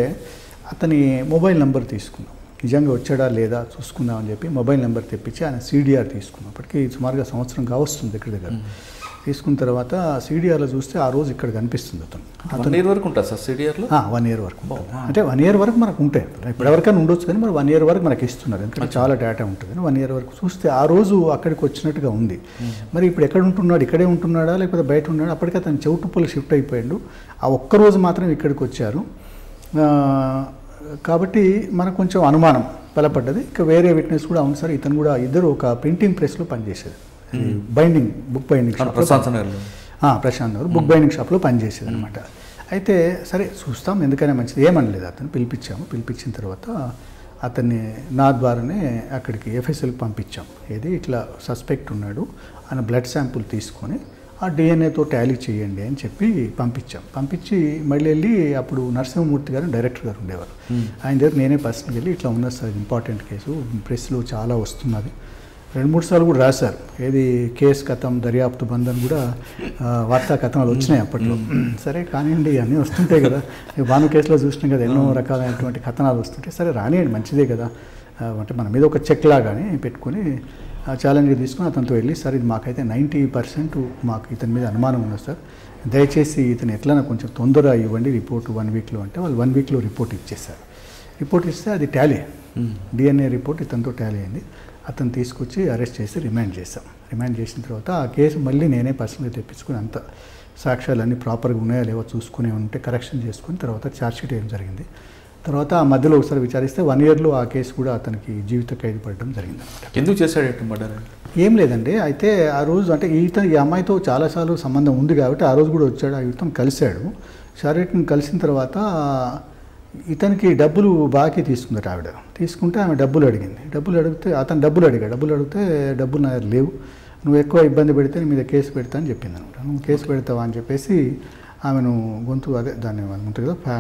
అతని మొబైల్ నెంబర్ తీసుకున్నాం, నిజంగా వచ్చాడా లేదా చూసుకుందామని చెప్పి మొబైల్ నెంబర్ తెప్పించి ఆయన CDR తీసుకున్నాం. అప్పటికి సుమారుగా సంవత్సరం కావస్తుంది దగ్గర. తీసుకున్న తర్వాత CDRలో చూస్తే ఆ రోజు ఇక్కడ కనిపిస్తుంది అతను. 1 year వరకు ఉంటుంది సార్ CDRలో? 1 year వరకు అంటే 1 year వరకు మనకు ఉంటాయి. ఇప్పుడు ఎవరికైనా ఉండొచ్చు కానీ మరి 1 year వరకు మనకి ఇస్తున్నారు, ఎందుకంటే చాలా డేటా ఉంటుంది. 1 year వరకు చూస్తే ఆ రోజు అక్కడికి వచ్చినట్టుగా ఉంది. మరి ఇప్పుడు ఎక్కడ ఉంటున్నాడు, ఇక్కడే ఉంటున్నాడా లేకపోతే బయట ఉన్నాడా? అప్పటికి అతను చౌటుప్పలు షిఫ్ట్ అయిపోయాడు, ఆ ఒక్కరోజు మాత్రం ఇక్కడికి వచ్చారు. కాబట్టి మనకు కొంచెం అనుమానం బలపడ్డది. ఇక వేరే విట్నెస్ కూడా అవును సార్ ఇతను కూడా ఇద్దరు ఒక ప్రింటింగ్ ప్రెస్లో పనిచేసేది, book binding shop, Prashant Nagar book binding షాప్లో పనిచేసేది అనమాట. అయితే సరే చూస్తాం ఎందుకైనా మంచిది ఏమనలేదు. అతను పిలిపించిన తర్వాత అతన్ని నా ద్వారానే అక్కడికి FSLకి పంపించాం. ఏది ఇట్లా సస్పెక్ట్ ఉన్నాడు, ఆయన బ్లడ్ శాంపుల్ తీసుకొని ఆ DNAతో టాలీ చేయండి అని చెప్పి పంపించి మళ్ళీ వెళ్ళి అప్పుడు నరసింహమూర్తి గారు డైరెక్టర్ గారు ఉండేవారు, ఆయన దగ్గర నేనే పర్సనల్గా వెళ్ళి ఇట్లా ఉన్నది సార్ ఇంపార్టెంట్ కేసు, ప్రెస్లో చాలా వస్తున్నది, 2-3 సార్లు కూడా రాశారు. ఏది కేసు కథం దర్యాప్తు బంధన్ కూడా వార్తా కథనాలు వచ్చినాయి అప్పట్లో. సరే కానివ్వండి అన్నీ వస్తుంటాయి కదా, భాను కేసులో చూసినాం కదా ఎన్నో రకాలైనటువంటి కథనాలు వస్తుంటాయి, సరే రానియండి మంచిదే కదా అంటే మన మీద ఒక చెక్ లాగానే పెట్టుకొని ఛాలెంజ్గా తీసుకుని అతనితో వెళ్ళి సార్ ఇది మాకైతే 90% మాకు ఇతని మీద అనుమానం ఉంది సార్, దయచేసి ఇతను ఎట్లన్నా కొంచెం తొందరగా ఇవ్వండి రిపోర్ట్ 1 weekలో అంటే వాళ్ళు 1 weekలో రిపోర్ట్ ఇచ్చేసారు. రిపోర్ట్ ఇస్తే అది టాలీ DNA రిపోర్ట్ ఇతనితో టాలీ అయింది. అతను తీసుకొచ్చి అరెస్ట్ చేసి రిమాండ్ చేసిన తర్వాత ఆ కేసు మళ్ళీ నేనే పర్సనల్గా తెప్పించుకుని అంత సాక్ష్యాలన్నీ ప్రాపర్గా ఉన్నాయో లేవో చూసుకుని ఉంటే కరెక్షన్ చేసుకుని తర్వాత ఛార్జ్షీట్ ఏం జరిగింది. తర్వాత ఆ మధ్యలో ఒకసారి విచారిస్తే 1 yearలో ఆ కేసు కూడా అతనికి జీవిత ఖైదు పడడం జరిగింది. ఎందుకు చేశాడు మర్డర్? ఏం లేదండి, అయితే ఆ రోజు అంటే ఈ అమ్మాయితో చాలాసార్లు సంబంధం ఉంది కాబట్టి ఆ రోజు కూడా వచ్చాడు, ఆ ఇతను కలిశాడు. శారీరకంగా కలిసిన తర్వాత ఇతనికి డబ్బులు బాకీ తీసుకుందట ఆవిడ. తీసుకుంటే ఆమె డబ్బులు అడిగితే అతను డబ్బులు అడిగితే డబ్బులు నా దగ్గర లేవు, నువ్వు ఎక్కువ ఇబ్బంది పెడితే నీ మీద కేసు పెడతా అని చెప్పింది అనమాట. నువ్వు కేసు పెడతావా అని చెప్పేసి ఆమెను గొంతు అదే దాన్ని ఉంటుంది కదా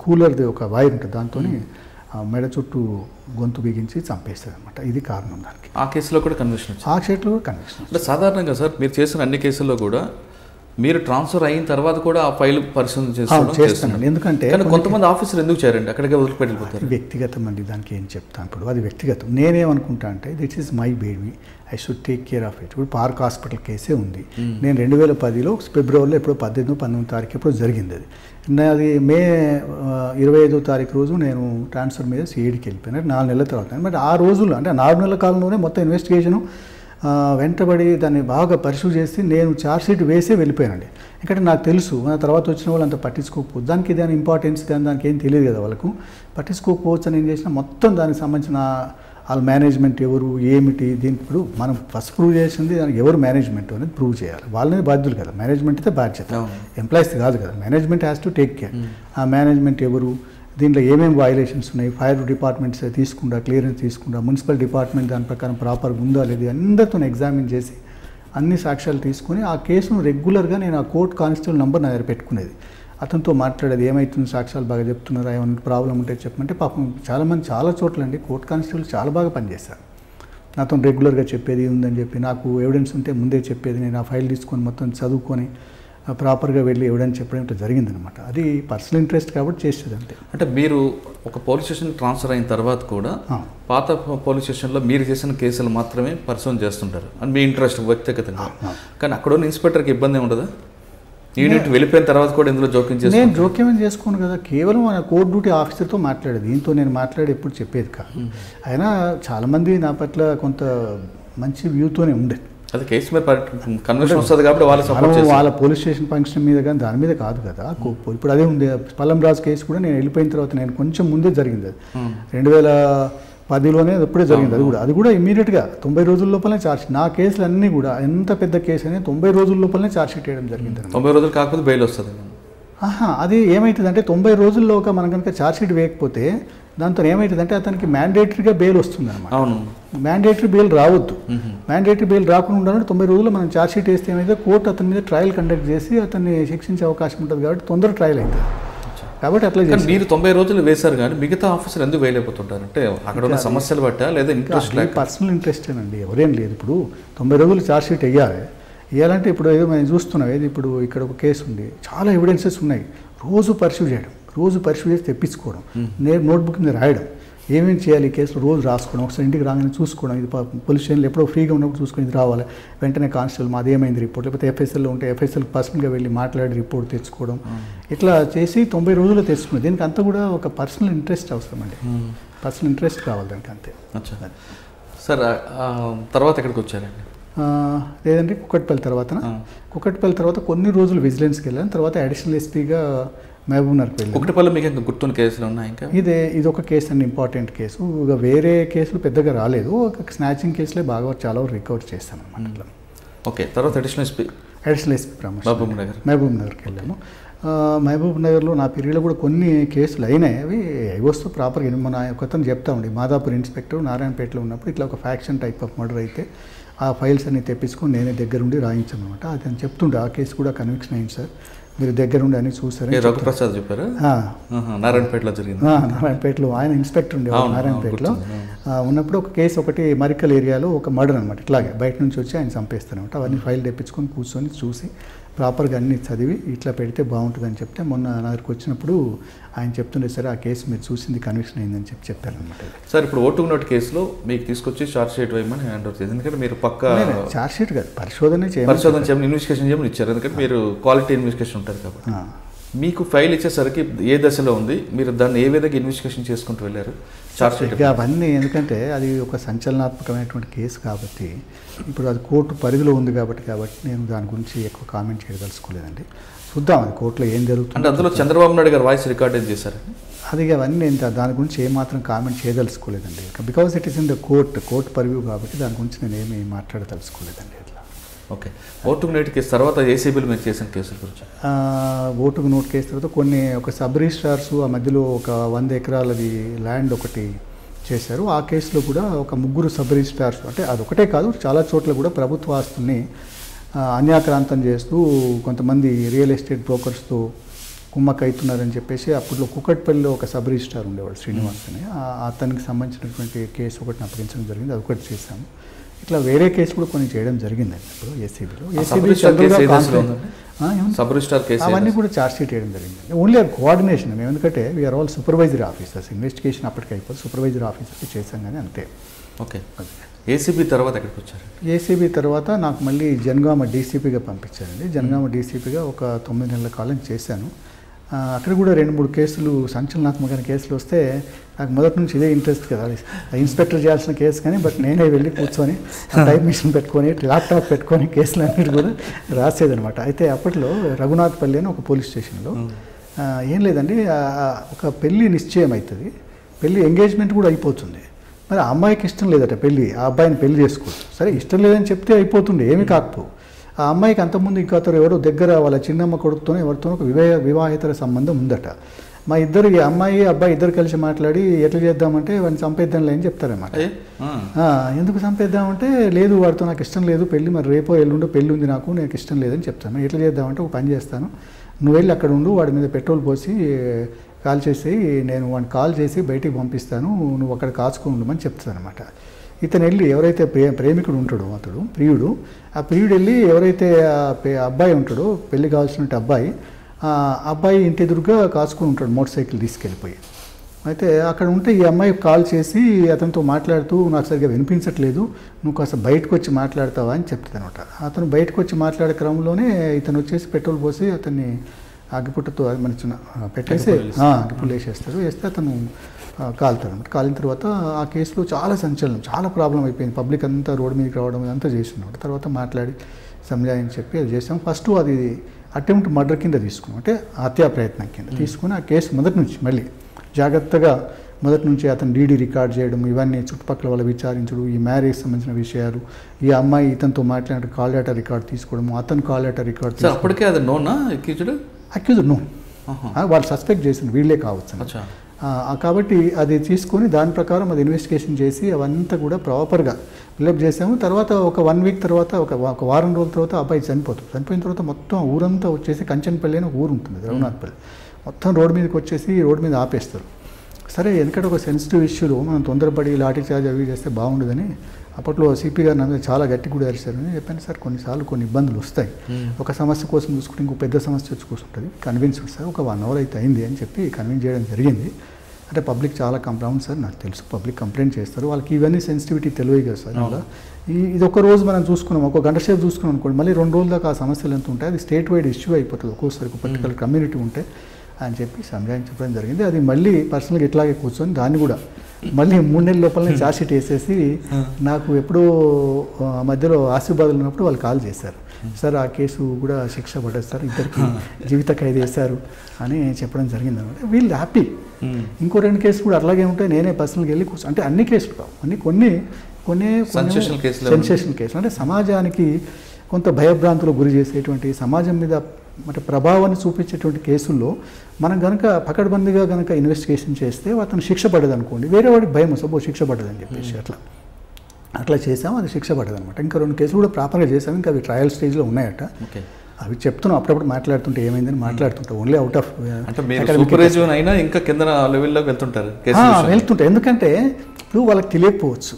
కూలర్ది ఒక వైర్ ఉంటుంది దాంతో మెడ చుట్టూ గొంతు బిగించి చంపేస్తుంది అనమాట. ఇది కారణం దానికి. ఆ కేసులో కూడా కన్విక్షన్ అంటే సాధారణంగా సార్ మీరు చేసిన అన్ని కేసుల్లో కూడా మీరు ట్రాన్స్ఫర్ అయిన తర్వాత కూడా ఆ ఫైల్ పరిశోధన చేస్తాను. ఎందుకంటే కొంతమంది ఆఫీసర్ ఎందుకు చేయాలండి అక్కడికే వదిలిపెట్టిపోతారు? వ్యక్తిగతం అండి, దానికి ఏం చెప్తాను ఇప్పుడు, అది వ్యక్తిగతం. నేనేమనుకుంటా అంటే this is my baby, I should take care of it. ఇప్పుడు పార్క్ హాస్పిటల్ కేసే ఉంది, నేను 2010లో ఫిబ్రవరిలో ఎప్పుడో 18-19 తారీఖు ఎప్పుడో జరిగింది అది. నాది మే 25వ తారీఖు రోజు నేను ట్రాన్స్ఫర్ మీద CIDకి వెళ్ళిపోయాను, 4 నెలల తర్వాత. మరి ఆ రోజుల్లో అంటే 4 నెలల కాలంలోనే మొత్తం ఇన్వెస్టిగేషను వెంటబడి దాన్ని బాగా పరిశీలి చేసి నేను ఛార్జ్షీట్ వేసే వెళ్ళిపోయానండి. ఎందుకంటే నాకు తెలుసు నా తర్వాత వచ్చిన వాళ్ళు అంత పట్టించుకోకపోవచ్చు, దానికి దాని ఇంపార్టెన్స్ దానికి ఏం తెలియదు కదా వాళ్ళకు, పట్టించుకోకపోవచ్చు అని ఏం చేసినా మొత్తం దానికి సంబంధించిన వాళ్ళ మేనేజ్మెంట్ ఎవరు ఏమిటి దీనికి ఇప్పుడు మనం ఫస్ట్ ప్రూవ్ చేసింది దానికి ఎవరు మేనేజ్మెంట్ అనేది ప్రూవ్ చేయాలి. వాళ్ళని బాధ్యులు కదా, మేనేజ్మెంట్ అయితే బాధ్యత, ఎంప్లాయీస్ కాదు కదా. Management has to take care. ఆ మేనేజ్మెంట్ ఎవరు, దీంట్లో ఏమేమి వయలేషన్స్ ఉన్నాయి, ఫైర్ డిపార్ట్మెంట్స్ తీసుకుంటా, క్లియరెన్స్ తీసుకుంటా, మున్సిపల్ డిపార్ట్మెంట్ దాని ప్రకారం ప్రాపర్గా ఉందా లేదు అందరితో ఎగ్జామిన్ చేసి అన్ని సాక్ష్యాలు తీసుకొని ఆ కేసును రెగ్యులర్గా నేను ఆ కోర్ట్ కానిస్టేబుల్ నెంబర్ నా దగ్గర పెట్టుకునేది. అతనితో మాట్లాడేది, ఏమవుతుంది సాక్ష్యాలు బాగా చెప్తున్నారా, ఏమైనా ప్రాబ్లం ఉంటే చెప్పమంటే పాపం చాలామంది చాలా చోట్ల అండి కోర్ట్ కానిస్టేబుల్ చాలా బాగా పనిచేశారు. నాతో రెగ్యులర్గా చెప్పేది ఉందని చెప్పి, నాకు ఎవిడెన్స్ ఉంటే ముందే చెప్పేది, నేను ఆ ఫైల్ తీసుకొని మొత్తం చదువుకొని ప్రాపర్గా వెళ్ళి ఎవిడెన్స్ చెప్పడం ఇట్లా జరిగిందనమాట. అది పర్సనల్ ఇంట్రెస్ట్ కాబట్టి చేసేది అంతే. అంటే మీరు ఒక పోలీస్ స్టేషన్ ట్రాన్స్ఫర్ అయిన తర్వాత కూడా పాత పోలీస్ స్టేషన్లో మీరు చేసిన కేసులు మాత్రమే పరిశోధన చేస్తుంటారు అని మీ ఇంట్రెస్ట్ వ్యక్తిగతంగా. కానీ అక్కడ ఉన్న ఇన్స్పెక్టర్కి ఇబ్బంది ఉండదా? యూనిట్ వెళ్ళిపోయిన తర్వాత కూడా ఇందులో జోక్యం చేసి నేను జోక్యం చేసుకోను కదా, కేవలం మన కోర్ట్ డ్యూటీ ఆఫీసర్తో మాట్లాడేది, దీంతో నేను మాట్లాడి ఎప్పుడు చెప్పేది కాదు. అయినా చాలామంది నా పట్ల కొంత మంచి వ్యూతోనే ఉండేది. అది కేసు మీద కన్వర్షన్ వస్తుంది కాబట్టి వాళ్ళ పోలీస్ స్టేషన్ ఫంక్షన్ మీద కానీ దాని మీద కాదు కదా. ఇప్పుడు అదే ఉంది. పల్లం రాజు కేసు కూడా నేను వెళ్ళిపోయిన తర్వాత నేను కొంచెం ముందే జరిగింది. అది 2010లోనే అప్పుడే జరిగింది. అది కూడా ఇమీడియట్గా 90 రోజుల లోపలనే ఛార్జ్షీట్. నా కేసులు అన్నీ కూడా ఎంత పెద్ద కేసు అనేది 90 రోజుల లోపలనే ఛార్జ్షీట్ వేయడం జరిగింది. 90 రోజులు కాకపోతే బెయిల్ వస్తుంది. అది ఏమవుతుందంటే 90 రోజుల్లో మనం కనుక ఛార్జ్షీట్ వేయకపోతే దాంతో ఏమవుతుందంటే అతనికి మ్యాండేటరీగా బెయిల్ వస్తుంది అనమాట. అవును, మ్యాండేటరీ బెయిల్ రావద్దు. మ్యాండేటరీ బెయిల్ రాకుండా ఉండాలంటే 90 రోజుల్లో మనం ఛార్జ్షీట్ వేస్తే ఏమైతే కోర్టు అతని మీద ట్రయల్ కండక్ట్ చేసి అతన్ని శిక్షించే అవకాశం ఉంటుంది కాబట్టి తొందర ట్రయల్ అవుతుంది. కాబట్టి అట్లా మీరు 90 రోజులు వేశారు కానీ మిగతా ఆఫీసర్ ఎందుకు వేయలేకపోతుంటారు? అంటే అక్కడ ఉన్న సమస్యలు బట్టా లేదా ఇంట్రెస్ట్? పర్సనల్ ఇంట్రెస్టేనండి, ఎవరేం లేదు. ఇప్పుడు 90 రోజులు ఛార్జ్షీట్ వేయాలంటే ఇప్పుడు ఏదో మనం చూస్తున్నాం. ఏది ఇప్పుడు ఇక్కడ ఒక కేసు ఉంది, చాలా ఎవిడెన్సెస్ ఉన్నాయి, రోజు పర్స్యూ చేయడం, రోజు పర్స్యూ చేసి తెప్పించుకోవడం, నేను నోట్బుక్ మీద రాయడం, ఏమేమి చేయాలి ఈ కేసులో రోజు రాసుకోవడం, ఒకసారి ఇంటికి రాగానే చూసుకోవడం, ఇది పోలీస్ స్టేషన్లో ఎప్పుడో ఫ్రీగా ఉన్నప్పుడు చూసుకొని ఇది రావాలి, వెంటనే కానిస్టేబుల్ మాది ఏమైంది రిపోర్ట్, లేకపోతే ఎఫ్ఎస్ఎల్లో ఉంటే ఎఫ్ఎస్ఎల్ పర్సనల్గా వెళ్ళి మాట్లాడి రిపోర్ట్ తెచ్చుకోవడం, ఇట్లా చేసి 90 రోజుల్లో తెచ్చుకున్నాం. దీనికి అంతా కూడా ఒక పర్సనల్ ఇంట్రెస్ట్ అవసరం అండి, పర్సనల్ ఇంట్రెస్ట్ కావాలి దానికి అంతే. సార్ తర్వాత ఎక్కడికి వచ్చారండి? లేదంటే కుక్కట్పల్లి తర్వాత కొన్ని రోజులు విజిలెన్స్కి వెళ్ళాను. తర్వాత అడిషనల్ ఎస్పీగా మహబూబ్నగర్కి వెళ్ళాను. కుక్కట్పల్లి మీకు ఇంకా గుర్తున్న కేసులు ఉన్నాయి? ఇంకా ఇది ఒక కేసు అండి, ఇంపార్టెంట్ కేసు. ఇక వేరే కేసులు పెద్దగా రాలేదు. ఒక స్నాచింగ్ కేసులే బాగా చాలా రికవర్ చేస్తాను అనమాట. ఓకే, తర్వాత అడిషనల్ ఎస్పీ మహబూబ్నగర్కి వెళ్ళాము. మహబూబ్నగర్లో నా పీరియడ్లో కూడా కొన్ని కేసులు అయినాయి. అవి వస్తూ ప్రాపర్గా మన ఒకతను చెప్తా ఉండి, మాదాపూర్ ఇన్స్పెక్టర్ నారాయణపేటలో ఉన్నప్పుడు ఇట్లా ఒక ఫ్యాక్షన్ టైప్ ఆఫ్ మర్డర్ అయితే ఆ ఫైల్స్ అన్ని తెప్పించుకొని నేనే దగ్గరుండి రాయించాను అనమాట. అది అని చెప్తుండే ఆ కేసు కూడా కన్విక్షన్ అయింది సార్, మీరు దగ్గరుండి అని చూసారు. రఘుప్రసాద్ చెప్పారు, నారాయణపేటలో జరిగింది. నారాయణపేటలో ఆయన ఇన్స్పెక్టర్ ఉండేవారు. నారాయణపేటలో ఉన్నప్పుడు ఒక కేసు ఒకటి మరికల్ ఏరియాలో ఒక మర్డర్ అనమాట. ఇట్లాగే బయట నుంచి వచ్చి ఆయన చంపేస్తారనమాట. అవన్నీ ఫైల్ తెప్పించుకొని కూర్చొని చూసి ప్రాపర్గా అన్ని చదివి ఇట్లా పెడితే బాగుంటుందని చెప్తే మొన్న నా దగ్గరికి వచ్చినప్పుడు ఆయన చెప్తుండే, సరే ఆ కేసు మీరు చూసింది కన్విక్షన్ అయిందని చెప్పారనమాట. సార్ ఇప్పుడు ఓటుకు నోటు కేసులో మీకు తీసుకొచ్చి ఛార్జ్ షీట్ వేయమని హ్యాండ్ ఓవర్ చేసి, ఎందుకంటే మీరు పక్క ఛార్జ్ షీట్ కాదు పరిశోధన చేయమని ఇన్వెస్టిగేషన్ చేయమని ఇచ్చారు. ఎందుకంటే మీరు క్వాలిటీ ఇన్వెస్టిగేషన్ ఉంటుంది కాబట్టి మీకు ఫైల్ ఇచ్చేసరికి ఏ దశలో ఉంది, మీరు దాన్ని ఏ విధంగా ఇన్వెస్టిగేషన్ చేసుకుంటూ వెళ్ళారు ఛార్జ్ షీట్ అవన్నీ? ఎందుకంటే అది ఒక సంచలనాత్మకమైనటువంటి కేసు కాబట్టి, ఇప్పుడు అది కోర్టు పరిధిలో ఉంది కాబట్టి నేను దాని గురించి ఎక్కువ కామెంట్ చేయదలుచుకోలేదండి. చూద్దాం అది కోర్టులో ఏం జరుగుతుంది. అంటే అందులో చంద్రబాబు నాయుడు గారు వాయిస్ రికార్డ్ ఏం చేశారు? అది అవన్నీ నేను దాని గురించి ఏమాత్రం కామెంట్ చేయదలుచుకోలేదండి. Because it is in the court purview కాబట్టి దాని గురించి నేను ఏమీ మాట్లాడదలుచుకోలేదండి. అట్లా ఓకే. ఓటుకు నోటు కేసు తర్వాత ఏసీబీలు మీరు చేసిన కేసుల గురించి? ఓటుకు నోటు కేసు తర్వాత ఒక సబ్ రిజిస్ట్రార్స్ ఆ మధ్యలో ఒక 100 ఎకరాలది ల్యాండ్ ఒకటి చేశారు. ఆ కేసులో కూడా ఒక 3 సబ్ రిజిస్ట్రార్స్, అంటే అదొకటే కాదు చాలా చోట్ల కూడా ప్రభుత్వ ఆస్తుల్ని అన్యాక్రాంతం చేస్తూ కొంతమంది రియల్ ఎస్టేట్ బ్రోకర్స్తో కుమ్మక్కవుతున్నారని చెప్పేసి అప్పట్లో కుక్కట్పల్లిలో ఒక సబ్ రిజిస్ట్రార్ ఉండేవాడు శ్రీనివాస్ అని, అతనికి సంబంధించినటువంటి కేసు ఒకటి అప్పగించడం జరిగింది. అది ఒకటి చేశాము. ఇట్లా వేరే కేసు కూడా కొన్ని చేయడం జరిగిందండి. ఇప్పుడు ఏసీబీలో అవన్నీ కూడా ఛార్జ్ షీట్ వేయడం జరిగింది. ఓన్లీ అది కోఆర్డినేషన్, ఎందుకంటే we are all supervisory officers, investigation అప్పటికి అయిపోయి సూపర్వైజరీ ఆఫీసర్కి చేశాం కానీ అంతే. ఓకే. ఏసీబీ తర్వాత ఎక్కడికి వచ్చారు? ఏసీబీ తర్వాత నాకు మళ్ళీ జనగామ డీసీపీగా పంపించారండి. జనగామ డీసీపీగా ఒక 9 నెలల కాలం చేశాను. అక్కడ కూడా 2-3 కేసులు సంచలనాత్మకమైన కేసులు వస్తే నాకు మొదటి నుంచి ఇదే ఇంట్రెస్ట్ కదా, ఇన్స్పెక్టర్ చేయాల్సిన కేసు కానీ నేనే వెళ్ళి కూర్చొని టైప్ మిషన్ పెట్టుకొని ల్యాప్టాప్ పెట్టుకొని కేసులు అన్నిటి కూడా రాసేదనమాట. అయితే అప్పట్లో రఘునాథ్పల్లి అని ఒక పోలీస్ స్టేషన్లో ఏం లేదండి, ఒక పెళ్ళి నిశ్చయం అవుతుంది, పెళ్ళి ఎంగేజ్మెంట్ కూడా అయిపోతుంది. మరి ఆ అమ్మాయికి ఇష్టం లేదట పెళ్ళి, ఆ అబ్బాయిని పెళ్లి చేసుకోవచ్చు. సరే ఇష్టం లేదని చెప్తే అయిపోతుండే, ఏమీ కాకపో. ఆ అమ్మాయికి అంతకుముందు ఇంకా అతను ఎవరో దగ్గర వాళ్ళ చిన్నమ్మ కొడుకుతోనే ఎవరితోనో ఒక వివాహేతర సంబంధం ఉందట. మా ఇద్దరు, ఈ అమ్మాయి అబ్బాయి ఇద్దరు కలిసి మాట్లాడి ఎట్లా చేద్దామంటే వాడిని చంపేద్దాంలే అని చెప్తారన్నమాట. ఎందుకు చంపేద్దామంటే లేదు వాడితో నాకు ఇష్టం లేదు పెళ్ళి, మరి రేపో ఎల్లుండో పెళ్ళి ఉంది నాకు ఇష్టం లేదని చెప్తాను. ఎట్లా చేద్దామంటే ఒక పని చేస్తాను, నువ్వు వెళ్ళి అక్కడ ఉండు, వాడి మీద పెట్రోల్ పోసి కాల్ చేసి నేను వాడిని కాల్ చేసి బయటికి పంపిస్తాను, నువ్వు అక్కడ కాచుకొని ఉండమని చెప్తాను అనమాట. ఇతను వెళ్ళి ఎవరైతే ప్రేమికుడు ఉంటాడో అతడు ప్రియుడు, ఆ ప్రియుడు వెళ్ళి ఎవరైతే అబ్బాయి ఉంటాడో పెళ్లి కావాల్సిన అబ్బాయి ఇంటి ఎదురుగా కాచుకొని ఉంటాడు మోటార్ సైకిల్ తీసుకెళ్ళిపోయి. అయితే అక్కడ ఉంటే ఈ అమ్మాయి కాల్ చేసి అతనితో మాట్లాడుతూ నాకు సరిగ్గా వినిపించట్లేదు, నువ్వు కాస్త బయటకు వచ్చి మాట్లాడతావా అని చెప్తుంది అనమాట. అతను బయటకు వచ్చి మాట్లాడే క్రమంలోనే ఇతను వచ్చేసి పెట్రోల్ పోసి అతన్ని అగ్గిపుట్టతో మంచి పెట్టేసి అగ్గిపుల్లు వేసేస్తాడు. వేస్తే అతను కాలుతాడు అనమాట. కాలిన తర్వాత ఆ కేసులో చాలా సంచలనం, చాలా ప్రాబ్లం అయిపోయింది. పబ్లిక్ అంతా రోడ్డు మీదకి రావడం ఇదంతా చేస్తున్నాడు. తర్వాత మాట్లాడి సంజాయని చెప్పి అది చేసాం. ఫస్ట్ అది అటెంప్ట్ మర్డర్ కింద తీసుకున్నాం, అంటే హత్యా ప్రయత్నం కింద తీసుకుని ఆ కేసు మొదటి నుంచి మళ్ళీ జాగ్రత్తగా మొదటి నుంచి అతను డీడీ రికార్డ్ చేయడం, ఇవన్నీ చుట్టుపక్కల వాళ్ళు విచారించడం, ఈ మ్యారేజ్ సంబంధించిన విషయాలు, ఈ అమ్మాయి ఇతనితో మాట్లాడే కాల్ డేటా రికార్డ్ తీసుకోవడం, అతను కాల్ డేటా రికార్డ్ అప్పటికే అది నోనా అక్యూజ్డ్ నో, వాళ్ళు సస్పెక్ట్ చేసిన వీళ్ళే కావచ్చు. కాబట్టి అది తీసుకొని దాని ప్రకారం అది ఇన్వెస్టిగేషన్ చేసి అవంతా కూడా ప్రాపర్గా ఫిల్అప్ చేసాము. తర్వాత ఒక 1 వీక్ తర్వాత ఒక వారం రోజుల తర్వాత అబ్బాయి చనిపోతుంది. చనిపోయిన తర్వాత మొత్తం ఊరంతా వచ్చేసి కంచన్పల్లి అని ఒక ఊరు ఉంటుంది, రఘునాథ్పల్లి, మొత్తం రోడ్డు మీదకి వచ్చేసి రోడ్డు మీద ఆపేస్తారు. సరే ఎందుకంటే ఒక సెన్సిటివ్ ఇష్యూలో మనం తొందరపడి లాఠీ చార్జ్ అవి చేస్తే బాగుండదని అప్పట్లో సిపి గారు నా మీద చాలా గట్టి కూడా అరిశారని చెప్పాను. సార్ కొన్నిసార్లు కొన్ని ఇబ్బందులు వస్తాయి, ఒక సమస్య కోసం చూసుకుంటే ఇంకో పెద్ద సమస్య వచ్చి కూర్చుంటుంది, కన్విన్స్ సార్ ఒక 1 అవర్ అయితే అయింది అని చెప్పి కన్విన్స్ చేయడం జరిగింది. అంటే పబ్లిక్ చాలా కంప్లైంట్ సార్ నాకు తెలుసు, పబ్లిక్ కంప్లైంట్ చేస్తారు, వాళ్ళకి ఇవన్నీ సెన్సిటివిటీ తెలియదు కదా సార్. అలా ఇది ఒక రోజు మనం చూసుకున్నాం, ఒక గంట సేపు చూసుకున్నాం అనుకోండి, మళ్ళీ 2 రోజుల దాకా ఆ సమస్యలు ఎంత ఉంటాయి, అది స్టేట్ వైడ్ ఇష్యూ అయిపోతుంది ఒక్కోసారి, ఒక పర్టికులర్ కమ్యూనిటీ ఉంటే అని చెప్పి సంజాయించడం జరిగింది. అది మళ్ళీ పర్సనల్గా ఇట్లాగే కూర్చొని దాన్ని కూడా మళ్ళీ 3 నెలల లోపలనే ఛార్జ్షీట్ వేసేసి నాకు ఎప్పుడో మధ్యలో ఆశీర్వాదాలు ఉన్నప్పుడు వాళ్ళు కాల్ చేశారు, సార్ ఆ కేసు కూడా శిక్ష పడ్డది సార్, ఇద్దరికి జీవిత ఖైదు వేశారు అని చెప్పడం జరిగింది అనమాట. వీళ్ళు హ్యాపీ. ఇంకో 2 కేసులు కూడా అలాగే ఉంటాయి, నేనే పర్సనల్గా వెళ్ళి కూర్చో, అంటే అన్ని కేసులు కావు, కొన్ని సెన్సేషనల్ కేసులు, అంటే సమాజానికి కొంత భయభ్రాంతులకు గురి చేసేటువంటి, సమాజం మీద అంటే ప్రభావాన్ని చూపించేటువంటి కేసుల్లో మనం కనుక పకడ్బందీగా కనుక ఇన్వెస్టిగేషన్ చేస్తే అతను శిక్ష పడ్డది అనుకోండి, వేరే వాడికి భయం సపోజ్ శిక్ష పడ్డదని చెప్పేసి అట్లా చేసాము, అది శిక్ష పడ్డదనమాట. ఇంకా 2 కేసులు కూడా ప్రాపర్గా చేసాము, ఇంకా అవి ట్రయల్ స్టేజ్లో ఉన్నాయట. అవి చెప్తున్నాం అప్పుడప్పుడు మాట్లాడుతుంటే ఏమైందని మాట్లాడుతుంటాం, ఓన్లీ అవుట్ ఆఫ్ ఇంకా కింద లెవెల్లోకి వెళ్తుంటారు, వెళ్తుంటాయి. ఎందుకంటే ఇప్పుడు వాళ్ళకి తెలియకపోవచ్చు,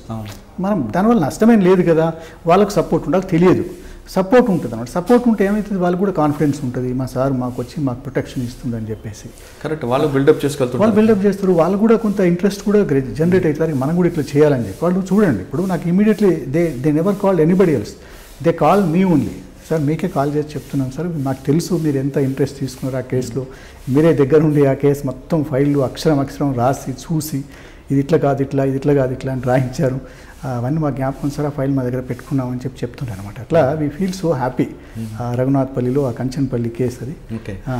మనం దానివల్ల నష్టమేం లేదు కదా, వాళ్ళకి సపోర్ట్ ఉండాలి, తెలియదు, సపోర్ట్ ఉంటుంది అనమాట. సపోర్ట్ ఉంటే ఏమవుతుంది, వాళ్ళకి కూడా కాన్ఫిడెన్స్ ఉంటుంది, మా సార్ మాకు వచ్చి మాకు ప్రొటెక్షన్ ఇస్తుందని చెప్పేసి. కరెక్ట్, వాళ్ళు బిల్డప్ చేసుకెళ్తారు, వాళ్ళు బిల్డప్ చేస్తారు, వాళ్ళు కూడా కొంత ఇంట్రెస్ట్ కూడా జనరేట్ అవుతారు, మనం కూడా ఇట్లా చేయాలని చెప్పి. వాళ్ళు చూడండి, ఇప్పుడు నాకు immediately they never called anybody else, they call me only, sir మీకే కాల్ చేసి చెప్తున్నాం సార్, నాకు తెలుసు మీరు ఎంత ఇంట్రెస్ట్ తీసుకున్నారు ఆ కేసులో, మీరే దగ్గర ఉండి ఆ కేసు మొత్తం ఫైళ్ళు అక్షరం రాసి చూసి ఇది ఇట్లా కాదు ఇట్లా, ఇది ఇట్లా కాదు ఇట్లా అని రాయించారు, అవన్నీ మా జ్ఞాపకం సార్, ఆ ఫైల్ మా దగ్గర పెట్టుకున్నామని చెప్తుంటారు అనమాట. అట్లా వీ ఫీల్ సో హ్యాపీ. రఘునాథ్పల్లిలో ఆ కంచన్పల్లి కేసు అది,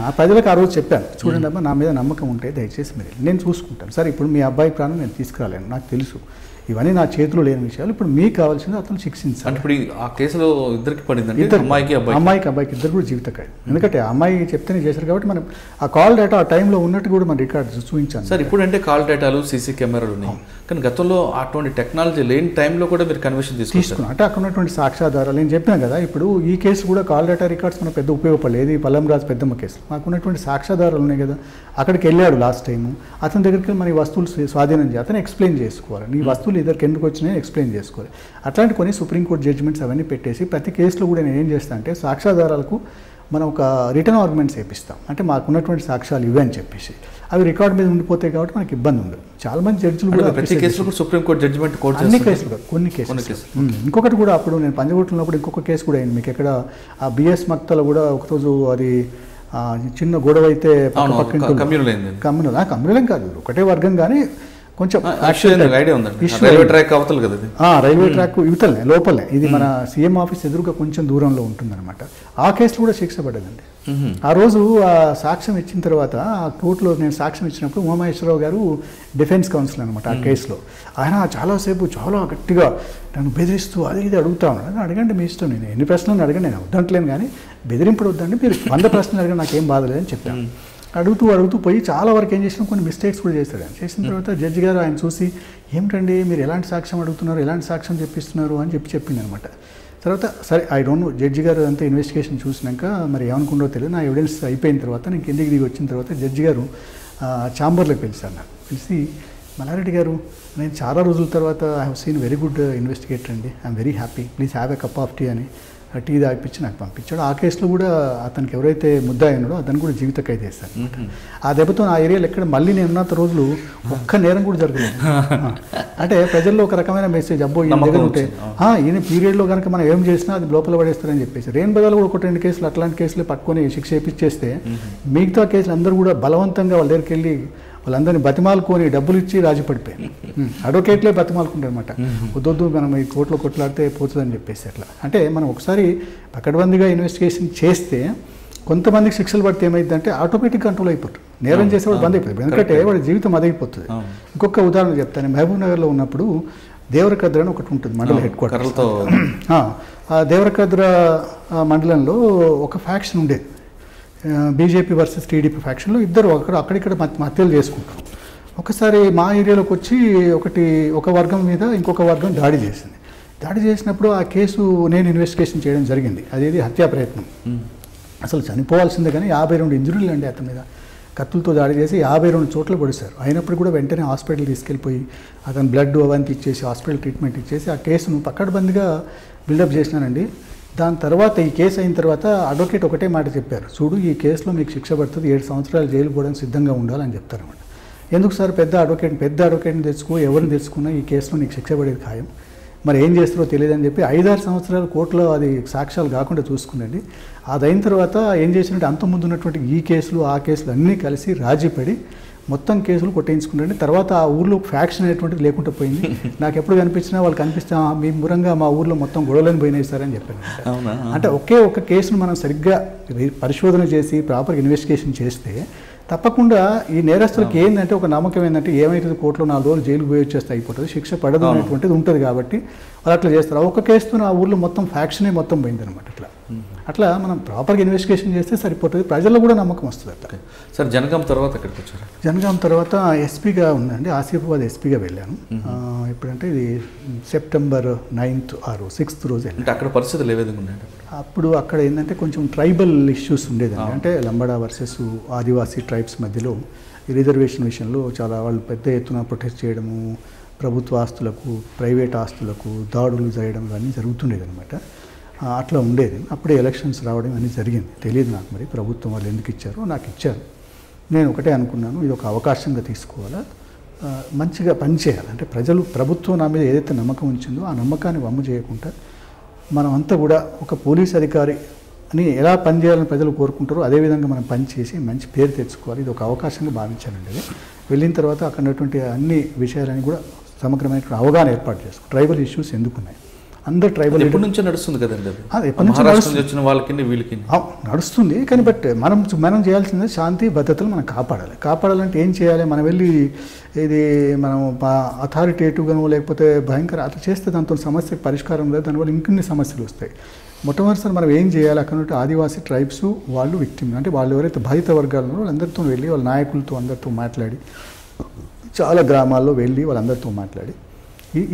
ఆ ప్రజలకు ఆ రోజు చెప్పాను, చూడండి అబ్బా నా మీద నమ్మకం ఉంటే దయచేసి మీరు నేను చూసుకుంటాను సార్, ఇప్పుడు మీ అబ్బాయి ప్రాణం నేను తీసుకురాలేను, నాకు తెలుసు, ఇవన్నీ నా చేతిలో లేని విషయాలు, ఇప్పుడు మీకు కావాల్సింది అతను శిక్షించాలి. ఇప్పుడు ఆ కేసులో ఇద్దరికి పడింది, అమ్మాయికి అబ్బాయికి ఇద్దరు కూడా జీవిత ఖైదు. ఎందుకంటే అమ్మాయి చెప్తేనే చేశారు కాబట్టి మనం ఆ కాల్ డేటా ఆ టైంలో ఉన్నట్టు కూడా మనం రికార్డ్ చూపించాను సార్. ఇప్పుడు అంటే కాల్ డేటాలు సీసీ కెమెరాలు ఉన్నాయి, కానీ గతంలో అటువంటి టెక్నాలజీ లేని టైంలో కూడా మీరు కన్వర్షన్ తీసుకున్నాం, అంటే అక్కడ ఉన్నటువంటి సాక్ష్యాధారాలు నేను చెప్పాను కదా. ఇప్పుడు ఈ కేసు కూడా కాల్ డేటా రికార్డ్స్ మనకు పెద్ద ఉపయోగపడలేదు, ఈ పల్లంరాజు పెద్దమ్మ కేసు మాకున్నటువంటి సాక్ష్యాధారాలు ఉన్నాయి కదా, అక్కడికి వెళ్ళాడు లాస్ట్ టైము, అతని దగ్గరికి మన ఈ వస్తువులు స్వాధీనం చేసి అతను ఎక్స్ప్లెయిన్ చేసుకోవాలి, నీ వస్తువులు ఇద్దరికి ఎందుకు వచ్చినాయో ఎక్స్ప్లెయిన్ చేసుకోవాలి. అట్లాంటి కొన్ని సుప్రీంకోర్టు జడ్జిమెంట్స్ అవన్నీ పెట్టేసి ప్రతి కేసులో కూడా నేను ఏం చేస్తాను అంటే సాక్ష్యాధారాలకు మనం ఒక రిటర్న్ ఆర్గ్యుమెంట్స్ వేపిస్తాం, అంటే మాకున్నటువంటి సాక్ష్యాలు ఇవే అని చెప్పేసి అవి రికార్డ్ మీద ఉండిపోతాయి కాబట్టి మనకి ఇబ్బంది ఉండదు. చాలా మంది జడ్జిలు కూడా ప్రతి కేసులో సుప్రీంకోర్టు జడ్జిమెంట్ అన్ని కేసులు కొన్ని కేసులు. ఇంకొకటి కూడా అప్పుడు నేను పంజగుట్టలో ఉన్నప్పుడు ఇంకొక కేసు కూడా అయింది మీకు, ఎక్కడ ఆ బిఎస్ మక్తలో కూడా ఒకరోజు అది చిన్న గొడవ అయితే కమ్యూనల్ కాదు ఒకటే వర్గం, కానీ కొంచెం ఐడియా ఉందండి, రైల్వే ట్రాక్ అవతల కదా ఇది. రైల్వే ట్రాక్ ఇవతలనే లోపలనే, ఇది మన సీఎం ఆఫీస్ ఎదురుగా కొంచెం దూరంలో ఉంటుందన్నమాట. ఆ కేసులో కూడా శిక్ష పడ్డదండి. ఆ రోజు ఆ సాక్ష్యం ఇచ్చిన తర్వాత ఆ కోర్టులో నేను సాక్ష్యం ఇచ్చినప్పుడు ఉమామహేశ్వరరావు గారు డిఫెన్స్ కౌన్సిల్ అనమాట ఆ కేసులో. ఆయన చాలాసేపు చాలా గట్టిగా నన్ను బెదిరిస్తూ అది ఇది అడుగుతా ఉన్నాడు. అడగండి మీ ఇష్టం, నేను ఎన్ని ప్రశ్నలు అడగండి, నేను వద్దంటలేను, కానీ బెదిరింపుడు వద్దండి, మీరు 100 ప్రశ్నలు అడగండి, నాకేం బాధ లేదని చెప్పాను. అడుగుతూ పోయి చాలా వరకు ఏం చేసినా కొన్ని మిస్టేక్స్ కూడా చేశాడు. ఆయన చేసిన తర్వాత జడ్జి గారు ఆయన చూసి, ఏమిటండి మీరు ఎలాంటి సాక్ష్యం అడుగుతున్నారు, ఎలాంటి సాక్ష్యం చెప్పిస్తున్నారు అని చెప్పింది అనమాట. తర్వాత సరే ఐ డోంట్ నో, జడ్జి గారు అంతా ఇన్వెస్టిగేషన్ చూసినాక మరి ఏమనుకుంటో తెలియదు, నా ఎవిడెన్స్ అయిపోయిన తర్వాత నేను కిందికి దిగి వచ్చిన తర్వాత జడ్జి గారు ఛాంబర్లోకి పిలిచారు. నాకు పిలిచి, మల్లారెడ్డి గారు, నేను చాలా రోజుల తర్వాత I have seen very good investigator అండి, I'm very happy, please have a cup of tea అని టీ తాగిపించి నాకు పంపించాడు. ఆ కేసులో కూడా అతనికి ఎవరైతే ముద్దాయి ఉన్నాడో అతను కూడా జీవిత ఖైదు చేశారు. ఆ దెబ్బతో ఆ ఏరియాలో ఎక్కడ మళ్ళీ నేను ఉన్నంత రోజులు ఒక్క నేరం కూడా జరగలేదు. అంటే ప్రజల్లో ఒక రకమైన మెసేజ్, అబ్బో ఈయన దగ్గర ఉంటే ఈయన పీరియడ్లో కనుక మనం ఏం చేసినా అది లోపల పడేస్తారని చెప్పేసి రెయిన్ బజార్లో కూడా 1-2 కేసులు అట్లాంటి కేసులు పట్టుకొని శిక్ష వేయించేస్తే మిగతా కేసులు అందరూ కూడా బలవంతంగా వాళ్ళ దగ్గరికి వెళ్ళి వాళ్ళందరినీ బతిమాలుకొని డబ్బులు ఇచ్చి రాజీ పడిపోయారు. అడ్వకేట్లే బతిమాలుకుంటారు అనమాట, వద్దొద్దు మనం ఈ కోర్టులో కొట్లాడితే పోతుందని చెప్పేసి. అట్లా అంటే మనం ఒకసారి పకడ్బందీగా ఇన్వెస్టిగేషన్ చేస్తే కొంతమందికి శిక్షలు పడితే ఏమైందంటే ఆటోమేటిక్ కంట్రోల్ అయిపోతుంది, నేరం చేసేవాడు బంద్ అయిపోతుంది, ఎందుకంటే వాడి జీవితం అదైపోతుంది. ఇంకొక ఉదాహరణ చెప్తాను, మహబూబ్ నగర్లో ఉన్నప్పుడు దేవరకద్ర అని ఒకటి ఉంటుంది మండల హెడ్ క్వార్టర్తో. ఆ దేవరకద్ర మండలంలో ఒక ఫ్యాక్షన్ ఉండేది, బీజేపీ వర్సెస్ టీడీపీ ఫ్యాక్షన్లో ఇద్దరు అక్కడిక్కడ హత్యలు చేసుకుంటారు. ఒకసారి మా ఏరియాలోకి వచ్చి ఒక వర్గం మీద ఇంకొక వర్గం దాడి చేసింది. దాడి చేసినప్పుడు ఆ కేసు నేను ఇన్వెస్టిగేషన్ చేయడం జరిగింది. అదేది హత్యా ప్రయత్నం, అసలు చనిపోవాల్సిందే, కానీ 52 ఇంజురీలు అండి అతని మీద, కత్తులతో దాడి చేసి 52 చోట్ల పొడిశారు. అయినప్పుడు కూడా వెంటనే హాస్పిటల్ తీసుకెళ్ళిపోయి అతను బ్లడ్ అవంతా ఇచ్చేసి హాస్పిటల్ ట్రీట్మెంట్ ఇచ్చేసి ఆ కేసును పక్కడబందిగా బిల్డప్ చేసినానండి. దాని తర్వాత ఈ కేసు అయిన తర్వాత అడ్వకేట్ ఒకటే మాట చెప్పారు, చూడు ఈ కేసులో మీకు శిక్ష పడుతుంది, 7 సంవత్సరాలు జైలు పోవడానికి సిద్ధంగా ఉండాలని చెప్తారన్నమాట. ఎందుకు సార్ పెద్ద అడ్వకేట్ని తెచ్చుకో, ఎవరిని తెచ్చుకున్నా ఈ కేసులో నీకు శిక్ష పడేది ఖాయం, మరి ఏం చేస్తారో తెలియదని చెప్పి 5-6 సంవత్సరాలు కోర్టులో అది సాక్ష్యాలు కాకుండా చూసుకునండి. అదైన తర్వాత ఏం చేసినట్టు అంతకుముందు ఉన్నటువంటి ఈ కేసులు ఆ కేసులు అన్నీ కలిసి రాజీపడి మొత్తం కేసులు కొట్టేయించుకుంటే తర్వాత ఆ ఊర్లో ఫ్యాక్షన్ అనేటువంటిది లేకుండా పోయింది. నాకు ఎప్పుడు కనిపించినా వాళ్ళు కనిపిస్తే మీ మూలంగా మా ఊర్లో మొత్తం గొడవలను పోయినాయి సార్ అని చెప్పాను. అంటే ఒక కేసును మనం సరిగ్గా పరిశోధన చేసి ప్రాపర్గా ఇన్వెస్టిగేషన్ చేస్తే తప్పకుండా ఈ నేరస్తులకు ఏంటంటే ఒక నమ్మకం ఏంటంటే ఏమైతుంది కోర్టులో 4 రోజులు జైలు పోయి వచ్చేస్తే అయిపోతుంది, శిక్ష పడదు అనేటువంటిది ఉంటుంది. కాబట్టి వాళ్ళు అట్లా చేస్తారు. ఒక కేసుతో ఆ ఊర్లో మొత్తం ఫ్యాక్షనే మొత్తం పోయింది అనమాట. అట్లా మనం ప్రాపర్గా ఇన్వెస్టిగేషన్ చేస్తే సరిపోతుంది, ప్రజల్లో కూడా నమ్మకం వస్తుంది. అట్లా సార్ జనగాం తర్వాత ఎక్కడికి వచ్చారు? జనగాం తర్వాత ఎస్పీగా ఉందండి, ఆసిఫాబాద్ ఎస్పీగా వెళ్ళాను. ఇప్పుడంటే ఇది సెప్టెంబర్ 9th 6th రోజు వెళ్ళాను. అంటే అక్కడ పరిస్థితులు ఏ విధంగా ఉన్నాయి? అప్పుడు అక్కడ ఏంటంటే కొంచెం ట్రైబల్ ఇష్యూస్ ఉండేదండి. అంటే లంబాడా వర్సెస్ ఆదివాసీ ట్రైబ్స్ మధ్యలో ఈ రిజర్వేషన్ విషయంలో చాలా వాళ్ళు పెద్ద ఎత్తున ప్రొటెస్ట్ చేయడము, ప్రభుత్వ ఆస్తులకు ప్రైవేట్ ఆస్తులకు దాడులు చేయడం ఇవన్నీ జరుగుతుండేది అనమాట. అట్లా ఉండేది. అప్పుడే ఎలక్షన్స్ రావడం అన్నీ జరిగింది. తెలియదు నాకు మరి ప్రభుత్వం వాళ్ళు ఎందుకు ఇచ్చారో, నాకు ఇచ్చారు. నేను ఒకటే అనుకున్నాను, ఇది ఒక అవకాశంగా తీసుకోవాలా, మంచిగా పనిచేయాలి. అంటే ప్రభుత్వం నా మీద ఏదైతే నమ్మకం ఉంచిందో ఆ నమ్మకాన్ని వమ్ము చేయకుండా మనం అంతా కూడా ఒక పోలీస్ అధికారి అని ఎలా పనిచేయాలని ప్రజలు కోరుకుంటారో అదేవిధంగా మనం పనిచేసి మంచి పేరు తెచ్చుకోవాలి. ఇది ఒక అవకాశంగా భావించానండి. అది వెళ్ళిన తర్వాత అక్కడ ఉన్నటువంటి అన్ని విషయాలని కూడా సమగ్రమైనటువంటి అవగాహన ఏర్పాటు చేసుకో. ట్రైబల్ ఇష్యూస్ ఎందుకున్నాయి, అందరు ట్రైబల్ ఎప్పటి నుంచో నడుస్తుంది కదండి, అది ఎప్పటి నుంచి వచ్చిన వాళ్ళకి వీళ్ళకి నడుస్తుంది. కానీ బట్ మనం చేయాల్సింది శాంతి భద్రతలు మనం కాపాడాలంటే ఏం చేయాలి? మనం వెళ్ళి ఇది మనం అథారిటేటివ్గానో లేకపోతే భయంకర అట్లా చేస్తే దాంతో సమస్యకు పరిష్కారం లేదు, దానివల్ల ఇంకొన్ని సమస్యలు వస్తాయి. మొట్టమొదటిసారి మనం ఏం చేయాలి, అక్కడ ఆదివాసీ ట్రైబ్స్ వాళ్ళు విక్టిమ్, అంటే వాళ్ళు ఎవరైతే బాధిత వర్గాలు ఉన్నారో వాళ్ళందరితో వెళ్ళి వాళ్ళ నాయకులతో అందరితో మాట్లాడి, చాలా గ్రామాల్లో వెళ్ళి వాళ్ళందరితో మాట్లాడి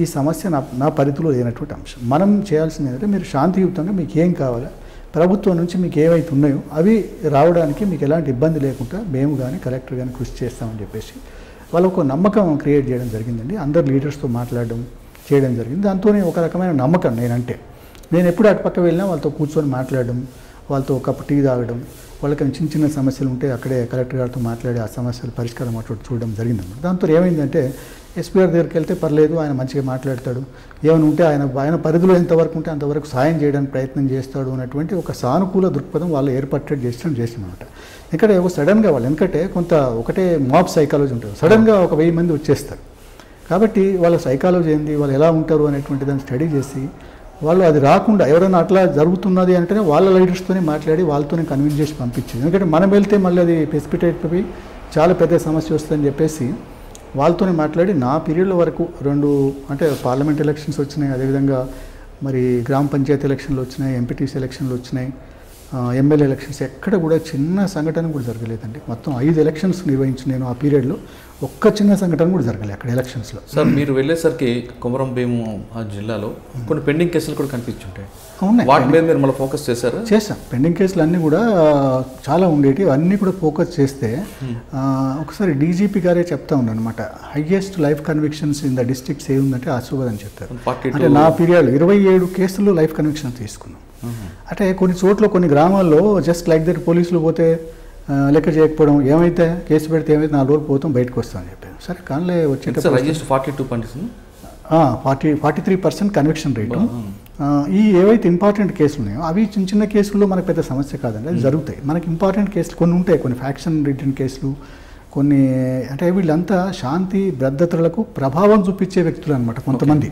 ఈ సమస్య నా పరిధిలో లేనటువంటి అంశం. మనం చేయాల్సింది ఏంటంటే మీరు శాంతియుతంగా మీకు ఏం కావాలో, ప్రభుత్వం నుంచి మీకు ఏవైతే ఉన్నాయో అవి రావడానికి మీకు ఎలాంటి ఇబ్బంది లేకుండా మేము కానీ కలెక్టర్ కానీ కృషి చేస్తామని చెప్పేసి వాళ్ళకు ఒక నమ్మకం క్రియేట్ చేయడం జరిగిందండి. అందరు లీడర్స్తో మాట్లాడడం చేయడం జరిగింది. దాంతోనే ఒక రకమైన నమ్మకం నేను ఎప్పుడు అటుపక్క వెళ్ళినా వాళ్ళతో కూర్చొని మాట్లాడడం, వాళ్ళతో ఒక కప్పు టీ తాగడం, వాళ్ళకి చిన్న సమస్యలు ఉంటే అక్కడే కలెక్టర్ గారితో మాట్లాడి ఆ సమస్యలు పరిష్కారం చూడడం జరిగిందన్నమాట. దాంతో ఏమైందంటే ఎస్పీ గారి దగ్గరికి వెళ్తే పర్లేదు, ఆయన మంచిగా మాట్లాడతాడు, ఏమైనా ఉంటే ఆయన పరిధిలో ఎంతవరకు ఉంటే అంతవరకు సాయం చేయడానికి ప్రయత్నం చేస్తాడు అన్నటువంటి ఒక సానుకూల దృక్పథం వాళ్ళు ఏర్పాటు చేసామన్నమాట. ఇక్కడ సడన్గా వాళ్ళు ఎందుకంటే ఒకటే మాబ్ సైకాలజీ ఉంటుంది, సడన్గా ఒక 1000 మంది వచ్చేస్తారు. కాబట్టి వాళ్ళ సైకాలజీ ఏంది, వాళ్ళు ఎలా ఉంటారు అనేటువంటి దాన్ని స్టడీ చేసి వాళ్ళు అది రాకుండా ఎవరైనా అట్లా జరుగుతున్నది అంటేనే వాళ్ళ లీడర్స్తోనే మాట్లాడి వాళ్ళతోనే కన్విన్స్ చేసి పంపించేది. ఎందుకంటే మనం వెళ్తే మళ్ళీ అది ప్రెసిపిటేట్ అయిపోయి చాలా పెద్ద సమస్య వస్తుందని చెప్పేసి వాళ్ళతోనే మాట్లాడి నా పీరియడ్ల వరకు 2 అంటే పార్లమెంట్ ఎలక్షన్స్ వచ్చినాయి, అదేవిధంగా మరి గ్రామ పంచాయతీ ఎలక్షన్లు వచ్చినాయి, ఎంపీటీసీ ఎలక్షన్లు వచ్చినాయి, ఎమ్మెల్యే ఎలక్షన్స్ ఎక్కడ కూడా చిన్న సంఘటన కూడా జరగలేదండి. మొత్తం 5 ఎలక్షన్స్ నిర్వహించి నేను ఆ పీరియడ్లో ఒక్క చిన్న సంఘటన కూడా జరగలేదు అక్కడ ఎలక్షన్స్లో. సార్ మీరు వెళ్ళేసరికి కొమరం భీం ఆ జిల్లాలో కొన్ని పెండింగ్ కేసులు కూడా కనిపించుంటాయి. అవునాయి, వాటి మీద మీరు మళ్ళీ ఫోకస్ చేశారు? చేసాం. పెండింగ్ కేసులు అన్నీ కూడా చాలా ఉండేవి, అన్నీ కూడా ఫోకస్ చేస్తే ఒకసారి డీజీపీ గారే చెప్తా ఉన్నాను అనమాట, highest life convictions in the districts ఏముందంటే ఆసిఫాబాద్ అని చెప్తారు. అంటే నా పీరియడ్ 27 కేసులు లైఫ్ కన్విక్షన్ తీసుకున్నాం. అంటే కొన్ని చోట్ల కొన్ని గ్రామాల్లో జస్ట్ లైక్ దట్ పోలీసులు పోతే లెక్క చేయకపోవడం, ఏమైతే కేసు పెడితే ఏమైతే 4 రోజులు పోతాం బయటకు వస్తామని చెప్పాను. సరే కానలే వచ్చేటప్పుడు 43% కన్విక్షన్ రేటు. ఈ ఏవైతే ఇంపార్టెంట్ కేసులు ఉన్నాయో అవి చిన్న చిన్న కేసుల్లో మనకు పెద్ద సమస్య కాదండి, అది జరుగుతాయి. మనకి ఇంపార్టెంట్ కేసులు కొన్ని ఉంటాయి, కొన్ని ఫ్యాక్షన్ రిటర్న్ కేసులు, కొన్ని అంటే వీళ్ళంతా శాంతి భద్రతలకు ప్రభావం చూపించే వ్యక్తులు అనమాట. కొంతమంది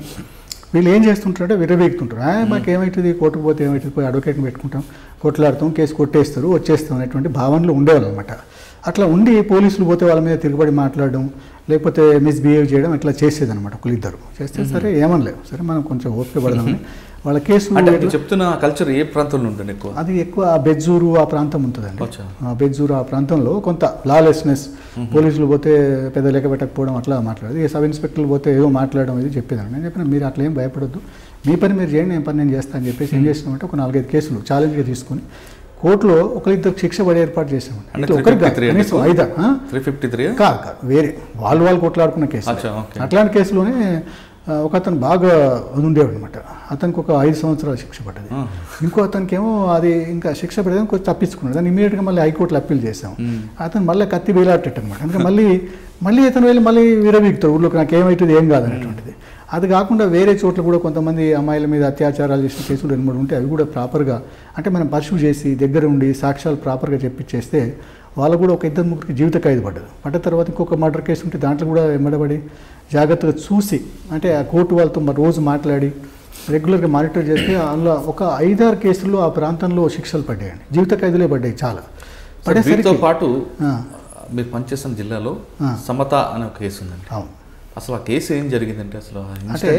వీళ్ళు ఏం చేస్తుంటారంటే విరవేగుతుంటారు, మాకు ఏమవుతుంది కోర్టుకు పోతే ఏమవుతుంది, పోయి అడ్వకేట్ని పెట్టుకుంటాం, కొట్లాడుతాం, కేసు కొట్టేస్తారు, వచ్చేస్తాం అనేటువంటి భావనలు ఉండేవాళ్ళు అనమాట. అట్లా ఉండి పోలీసులు పోతే వాళ్ళ మీద తిరుగుబడి మాట్లాడడం, లేకపోతే మిస్బిహేవ్ చేయడం ఇట్లా చేసేదనమాట. ఒకళ్ళిద్దరు చేస్తే సరే ఏమనలేవు, సరే మనం కొంచెం ఓపిక పడదామని వాళ్ళ కేసు. చెప్తున్న కల్చర్ ఏ ప్రాంతంలో ఉంటుంది ఎక్కువ? అది ఎక్కువ బెజ్జూరు ఆ ప్రాంతం ఉంటుందండి. బెజ్జూరు ఆ ప్రాంతంలో కొంత లాలెస్నెస్, పోలీసులు పోతే పెద్ద లెక్క పెట్టకపోవడం అట్లా మాట్లాడదు. ఈ సబ్ ఇన్స్పెక్టర్లు పోతే ఏదో మాట్లాడడం ఇది చెప్పేదాన్ని. నేను చెప్పిన మీరు అట్లా ఏం భయపడద్దు, మీ పని మీరు చేయండి, నేను పని నేను చేస్తాను అని చెప్పేసి ఏం చేసినామంటే ఒక 4-5 కేసులు ఛాలెంజ్గా తీసుకొని కోర్టులో ఒకరిద్దరు శిక్ష పడే ఏర్పాటు చేసామండి. కాదు వేరే వాళ్ళు కొట్లాడుకున్న కేసు. అట్లాంటి కేసులోనే ఒక అతను బాగా ఉండేవాడు అనమాట, అతనికి ఒక 5 సంవత్సరాల శిక్ష పడ్డది. ఇంకో అతనికి ఏమో అది ఇంకా శిక్ష పడేదని కొంచెం తప్పించుకున్నాడు, దాన్ని ఇమీడియట్గా మళ్ళీ హైకోర్టులో అప్పీల్ చేసాం. అతను మళ్ళీ కత్తి వేలాడేట అనమాట. అంటే మళ్ళీ అతను వెళ్ళి మళ్ళీ విరవీగుతాడు ఊళ్ళోకి, నాకు ఏమవుతుంది ఏం కాదనేటువంటిది. అది కాకుండా వేరే చోట్ల కూడా కొంతమంది అమ్మాయిల మీద అత్యాచారాలు చేసిన కేసులు 2-3 ఉంటాయి. అవి కూడా ప్రాపర్గా అంటే మనం పర్సూ చేసి దగ్గర ఉండి సాక్ష్యాలు ప్రాపర్గా చెప్పించేస్తే వాళ్ళు కూడా ఒక 2-3 జీవిత ఖైదు పడ్డ తర్వాత ఇంకొక మర్డర్ కేసు ఉంటే దాంట్లో కూడా వెంబడబడి జాగ్రత్తగా చూసి అంటే ఆ కోర్టు వాళ్ళతో రోజు మాట్లాడి రెగ్యులర్గా మానిటర్ చేస్తే అందులో ఒక 5-6 కేసుల్లో ఆ ప్రాంతంలో శిక్షలు పడ్డాయండి, జీవిత ఖైదులే పడ్డాయి చాలా. పడేసరితో పాటు మీరు పనిచేసిన జిల్లాలో సమత అనే ఒక కేసు ఉందండి. అవును, అసలు ఆ కేసు ఏం జరిగిందంటే అసలు అంటే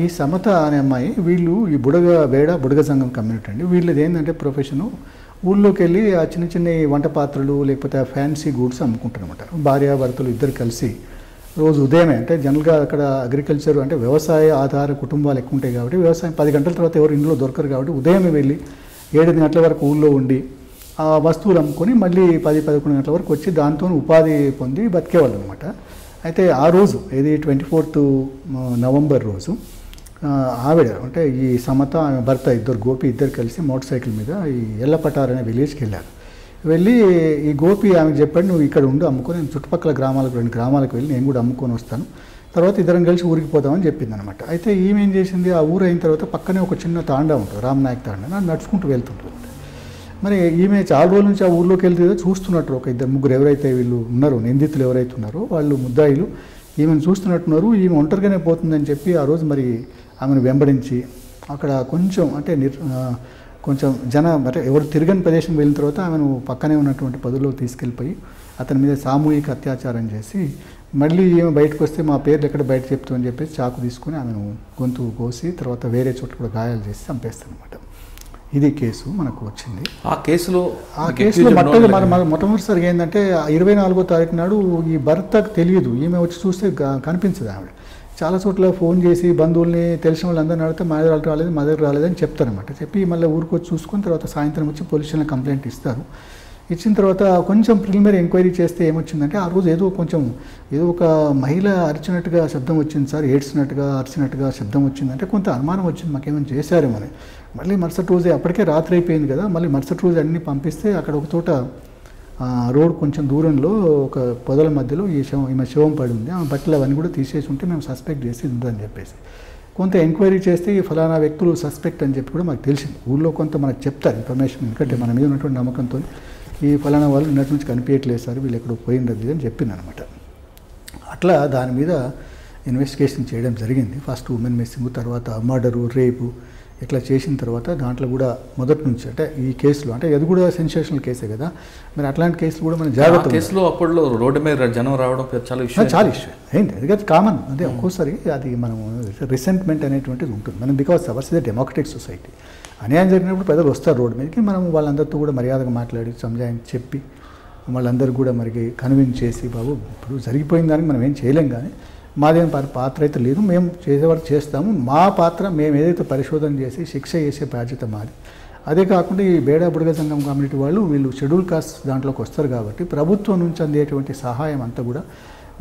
ఈ సమత అనే అమ్మాయి వీళ్ళు ఈ బుడగ సంఘం కమ్యూనిటీ అండి. వీళ్ళది ఏంటంటే ప్రొఫెషను ఊళ్ళోకి వెళ్ళి ఆ చిన్న చిన్న వంట పాత్రలు లేకపోతే ఆ ఫ్యాన్సీ గూడ్స్ అమ్ముకుంటారనమాట. భార్యాభర్తలు ఇద్దరు కలిసి రోజు ఉదయమే అంటే జనరల్గా అక్కడ అగ్రికల్చర్ అంటే వ్యవసాయ ఆధార కుటుంబాలు ఎక్కువ ఉంటాయి కాబట్టి వ్యవసాయం 10 గంటల తర్వాత ఎవరు ఇంట్లో దొరకరు కాబట్టి ఉదయమే వెళ్ళి 7 గంటల వరకు ఊళ్ళో ఉండి ఆ వస్తువులు అమ్ముకొని మళ్ళీ 10-11 గంటల వరకు వచ్చి దాంతో ఉపాధి పొంది బతికేవాళ్ళు అనమాట. అయితే ఆ రోజు ఇది 24th నవంబర్ రోజు ఆవిడ అంటే ఈ సమత ఆమె భర్త గోపి ఇద్దరు కలిసి మోటార్ సైకిల్ మీద ఈ ఎల్లపటార్ అనే విలేజ్కి వెళ్ళారు. వెళ్ళి ఈ గోపి ఆమెకు చెప్పాడు, నువ్వు ఇక్కడ ఉండు అమ్ముకొని, నేను చుట్టుపక్కల 2 గ్రామాలకు వెళ్ళి నేను కూడా అమ్ముకొని వస్తాను, తర్వాత ఇద్దరం కలిసి ఊరికి పోతామని చెప్పింది అనమాట. అయితే ఈమె ఏం చేసింది, ఆ ఊరు అయిన తర్వాత పక్కనే ఒక చిన్న తాండా ఉంటుంది, రామ్నాయక్ తాండా, నడుచుకుంటూ వెళ్తుంటుంది. మరి ఈమె చాలా రోజుల నుంచి ఆ ఊర్లోకి వెళ్తే చూస్తున్నట్టు ఒక 2-3 ఎవరైతే వీళ్ళు ఉన్నారో నిందితులు ఎవరైతే ఉన్నారో వాళ్ళు ముద్దాయిలు ఈమెను చూస్తున్నట్టున్నారు. ఈమె ఒంటరిగానే పోతుందని చెప్పి ఆ రోజు మరి ఆమెను వెంబడించి అక్కడ కొంచెం అంటే కొంచెం అంటే ఎవరు తిరగని ప్రదేశం వెళ్ళిన తర్వాత ఆమెను పక్కనే ఉన్నటువంటి పదులో తీసుకెళ్ళిపోయి అతని మీద సామూహిక అత్యాచారం చేసి మళ్ళీ ఈమె బయటకు వస్తే మా పేర్లు ఎక్కడ బయట చెప్తామని చెప్పేసి చాకు తీసుకొని ఆమెను గొంతు కోసి తర్వాత వేరే చోట్ల కూడా గాయాలు చేసి చంపేస్తాను అనమాట. ఇది కేసు మనకు వచ్చింది. ఆ కేసులో మొట్టమొదటిసారిగా ఏంటంటే 24వ తారీఖు నాడు ఈ భర్తకు తెలియదు, ఈమె వచ్చి చూస్తే కనిపించదు. ఆవిడ చాలా చోట్ల ఫోన్ చేసి బంధువుల్ని తెలిసిన వాళ్ళందరినీ అడిగితే మా దగ్గర రాలేదని చెప్తారనమాట. చెప్పి మళ్ళీ ఊరికి వచ్చి చూసుకుని తర్వాత సాయంత్రం వచ్చి పోలీస్ స్టేషన్లో కంప్లైంట్ ఇస్తారు. ఇచ్చిన తర్వాత కొంచెం ప్రిలిమినరీ ఎంక్వైరీ చేస్తే ఏమొచ్చిందంటే ఆ రోజు ఏదో ఒక మహిళ అరిచినట్టుగా శబ్దం వచ్చింది సార్, ఏడ్చినట్టుగా అరిచినట్టుగా శబ్దం వచ్చిందంటే కొంత అనుమానం వచ్చింది, మాకేమైనా చేశారేమని. మళ్ళీ మరుసటి రోజే అప్పటికే రాత్రి అయిపోయింది కదా, మళ్ళీ మరుసటి రోజు అన్నీ పంపిస్తే అక్కడ ఒక చోట రోడ్ కొంచెం దూరంలో ఒక పొదల మధ్యలో ఈమె శవం పడి ఉంది, ఆమె బట్టలు అవన్నీ కూడా తీసేసి ఉంటే మేము సస్పెక్ట్ చేసి ఉందని చెప్పేసి కొంత ఎంక్వైరీ చేస్తే ఈ ఫలానా వ్యక్తులు సస్పెక్ట్ అని చెప్పి కూడా మాకు తెలిసింది. ఊళ్ళో కొంత మనకు చెప్తారు ఇన్ఫర్మేషన్, ఎందుకంటే మన మీద ఉన్నటువంటి నమ్మకంతో ఈ ఫలానా వాళ్ళు నిన్నటి నుంచి కనిపించట్లేదు సార్, వీళ్ళు ఎక్కడో పోయింది అని చెప్పింది అనమాట. అట్లా దాని మీద ఇన్వెస్టిగేషన్ చేయడం జరిగింది. ఫస్ట్ ఉమెన్ మిస్సింగ్, తర్వాత మర్డరు, రేపు ఇట్లా చేసిన తర్వాత దాంట్లో కూడా మొదటి నుంచి అంటే ఈ కేసులో అంటే అది కూడా సెన్సేషనల్ కేసే కదా, మరి అట్లాంటి కేసులు కూడా మనం జాగ్రత్త కేసులో అప్పుడు రోడ్డు మీద జనం రావడం చాలా ఇష్యూ ఏంటి అది కదా కామన్. అదే ఒక్కోసారి అది మనం రిసెంట్మెంట్ అనేటువంటిది ఉంటుంది. మనం బికాస్ అవర్స్ ఇదే డెమోక్రటిక్ సొసైటీ. అన్యాయం జరిగినప్పుడు ప్రజలు వస్తారు రోడ్డు మీదకి, మనం వాళ్ళందరితో కూడా మర్యాదగా మాట్లాడి సంజాయించి చెప్పి వాళ్ళందరూ కూడా మరి కన్విన్స్ చేసి బాబు ఇప్పుడు జరిగిపోయిన దానికి మనం ఏం చేయలేం, కానీ మాదేం పాత్ర అయితే లేదు, మేము చేసేవారు చేస్తాము, మా పాత్ర మేము ఏదైతే పరిశోధన చేసి శిక్ష చేసే బాధ్యత మాది. అదే కాకుండా ఈ బేడా బుడగ సంఘం కమ్యూనిటీ వాళ్ళు వీళ్ళు షెడ్యూల్ కాస్ట్ దాంట్లోకి వస్తారు కాబట్టి ప్రభుత్వం నుంచి అందేటువంటి సహాయం అంతా కూడా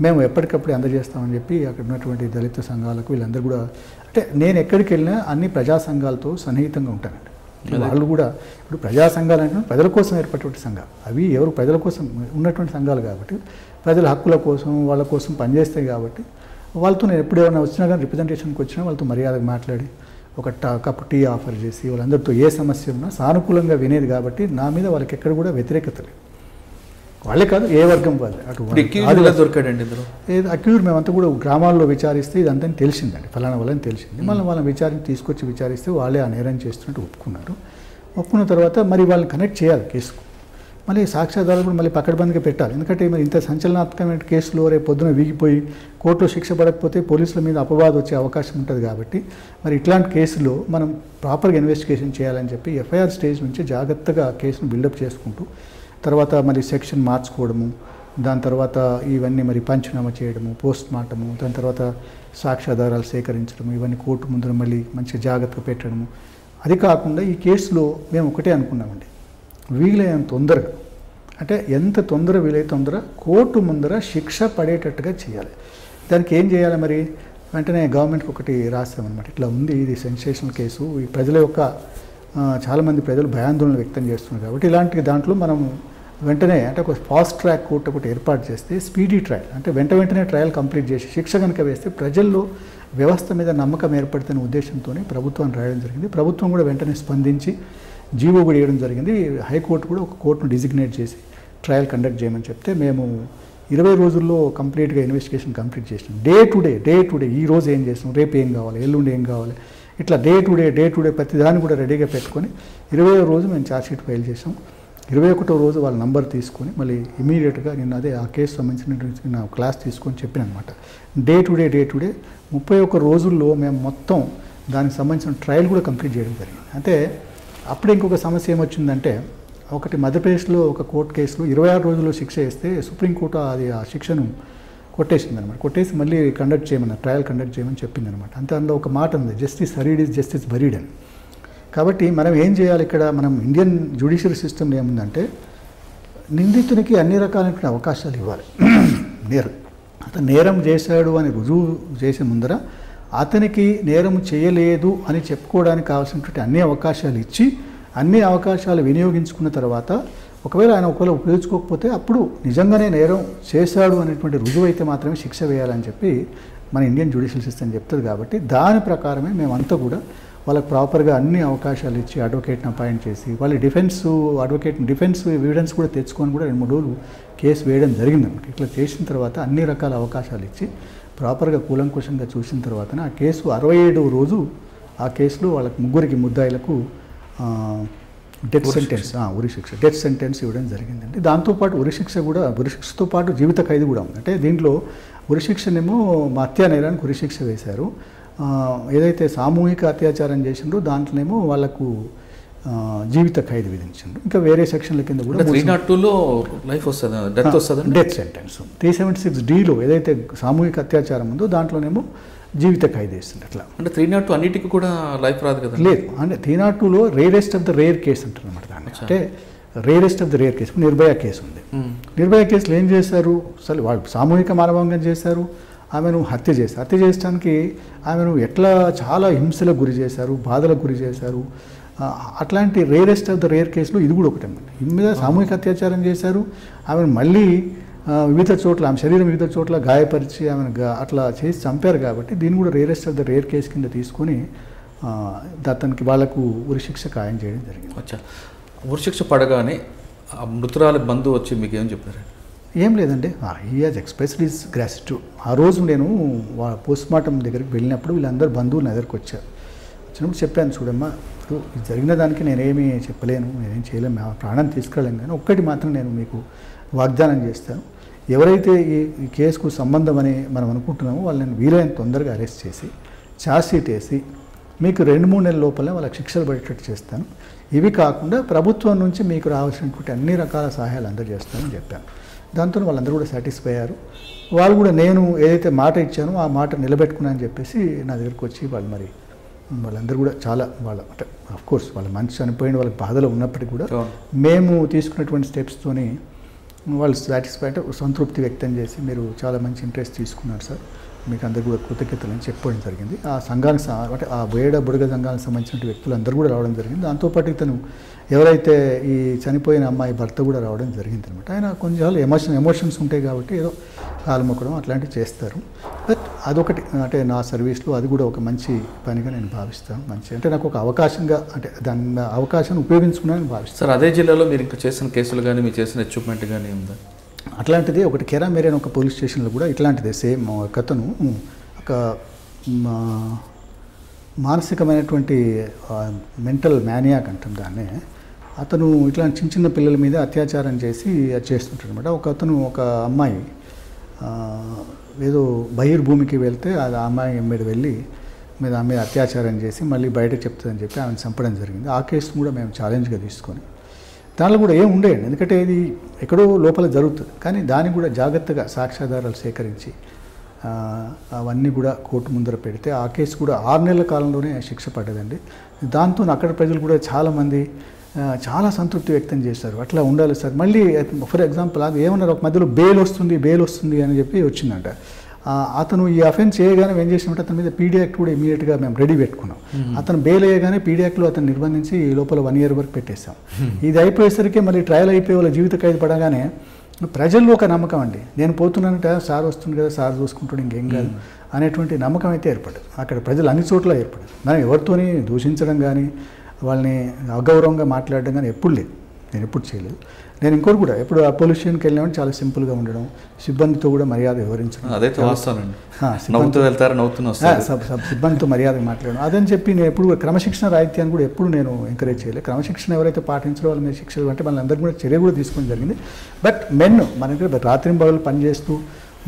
మేము ఎప్పటికప్పుడు అందజేస్తామని చెప్పి అక్కడ ఉన్నటువంటి దళిత సంఘాలకు వీళ్ళందరూ కూడా అంటే నేను ఎక్కడికి వెళ్ళినా అన్ని ప్రజా సంఘాలతో సన్నిహితంగా ఉంటానండి. వాళ్ళు కూడా ఇప్పుడు ప్రజా సంఘాలు అంటే ప్రజల కోసం ఏర్పడేటువంటి సంఘాలు, అవి ఎవరు ప్రజల కోసం ఉన్నటువంటి సంఘాలు కాబట్టి ప్రజల హక్కుల కోసం వాళ్ళ కోసం పనిచేస్తాయి కాబట్టి వాళ్ళతో నేను ఎప్పుడు ఏమైనా వచ్చినా కానీ రిప్రజెంటేషన్కి వచ్చినా వాళ్ళతో మర్యాదగా మాట్లాడి ఒక కప్పు టీ ఆఫర్ చేసి వాళ్ళందరితో ఏ సమస్య ఉన్నా సానుకూలంగా వినేది కాబట్టి నా మీద వాళ్ళకి ఎక్కడ కూడా వ్యతిరేకత లేదు. వాళ్ళే కాదు ఏ వర్గం వాళ్ళు అటు దొరికాడండి అక్యూజ్ మేమంతా కూడా గ్రామాల్లో విచారిస్తే ఇదంతా తెలిసిందండి, ఫలానా వాళ్ళని తెలిసింది. మళ్ళీ వాళ్ళని తీసుకొచ్చి విచారిస్తే వాళ్ళే ఆ నేరం చేస్తున్నట్టు ఒప్పుకున్నారు. ఒప్పుకున్న తర్వాత మరి వాళ్ళని కనెక్ట్ చేయాలి కేసుకు, మళ్ళీ సాక్ష్యాధారాలు కూడా మళ్ళీ పకడ్బందీగా పెట్టాలి. ఎందుకంటే మరి ఇంత సంచలనాత్మకమైన కేసులో రేపు పొద్దున వీగిపోయి కోర్టులో శిక్ష పడకపోతే పోలీసుల మీద అపవాదం వచ్చే అవకాశం ఉంటుంది కాబట్టి మరి ఇట్లాంటి కేసులో మనం ప్రాపర్గా ఇన్వెస్టిగేషన్ చేయాలని చెప్పి ఎఫ్ఐఆర్ స్టేజ్ నుంచి జాగ్రత్తగా కేసును బిల్డప్ చేసుకుంటూ తర్వాత మరి సెక్షన్ మార్చుకోవడము, దాని తర్వాత ఇవన్నీ మరి పంచనామా చేయడము, పోస్ట్ మార్టము, దాని తర్వాత సాక్ష్యాధారాలు సేకరించడము, ఇవన్నీ కోర్టు ముందర మళ్ళీ మంచిగా జాగ్రత్తగా పెట్టడము. అది కాకుండా ఈ కేసులో మేము ఒకటే అనుకున్నామండి, వీలైనంత తొందరగా అంటే ఎంత తొందర వీలైతే తొందర కోర్టు ముందర శిక్ష పడేటట్టుగా చేయాలి. దానికి ఏం చేయాలి మరి వెంటనే గవర్నమెంట్కి ఒకటి రాస్తామన్నమాట, ఇట్లా ఉంది ఇది సెన్సేషనల్ కేసు, ఈ ప్రజల యొక్క చాలామంది ప్రజలు భయాందోళన వ్యక్తం చేస్తున్నారు కాబట్టి ఇలాంటి దాంట్లో మనం వెంటనే అంటే ఒక ఫాస్ట్ ట్రాక్ కోర్టు ఒకటి ఏర్పాటు చేస్తే స్పీడీ ట్రయల్ అంటే వెంటనే ట్రయల్ కంప్లీట్ చేసి శిక్ష కనుక వేస్తే ప్రజల్లో వ్యవస్థ మీద నమ్మకం ఏర్పడుతున్న ఉద్దేశంతో ప్రభుత్వాన్ని రాయడం జరిగింది. ప్రభుత్వం కూడా వెంటనే స్పందించి జీవో కూడా వేయడం జరిగింది. హైకోర్టు కూడా ఒక కోర్టును డిజిగ్నేట్ చేసి ట్రయల్ కండక్ట్ చేయమని చెప్తే మేము 20 రోజుల్లో కంప్లీట్గా ఇన్వెస్టిగేషన్ కంప్లీట్ చేసినాం. డే టు డే ఈ రోజు ఏం చేసినాం, రేపు ఏం కావాలి, ఎల్లుండి ఏం కావాలి, ఇట్లా డే టు డే ప్రతి దాన్ని కూడా రెడీగా పెట్టుకొని 20వ రోజు మేము ఛార్జ్షీట్ ఫైల్ చేసాం. 21వ రోజు వాళ్ళ నంబర్ తీసుకొని మళ్ళీ ఇమీడియట్గా నేను అదే ఆ కేసు సంబంధించిన నా క్లాస్ తీసుకొని చెప్పిన అనమాట. డే టు డే 31 రోజుల్లో మేము మొత్తం దానికి సంబంధించిన ట్రయల్ కూడా కంప్లీట్ చేయడం జరిగింది. అంటే అప్పుడే ఇంకొక సమస్య ఏమొచ్చిందంటే ఒకటి మధ్యప్రదేశ్లో ఒక కోర్టు కేసులో 26 రోజుల్లో శిక్ష వేస్తే సుప్రీంకోర్టు అది ఆ శిక్షను కొట్టేసింది అనమాట. కొట్టేసి మళ్ళీ కండక్ట్ చేయమన్నారు, ట్రయల్ కండక్ట్ చేయమని చెప్పింది అనమాట. అంతే అందులో ఒక మాట ఉంది, justice hurried is justice buried అని. కాబట్టి మనం ఏం చేయాలి ఇక్కడ, మనం ఇండియన్ జ్యుడిషియల్ సిస్టమ్ ఏముందంటే నిందితునికి అన్ని రకాలైన అవకాశాలు ఇవ్వాలి. అతను నేరం చేశాడు అని రుజువు చేసే ముందర అతనికి నేరం చేయలేదు అని చెప్పుకోవడానికి కావాల్సినటువంటి అన్ని అవకాశాలు ఇచ్చి అన్ని అవకాశాలు వినియోగించుకున్న తర్వాత ఒకవేళ ఆయన ఉపయోగించుకోకపోతే అప్పుడు నిజంగానే నేరం చేశాడు అనేటువంటి రుజువు అయితే మాత్రమే శిక్ష వేయాలని చెప్పి మన ఇండియన్ జ్యుడిషియల్ సిస్టమ్ చెప్తుంది. కాబట్టి దాని ప్రకారమే మేమంతా కూడా వాళ్ళకి ప్రాపర్గా అన్ని అవకాశాలు ఇచ్చి అడ్వకేట్ని అపాయింట్ చేసి వాళ్ళ డిఫెన్స్ ఎవిడెన్స్ కూడా తెచ్చుకొని కూడా 2-3 రోజులు కేసు వేయడం జరిగిందన్నమాట. ఇట్లా చేసిన తర్వాత అన్ని రకాల అవకాశాలు ఇచ్చి ప్రాపర్గా కూలంకుషంగా చూసిన తర్వాతనే ఆ కేసు 67వ రోజు ఆ కేసులో వాళ్ళకి ముగ్గురికి ముద్దాయిలకు డెత్ సెంటెన్స్ ఉరిశిక్ష డెత్ సెంటెన్స్ ఇవ్వడం జరిగిందండి. దాంతోపాటు ఉరిశిక్షతో పాటు జీవిత ఖైదు కూడా ఉంది. అంటే దీంట్లో ఉరిశిక్షనేమో హత్యా నేరానికి ఉరిశిక్ష వేశారు, ఏదైతే సామూహిక అత్యాచారం చేసిండ్రో దాంట్లోనేమో వాళ్ళకు జీవిత ఖైదు విధించిండ్రు. ఇంకా వేరే సెక్షన్ల కింద కూడా 302లో లైఫ్ వస్తుంది, డెత్ వస్తుంది, డెత్ సెంటెన్స్. 376Dలో ఏదైతే సామూహిక అత్యాచారం ఉందో దాంట్లోనేమో జీవిత ఖైదు వేస్తుంది. అట్లా అంటే 302 అన్నిటికీ కూడా లైఫ్ రాదు కదా? లేదు, అంటే 302లో rarest of the rare case అంటారు అనమాట దాన్ని. అంటే rarest of the rare case Nirbhaya case ఉంది. నిర్భయ కేసులో ఏం చేశారు, అసలు వాళ్ళు సామూహిక మానభంగం చేశారు, ఆమెను హత్య చేయడానికి ఆమెను ఎట్లా చాలా హింసలకు గురి చేశారు, బాధలకు గురి చేశారు. అట్లాంటి రేరెస్ట్ ఆఫ్ ద రేర్ కేసులో ఇది కూడా ఒకటి అన్నమాట. ఈ మీద సామూహిక అత్యాచారం చేశారు, ఆమెను మళ్ళీ వివిధ చోట్ల ఆమె శరీరం వివిధ చోట్ల గాయపరిచి ఆమెను అట్లా చేసి చంపారు. కాబట్టి దీన్ని కూడా rarest of the rare case కింద తీసుకొని అతనికి వాళ్ళకు ఉరిశిక్ష ఖాయం చేయడం జరిగింది. అచ్చా, ఉరిశిక్ష పడగానే మృతురాలి బంధువు వచ్చి మీకు ఏం చెప్పారు? ఏం లేదండి, he has expressed his gratitude. ఆ రోజు నేను పోస్ట్ మార్టం దగ్గరికి వెళ్ళినప్పుడు వీళ్ళందరూ బంధువులు నా దగ్గరికి వచ్చారు. వచ్చినప్పుడు చెప్పాను, చూడమ్మా ఇప్పుడు జరిగిన దానికి నేనేమీ చెప్పలేను, నేనేం చేయలేము, ప్రాణం తీసుకెళ్ళాను, కానీ ఒక్కటి మాత్రం నేను మీకు వాగ్దానం చేస్తాను, ఎవరైతే ఈ కేసుకు సంబంధం అని మనం అనుకుంటున్నామో వాళ్ళని వీలైన తొందరగా అరెస్ట్ చేసి ఛార్జ్షీట్ వేసి మీకు 2-3 నెలల లోపలే వాళ్ళకి శిక్షలు పడేటట్టు చేస్తాను. ఇవి కాకుండా ప్రభుత్వం నుంచి మీకు రావాల్సినటువంటి అన్ని రకాల సహాయాలు అందజేస్తానని చెప్పాను. దాంతో వాళ్ళందరూ కూడా సాటిస్ఫై అయ్యారు. వాళ్ళు కూడా నేను ఏదైతే మాట ఇచ్చానో ఆ మాట నిలబెట్టుకున్నానని చెప్పేసి నా దగ్గరికి వచ్చి వాళ్ళందరూ కూడా చాలా అంటే ఆఫ్కోర్స్ వాళ్ళ మనిషి చనిపోయిన వాళ్ళకి బాధలో ఉన్నప్పటికీ కూడా మేము తీసుకున్నటువంటి స్టెప్స్తోని వాళ్ళు సాటిస్ఫై అంటే సంతృప్తి వ్యక్తం చేసి, మీరు చాలా మంచి ఇంట్రెస్ట్ తీసుకున్నారు సార్, మీకు అందరూ కూడా కృతజ్ఞతలు అని చెప్పడం జరిగింది. ఆ సంఘానికి అంటే ఆ బుడగ సంఘానికి సంబంధించిన వ్యక్తులు అందరూ కూడా రావడం జరిగింది. దాంతోపాటు ఇతను ఎవరైతే ఈ చనిపోయిన అమ్మాయి భర్త కూడా రావడం జరిగింది అనమాట. ఆయన కొంచెం ఎమోషన్స్ ఉంటాయి కాబట్టి ఏదో కాలుమొక్కడం అట్లాంటివి చేస్తారు. బట్ అదొకటి అంటే నా సర్వీస్లో అది కూడా ఒక మంచి పనిగా నేను భావిస్తాను. మంచి అంటే నాకు ఒక అవకాశంగా అంటే దాన్ని అవకాశాన్ని ఉపయోగించుకున్నానని భావిస్తాను. సార్ అదే జిల్లాలో మీరు ఇంకా చేసిన కేసులు కానీ మీరు చేసిన అచీవ్మెంట్ కానీ ఉందా? అట్లాంటిది ఒకటి కెరామెరీ అని ఒక పోలీస్ స్టేషన్లో కూడా ఇట్లాంటిదే సేమ్ ఒకతను ఒక మానసికమైనటువంటి మెంటల్ మ్యానియాక్ అంటాం దాన్ని. అతను ఇట్లాంటి చిన్న పిల్లల మీద అత్యాచారం చేసి అది చేస్తుంటాడు అనమాట. ఒక అమ్మాయి ఏదో బహిర్భూమికి వెళ్తే అది ఆ అమ్మాయి మీద వెళ్ళి ఆమె అత్యాచారం చేసి మళ్ళీ బయటకు చెప్తుందని చెప్పి ఆమెను చంపడం జరిగింది. ఆ కేసు కూడా మేము ఛాలెంజ్గా తీసుకొని దానిలో కూడా ఏం ఉండేయండి, ఎందుకంటే ఇది ఎక్కడో లోపల జరుగుతుంది, కానీ దాన్ని కూడా జాగ్రత్తగా సాక్ష్యాధారాలు సేకరించి అవన్నీ కూడా కోర్టు ముందర పెడితే ఆ కేసు కూడా 6 నెలల కాలంలోనే శిక్ష పడ్డదండి. దాంతో అక్కడ ప్రజలు కూడా చాలామంది చాలా సంతృప్తి వ్యక్తం చేశారు. అట్లా ఉండాలి సార్. మళ్ళీ ఫర్ ఎగ్జాంపుల్ అది ఏమన్నారు, ఒక మధ్యలో బెయిల్ వస్తుంది అని చెప్పి వచ్చిందంట. అతను ఈ అఫెన్స్ చేయగానే ఏం చేసినట్టు అతని మీద పీడీ యాక్ట్ కూడా ఇమీడియట్గా మేము రెడీ పెట్టుకున్నాం. అతను బెయిల్ అయ్యగానే పీడీ యాక్ట్లో అతను నిర్బంధించి లోపల 1 year వరకు పెట్టేశాం. ఇది అయిపోయేసరికి మళ్ళీ ట్రయల్ అయిపోయి వాళ్ళ జీవిత ఖైదు పడగానే ప్రజల్లో ఒక నమ్మకం అండి, నేను పోతున్నానంటే సార్ వస్తుంది కదా, సార్ చూసుకుంటాడు, ఇంకేం కాదు అనేటువంటి నమ్మకం అయితే ఏర్పడదు. అక్కడ ప్రజలు అన్ని చోట్ల ఏర్పడదు. మనం ఎవరితోని దూషించడం కానీ వాళ్ళని అగౌరవంగా మాట్లాడడం కానీ ఎప్పుడు లేదు, నేను ఎప్పుడు చేయలేదు. నేను ఇంకోటి కూడా ఎప్పుడు ఆ పొల్యూషన్కి వెళ్ళినామని చాలా సింపుల్గా ఉండడం, సిబ్బందితో కూడా మర్యాద వివరించడం, సిబ్బందితో మర్యాద మాట్లాడడం, అదని చెప్పి నేను ఎప్పుడు క్రమశిక్షణ రాహిత్యాన్ని కూడా ఎప్పుడు నేను ఎంకరేజ్ చేయలేదు. క్రమశిక్షణ ఎవరైతే పాటించారో వాళ్ళ మీద శిక్షలు అంటే వాళ్ళందరికీ కూడా చర్య కూడా తీసుకోవడం జరిగింది. బట్ మనకి రాత్రింబగళ్ళు పనిచేస్తూ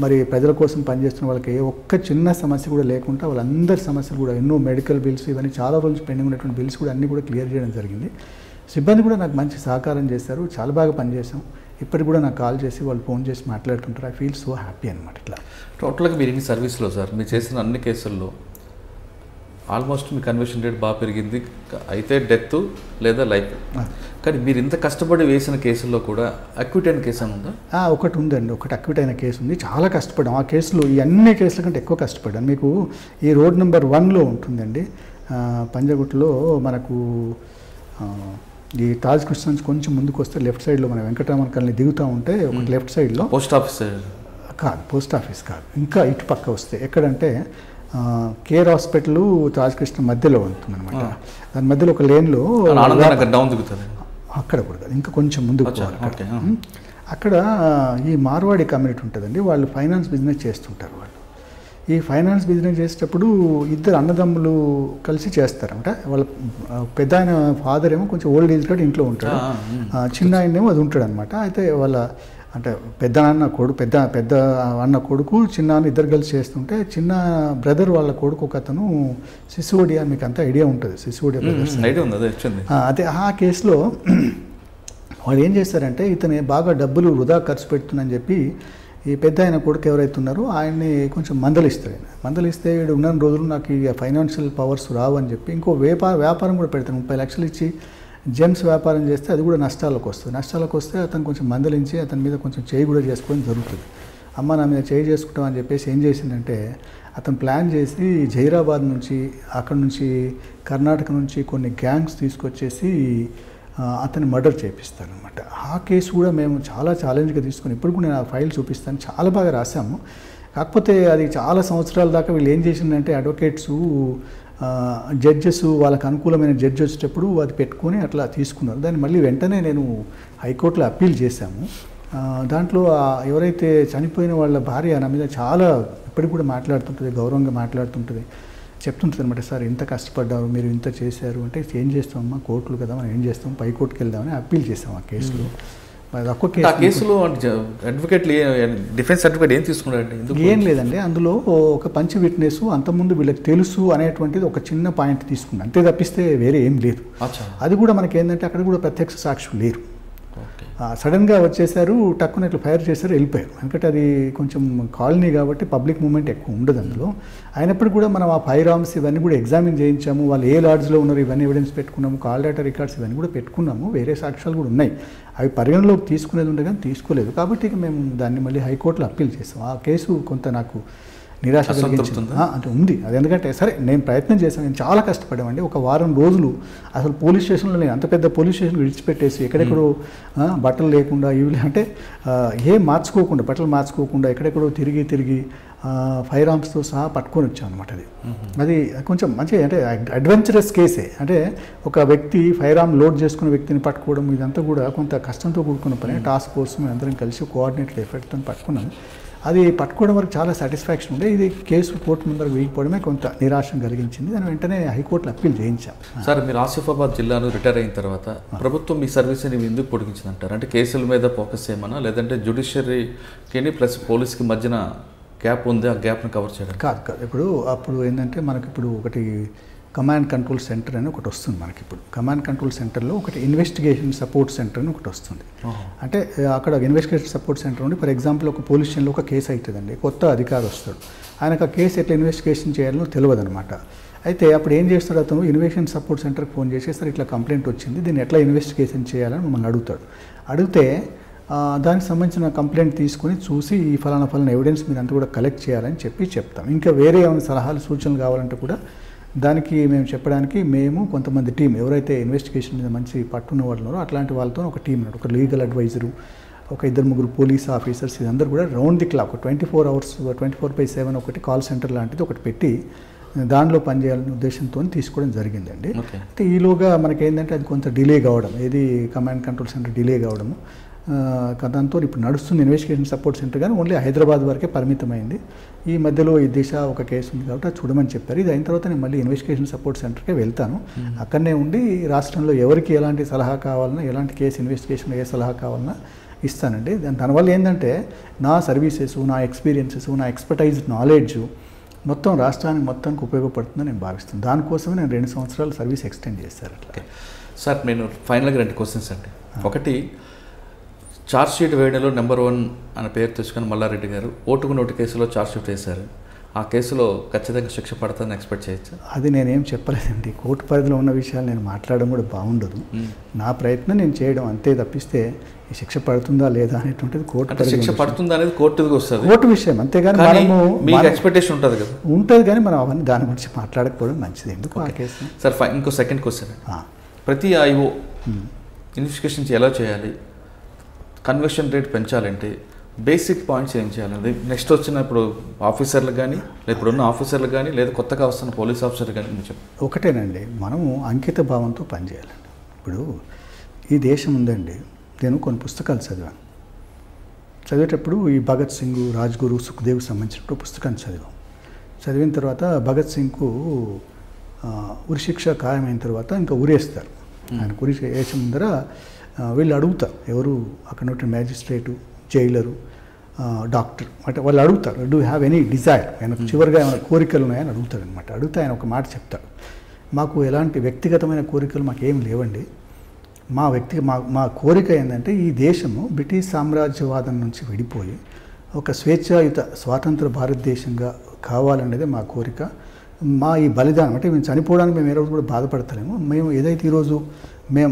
మరి ప్రజల కోసం పనిచేస్తున్న వాళ్ళకి ఏ ఒక్క చిన్న సమస్య కూడా లేకుండా వాళ్ళందరి సమస్యలు కూడా ఎన్నో మెడికల్ బిల్స్ ఇవన్నీ చాలా రోజులు పెండింగ్ ఉన్నటువంటి బిల్స్ కూడా అన్నీ కూడా క్లియర్ చేయడం జరిగింది. సిబ్బంది కూడా నాకు మంచి సహకారం చేశారు, చాలా బాగా పనిచేసాం. ఇప్పటికి కూడా నాకు కాల్ చేసి వాళ్ళు ఫోన్ చేసి మాట్లాడుతుంటారు. ఐ ఫీల్ సో హ్యాపీ అనమాట. ఇట్లా టోటల్గా మీరు ఇన్ని సర్వీస్లో సార్ మీరు చేసిన అన్ని కేసుల్లో ఆల్మోస్ట్ మీ కన్వర్షన్ రేట్ బాగా పెరిగింది, అయితే డెత్ లేదా లైఫ్. కానీ మీరు ఇంత కష్టపడి వేసిన కేసుల్లో కూడా అక్యూట్ అయిన కేసు అని ఉందా? ఒకటి ఉందండి, ఒకటి అక్యూట్ అయిన కేసు ఉంది. చాలా కష్టపడ్డాం ఆ కేసులో, ఈ అన్ని కేసుల కంటే ఎక్కువ కష్టపడ్డాను. మీకు ఈ రోడ్ నెంబర్ 1లో ఉంటుందండి, పంజగుట్టలో మనకు ఈ తాజ్ కృష్ణ నుంచి కొంచెం ముందుకు వస్తే లెఫ్ట్ సైడ్లో మన వెంకటరామన్ కాలనీ దిగుతూ ఉంటే ఒక లెఫ్ట్ సైడ్లో పోస్ట్ ఆఫీస్ కాదు, పోస్ట్ ఆఫీస్ కాదు, ఇంకా ఇటు పక్క వస్తే ఎక్కడంటే కేర్ హాస్పిటల్ తాజ్ కృష్ణ మధ్యలో ఉంటుందన్నమాట. దాని మధ్యలో ఒక లేన్లో అక్కడ కూడా ఇంకా కొంచెం ముందుకు పోవాలి. అక్కడ ఈ మార్వాడి కమ్యూనిటీ ఉంటుందండి, వాళ్ళు ఫైనాన్స్ బిజినెస్ చేస్తుంటారు. వాళ్ళు ఈ ఫైనాన్స్ బిజినెస్ చేసేటప్పుడు ఇద్దరు అన్నదమ్ములు కలిసి చేస్తారంట. వాళ్ళ పెద్ద ఆయన ఫాదర్ ఏమో కొంచెం ఓల్డ్ ఏజ్ కూడా ఇంట్లో ఉంటాడు, చిన్న ఆయనేమో అది ఉంటాడు అనమాట. అయితే వాళ్ళ అంటే పెద్ద అన్న కొడుకు చిన్న అన్న ఇద్దరు కలిసి చేస్తుంటే చిన్న బ్రదర్ వాళ్ళ కొడుకు ఒక అతను సిసోడియా, మీకు అంతా ఐడియా ఉంటుంది సిసోడియా బ్రదర్స్. అదే ఆ కేసులో వాళ్ళు ఏం చేస్తారంటే ఇతను బాగా డబ్బులు వృధా ఖర్చు పెడుతుందని చెప్పి ఈ పెద్ద ఆయన కొడుకు ఎవరైతే ఉన్నారో ఆయన్ని కొంచెం మందలిస్తాడు. మందలిస్తే వీడు ఉన్న రోజులు నాకు ఈ ఫైనాన్షియల్ పవర్స్ రావు అని చెప్పి ఇంకో వ్యాపారం కూడా పెడతాను, 30 లక్షలు ఇచ్చి జెమ్స్ వ్యాపారం చేస్తే అది కూడా నష్టాలకు వస్తే అతను కొంచెం మందలించి అతని మీద కొంచెం చేయి కూడా చేసుకోవడం జరుగుతుంది. అమ్మ నా మీద చేయి చేసుకుంటాం అని చెప్పేసి ఏం చేసిందంటే అతను ప్లాన్ చేసి జైరాబాద్ నుంచి అక్కడ నుంచి కర్ణాటక నుంచి కొన్ని గ్యాంగ్స్ తీసుకొచ్చేసి అతన్ని మర్డర్ చేపిస్తారనమాట. ఆ కేసు కూడా మేము చాలా ఛాలెంజ్గా తీసుకొని ఇప్పుడు కూడా నేను ఆ ఫైల్ చూపిస్తాను, చాలా బాగా రాసాము. కాకపోతే అది చాలా సంవత్సరాల దాకా వీళ్ళు ఏం చేసిందంటే అడ్వకేట్స్ జడ్జెస్ వాళ్ళకు అనుకూలమైన జడ్జి వచ్చేటప్పుడు అది పెట్టుకొని అట్లా తీసుకున్నారు. దాన్ని మళ్ళీ వెంటనే నేను హైకోర్టులో అప్పీల్ చేశాము. దాంట్లో ఎవరైతే చనిపోయిన వాళ్ళ భార్య నా మీద చాలా ఇప్పటికి కూడా మాట్లాడుతుంటుంది, గౌరవంగా మాట్లాడుతుంటుంది, చెప్తుంటుంది అనమాట. సార్ ఇంత కష్టపడ్డారు, మీరు ఇంత చేశారు అంటే ఏం చేస్తామమ్మా, కోర్టులు కదా మనం ఏం చేస్తాం, పై కోర్టుకి వెళ్దామని అప్పీల్ చేస్తాం ఆ కేసులో. ఆ కేసులో అడ్వకేట్ డిఫెన్స్ సర్టిఫికేట్ ఏం తీసుకున్నారండి? ఏం లేదండి, అందులో ఒక పంచ్ విట్నెస్ అంతకుముందు వీళ్ళకి తెలుసు అనేటువంటిది ఒక చిన్న పాయింట్ తీసుకున్నాను, అంతే తప్పిస్తే వేరే ఏం లేదు. అది కూడా మనకి ఏంటంటే అక్కడ కూడా ప్రత్యక్ష సాక్షులు లేరు, సడన్గా వచ్చేసారు, టక్కున ఇట్లా ఫైర్ చేశారు, వెళ్ళిపోయారు. ఎందుకంటే అది కొంచెం కాలనీ కాబట్టి పబ్లిక్ మూవ్మెంట్ ఎక్కువ ఉండదు అందులో. అయినప్పుడు కూడా మనం ఆ ఫైర్ ఆర్మ్స్ ఇవన్నీ కూడా ఎగ్జామిన్ చేయించాము, వాళ్ళు ఏ లాడ్జ్లో ఉన్నారు ఇవన్నీ ఎవిడెన్స్ పెట్టుకున్నాము, కాల్ డేటా రికార్డ్స్ ఇవన్నీ కూడా పెట్టుకున్నాము, వేరే సాక్ష్యాలు కూడా ఉన్నాయి, అవి పరిగణలోకి తీసుకునేది ఉండే కానీ తీసుకోలేదు. కాబట్టి ఇక మేము దాన్ని మళ్ళీ హైకోర్టులో అప్పీల్ చేస్తాం. ఆ కేసు కొంత నాకు నిరాశ కలిగించింది అంటే ఉంది. అది ఎందుకంటే సరే నేను ప్రయత్నం చేశాను, నేను చాలా కష్టపడామండి. ఒక వారం రోజులు అసలు పోలీస్ స్టేషన్లో నేను అంత పెద్ద పోలీస్ స్టేషన్ విడిచిపెట్టేసి ఎక్కడెక్కడో బట్టలు లేకుండా ఇవి అంటే ఏం మార్చుకోకుండా, బట్టలు మార్చుకోకుండా ఎక్కడెక్కడో తిరిగి ఫైర్ ఆర్మ్స్తో సహా పట్టుకొని వచ్చాను అనమాట. అది కొంచెం మంచి అంటే అడ్వెంచరస్ కేసే. అంటే ఒక వ్యక్తి ఫైర్ ఆర్మ్ లోడ్ చేసుకున్న వ్యక్తిని పట్టుకోవడం ఇదంతా కూడా కొంత కష్టంతో కూడుకున్న పని. టాస్క్ ఫోర్స్ మేము అందరం కలిసి కోఆర్డినేటెడ్ ఎఫెక్ట్తో పట్టుకున్నాము. అది పట్టుకోవడం వరకు చాలా సాటిస్ఫాక్షన్ ఉండే. ఇది కేసు కోర్టు ముందరకు వేయకపోవడమే కొంత నిరాశం కలిగించింది. దాని వెంటనే హైకోర్టులో అప్పీల్ చేయించాం. సార్ మీరు ఆసిఫాబాద్ జిల్లాలో రిటైర్ అయిన తర్వాత ప్రభుత్వం మీ సర్వీస్ని ఎందుకు పొడిగించింది అంటారు? అంటే కేసుల మీద ఫోకస్ చేయమన్నా, లేదంటే జ్యుడిషియరీకి ప్లస్ పోలీస్కి మధ్యన గ్యాప్ ఉంది, ఆ గ్యాప్ని కవర్ చేయడం? కాదు. అప్పుడు ఏంటంటే మనకి ఇప్పుడు ఒకటి కమాండ్ కంట్రోల్ సెంటర్ అని ఒకటి వస్తుంది మనకి. ఇప్పుడు కమాండ్ కంట్రోల్ సెంటర్లో ఒకటి ఇన్వెస్టిగేషన్ సపోర్ట్ సెంటర్ అని ఒకటి వస్తుంది. అంటే అక్కడ ఇన్వెస్టిగేషన్ సపోర్ట్ సెంటర్ ఉండి ఫర్ ఎగ్జాంపుల్ ఒక పోలీస్ స్టేషన్లో ఒక కేసు అవుతుందండి, కొత్త అధికారి వస్తాడు, ఆయనకు ఆ కేసు ఎట్లా ఇన్వెస్టిగేషన్ చేయాలో తెలియదు అనమాట. అయితే అప్పుడు ఏం చేస్తాడు, అతను ఇన్వెస్టిగేషన్ సపోర్ట్ సెంటర్కి ఫోన్ చేసి సార్ ఇట్లా కంప్లైంట్ వచ్చింది, దీన్ని ఎట్లా ఇన్వెస్టిగేషన్ చేయాలని మమ్మల్ని అడుగుతాడు. అడిగితే దానికి సంబంధించిన కంప్లైంట్ తీసుకొని చూసి ఈ ఫలానా ఎవిడెన్స్ మీరు అంతా కూడా కలెక్ట్ చేయాలని చెప్తాం. ఇంకా వేరే ఏమైనా సలహాలు సూచనలు కావాలంటే కూడా దానికి మేము చెప్పడానికి మేము కొంతమంది టీం ఎవరైతే ఇన్వెస్టిగేషన్ మీద మంచి పట్టున్న వాళ్ళు ఉన్నారో అట్లాంటి వాళ్ళతో ఒక టీం ఉన్నాడు, ఒక లీగల్ అడ్వైజరు, ఒక 2-3 పోలీస్ ఆఫీసర్స్, ఇదందరూ కూడా రౌండ్ ది క్లాక్ 24 hours 24/7 ఒకటి కాల్ సెంటర్ లాంటిది ఒకటి పెట్టి దానిలో పనిచేయాలనే ఉద్దేశంతో తీసుకోవడం జరిగిందండి. అయితే ఈలోగా మనకేంటంటే అది కొంత డిలే కావడం, ఏది కమాండ్ కంట్రోల్ సెంటర్ డిలే కావడము, దాంతో ఇప్పుడు నడుస్తుంది ఇన్వెస్టిగేషన్ సపోర్ట్ సెంటర్ కానీ ఓన్లీ హైదరాబాద్ వరకే పరిమితమైంది. ఈ మధ్యలో ఈ దిశ ఒక కేసు ఉంది కాబట్టి అది చూడమని చెప్పారు. ఇది అయిన తర్వాత నేను మళ్ళీ ఇన్వెస్టిగేషన్ సపోర్ట్ సెంటర్కే వెళ్తాను. అక్కడనే ఉండి రాష్ట్రంలో ఎవరికి ఎలాంటి సలహా కావాలన్నా, ఎలాంటి కేసు ఇన్వెస్టిగేషన్లో ఏ సలహా కావాలన్నా ఇస్తానండి. దానివల్ల ఏంటంటే నా సర్వీసెస్, నా ఎక్స్పీరియన్సెస్, నా ఎక్స్పర్టైజ్ నాలెడ్జ్ మొత్తం రాష్ట్రానికి మొత్తానికి ఉపయోగపడుతుందని నేను భావిస్తాను. దానికోసమే నేను 2 సంవత్సరాలు సర్వీస్ ఎక్స్టెండ్ చేశాను. అట్లా సార్ నేను ఫైనల్గా 2 క్వశ్చన్స్ అండి. ఒకటి, ఛార్జ్ షీట్ వేయడంలో నెంబర్ 1 అనే పేరు తెచ్చుకొని మల్లారెడ్డి గారు ఓటుకు నోటు కేసులో ఛార్జ్ షీట్ వేశారు. ఆ కేసులో ఖచ్చితంగా శిక్ష పడుతుందని ఎక్స్పెక్ట్ చేయొచ్చు? అది నేనేం చెప్పలేదండి, కోర్టు పరిధిలో ఉన్న విషయాలు నేను మాట్లాడడం కూడా బాగుండదు. నా ప్రయత్నం నేను చేయడం అంతే తప్పిస్తే ఈ శిక్ష పడుతుందా లేదా అనేటువంటిది కోర్టు శిక్ష పడుతుందా అనేది కోర్టుకు వస్తుంది, కోర్టు విషయం. అంతేగాని మనము ఎక్స్పెక్టేషన్ ఉంటుంది కదా, ఉంటుంది కానీ మనం అవన్నీ దాని గురించి మాట్లాడకపోవడం మంచిది. ఎందుకు ఆ కేసు? సార్ ఇంకో సెకండ్ క్వశ్చన్, ప్రతి ఐఓ ఇన్వెస్టిగేషన్ ఎలా చేయాలి, కన్వర్షన్ రేట్ పెంచాలంటే బేసిక్ పాయింట్స్ ఏం చేయాలండి? నెక్స్ట్ వచ్చిన ఇప్పుడు ఆఫీసర్లు కానీ, ఇప్పుడున్న ఆఫీసర్లు కానీ, లేదా కొత్తగా వస్తున్న పోలీస్ ఆఫీసర్లు కానీ ఒకటేనండి, మనము అంకిత భావంతో పనిచేయాలండి. ఇప్పుడు ఈ దేశం ఉందండి, నేను కొన్ని పుస్తకాలు చదివేటప్పుడు ఈ భగత్ సింగ్, రాజ్గురు, సుఖ్దేవ్ సంబంధించినప్పుడు పుస్తకాన్ని చదివిన తర్వాత భగత్ సింగ్కు ఉరిశిక్ష ఖాయమైన తర్వాత ఇంకా ఉరేస్తారు. ఆయన ఉరి వేసే ముందర వీళ్ళు అడుగుతారు, ఎవరు అక్కడ ఉన్న మ్యాజిస్ట్రేటు, జైలరు, డాక్టర్ అంటే వాళ్ళు అడుగుతారు, డూ హ్యావ్ ఎనీ డిజైర్, ఆయన చివరిగా ఏమైనా కోరికలు ఉన్నాయని అడుగుతాడు అనమాట. అడిగితే ఆయన ఒక మాట చెప్తాడు, మాకు ఎలాంటి వ్యక్తిగతమైన కోరికలు మాకేం లేవండి, మా కోరిక ఏంటంటే ఈ దేశము బ్రిటిష్ సామ్రాజ్యవాదం నుంచి విడిపోయి ఒక స్వేచ్ఛాయుత స్వాతంత్ర భారతదేశంగా కావాలనేది మా కోరిక. మా ఈ బలిదానం అంటే మేము చనిపోవడానికి మేము ఏ రోజు కూడా బాధపడతలేము. మేము ఏదైతే ఈరోజు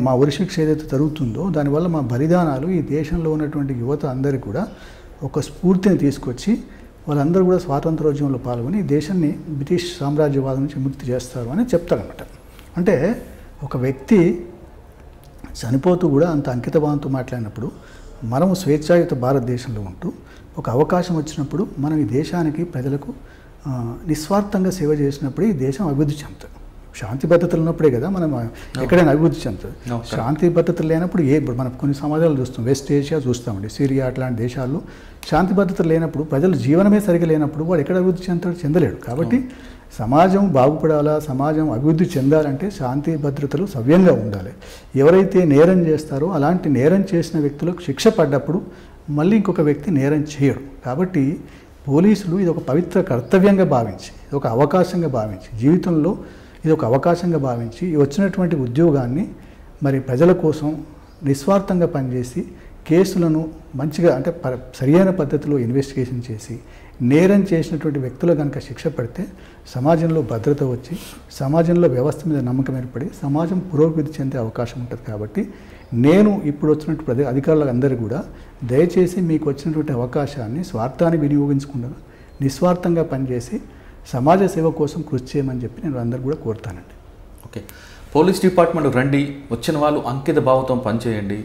మా ఉరిశిక్ష ఏదైతే జరుగుతుందో దానివల్ల మా బలిదానాలు ఈ దేశంలో ఉన్నటువంటి యువత అందరికీ కూడా ఒక స్ఫూర్తిని తీసుకొచ్చి వాళ్ళందరూ కూడా స్వాతంత్రోద్యమంలో పాల్గొని ఈ దేశాన్ని బ్రిటిష్ సామ్రాజ్యవాదం నుంచి విముక్తి చేస్తారు అని చెప్తారనమాట. అంటే ఒక వ్యక్తి చనిపోతూ కూడా అంత అంకితభావంతో మాట్లాడినప్పుడు మనము స్వేచ్ఛాయుత భారతదేశంలో ఉంటూ ఒక అవకాశం వచ్చినప్పుడు మనం ఈ దేశానికి, ప్రజలకు నిస్వార్థంగా సేవ చేసినప్పుడు ఈ దేశం అభివృద్ధి చెందుతుంది. శాంతి భద్రతలు ఉన్నప్పుడే కదా మనం ఎక్కడైనా అభివృద్ధి చెందుతుంది. శాంతి భద్రతలు లేనప్పుడు ఇప్పుడు మనం కొన్ని సమాజాలు చూస్తాం, వెస్ట్ ఏషియా చూస్తామండి, సిరియా అట్లాంటి దేశాల్లో శాంతి భద్రతలు లేనప్పుడు, ప్రజల జీవనమే సరిగా లేనప్పుడు వాడు ఎక్కడ అభివృద్ధి చెందలేడు. కాబట్టి సమాజం బాగుపడాలా, సమాజం అభివృద్ధి చెందాలంటే శాంతి భద్రతలు సవ్యంగా ఉండాలి. ఎవరైతే నేరం చేస్తారో అలాంటి నేరం చేసిన వ్యక్తులకు శిక్ష పడ్డప్పుడు మళ్ళీ ఇంకొక వ్యక్తి నేరం చేయడు. కాబట్టి పోలీసులు ఇది ఒక పవిత్ర కర్తవ్యంగా భావించి, ఇది ఒక అవకాశంగా భావించి, జీవితంలో ఇది ఒక అవకాశంగా భావించి వచ్చినటువంటి ఉద్యోగాన్ని మరి ప్రజల కోసం నిస్వార్థంగా పనిచేసి కేసులను మంచిగా అంటే సరియైన పద్ధతిలో ఇన్వెస్టిగేషన్ చేసి నేరం చేసినటువంటి వ్యక్తులు కనుక శిక్ష పడితే సమాజంలో భద్రత వచ్చి సమాజంలో వ్యవస్థ మీద నమ్మకం ఏర్పడి సమాజం పురోభివృద్ధి చెందే అవకాశం ఉంటుంది. కాబట్టి నేను ఇప్పుడు వచ్చినటువంటి అధికారులందరూ కూడా దయచేసి మీకు వచ్చినటువంటి అవకాశాన్ని స్వార్థాన్ని వినియోగించకుండా నిస్వార్థంగా పనిచేసి సమాజ సేవ కోసం కృషి చేయమని చెప్పి నేను అందరూ కూడా కోరుతానండి. ఓకే, పోలీస్ డిపార్ట్మెంట్ రండి, వచ్చిన వాళ్ళు అంకిత భావంతో పనిచేయండి.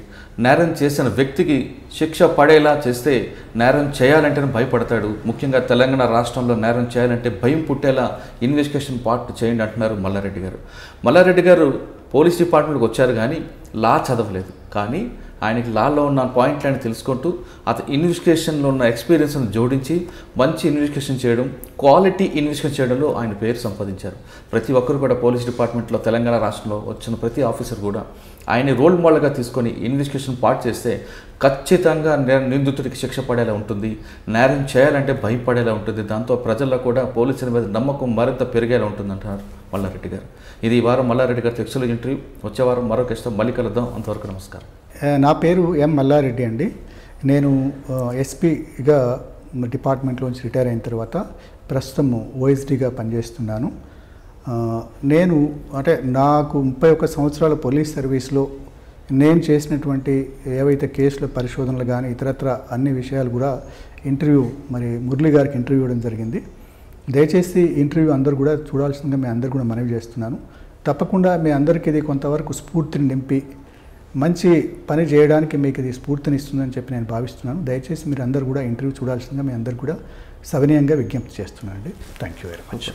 నేరం చేసిన వ్యక్తికి శిక్ష పడేలా చేస్తే నేరం చేయాలంటేనే భయపడతాడు. ముఖ్యంగా తెలంగాణ రాష్ట్రంలో నేరం చేయాలంటే భయం పుట్టేలా ఇన్వెస్టిగేషన్ పార్ట్ చేయండి అంటున్నారు మల్లారెడ్డి గారు. మల్లారెడ్డి గారు పోలీస్ డిపార్ట్మెంట్కి వచ్చారు కానీ లా చదవలేదు. కానీ ఆయనకి లాలో ఉన్న పాయింట్లని తెలుసుకుంటూ అతను ఇన్వెస్టిగేషన్లో ఉన్న ఎక్స్పీరియన్స్ను జోడించి మంచి ఇన్వెస్టిగేషన్ చేయడం, క్వాలిటీ ఇన్వెస్టిగేషన్ చేయడంలో ఆయన పేరు సంపాదించారు. ప్రతి ఒక్కరు కూడా పోలీస్ డిపార్ట్మెంట్లో తెలంగాణ రాష్ట్రంలో వచ్చిన ప్రతి ఆఫీసర్ కూడా ఆయన రోల్ మోడల్గా తీసుకొని ఇన్వెస్టిగేషన్ పార్ట్ చేస్తే ఖచ్చితంగా నిందితుడికి శిక్ష పడేలా ఉంటుంది, నేరం చేయాలంటే భయపడేలా ఉంటుంది. దాంతో ప్రజల్లో కూడా పోలీసుల మీద నమ్మకం మరింత పెరిగేలా ఉంటుంది అంటారు మల్లారెడ్డి గారు. ఇది ఈ వారం మల్లారెడ్డి గారితో ఎక్స్క్లూజివ్ ఇంటర్వ్యూ. వచ్చే వారం మరో కేసుతో మళ్ళీ కలుద్దాం. అంతవరకు నమస్కారం. నా పేరు ఎం మల్లారెడ్డి అండి. నేను ఎస్పీగా డిపార్ట్మెంట్లోంచి రిటైర్ అయిన తర్వాత ప్రస్తుతం ఓఎస్డీగా పనిచేస్తున్నాను. నేను అంటే నాకు 31 సంవత్సరాల పోలీస్ సర్వీస్లో నేను చేసినటువంటి ఏవైతే కేసుల పరిశోధనలు కానీ ఇతరత్ర అన్ని విషయాలు కూడా ఇంటర్వ్యూ మరి మురళి గారికి ఇంటర్వ్యూ ఇవ్వడం జరిగింది. దయచేసి ఇంటర్వ్యూ అందరూ కూడా చూడాల్సిందిగా మీ అందరు కూడా మనవి చేస్తున్నాను. తప్పకుండా మీ అందరికీ ఇది కొంతవరకు స్ఫూర్తిని నింపి మంచి పని చేయడానికి మీకు ఇది స్ఫూర్తినిస్తుందని చెప్పి నేను భావిస్తున్నాను. దయచేసి మీరు అందరూ కూడా ఇంటర్వ్యూ చూడాల్సిందిగా మీ అందరు కూడా సవినయంగా విజ్ఞప్తి చేస్తున్నానండి. Thank you very much.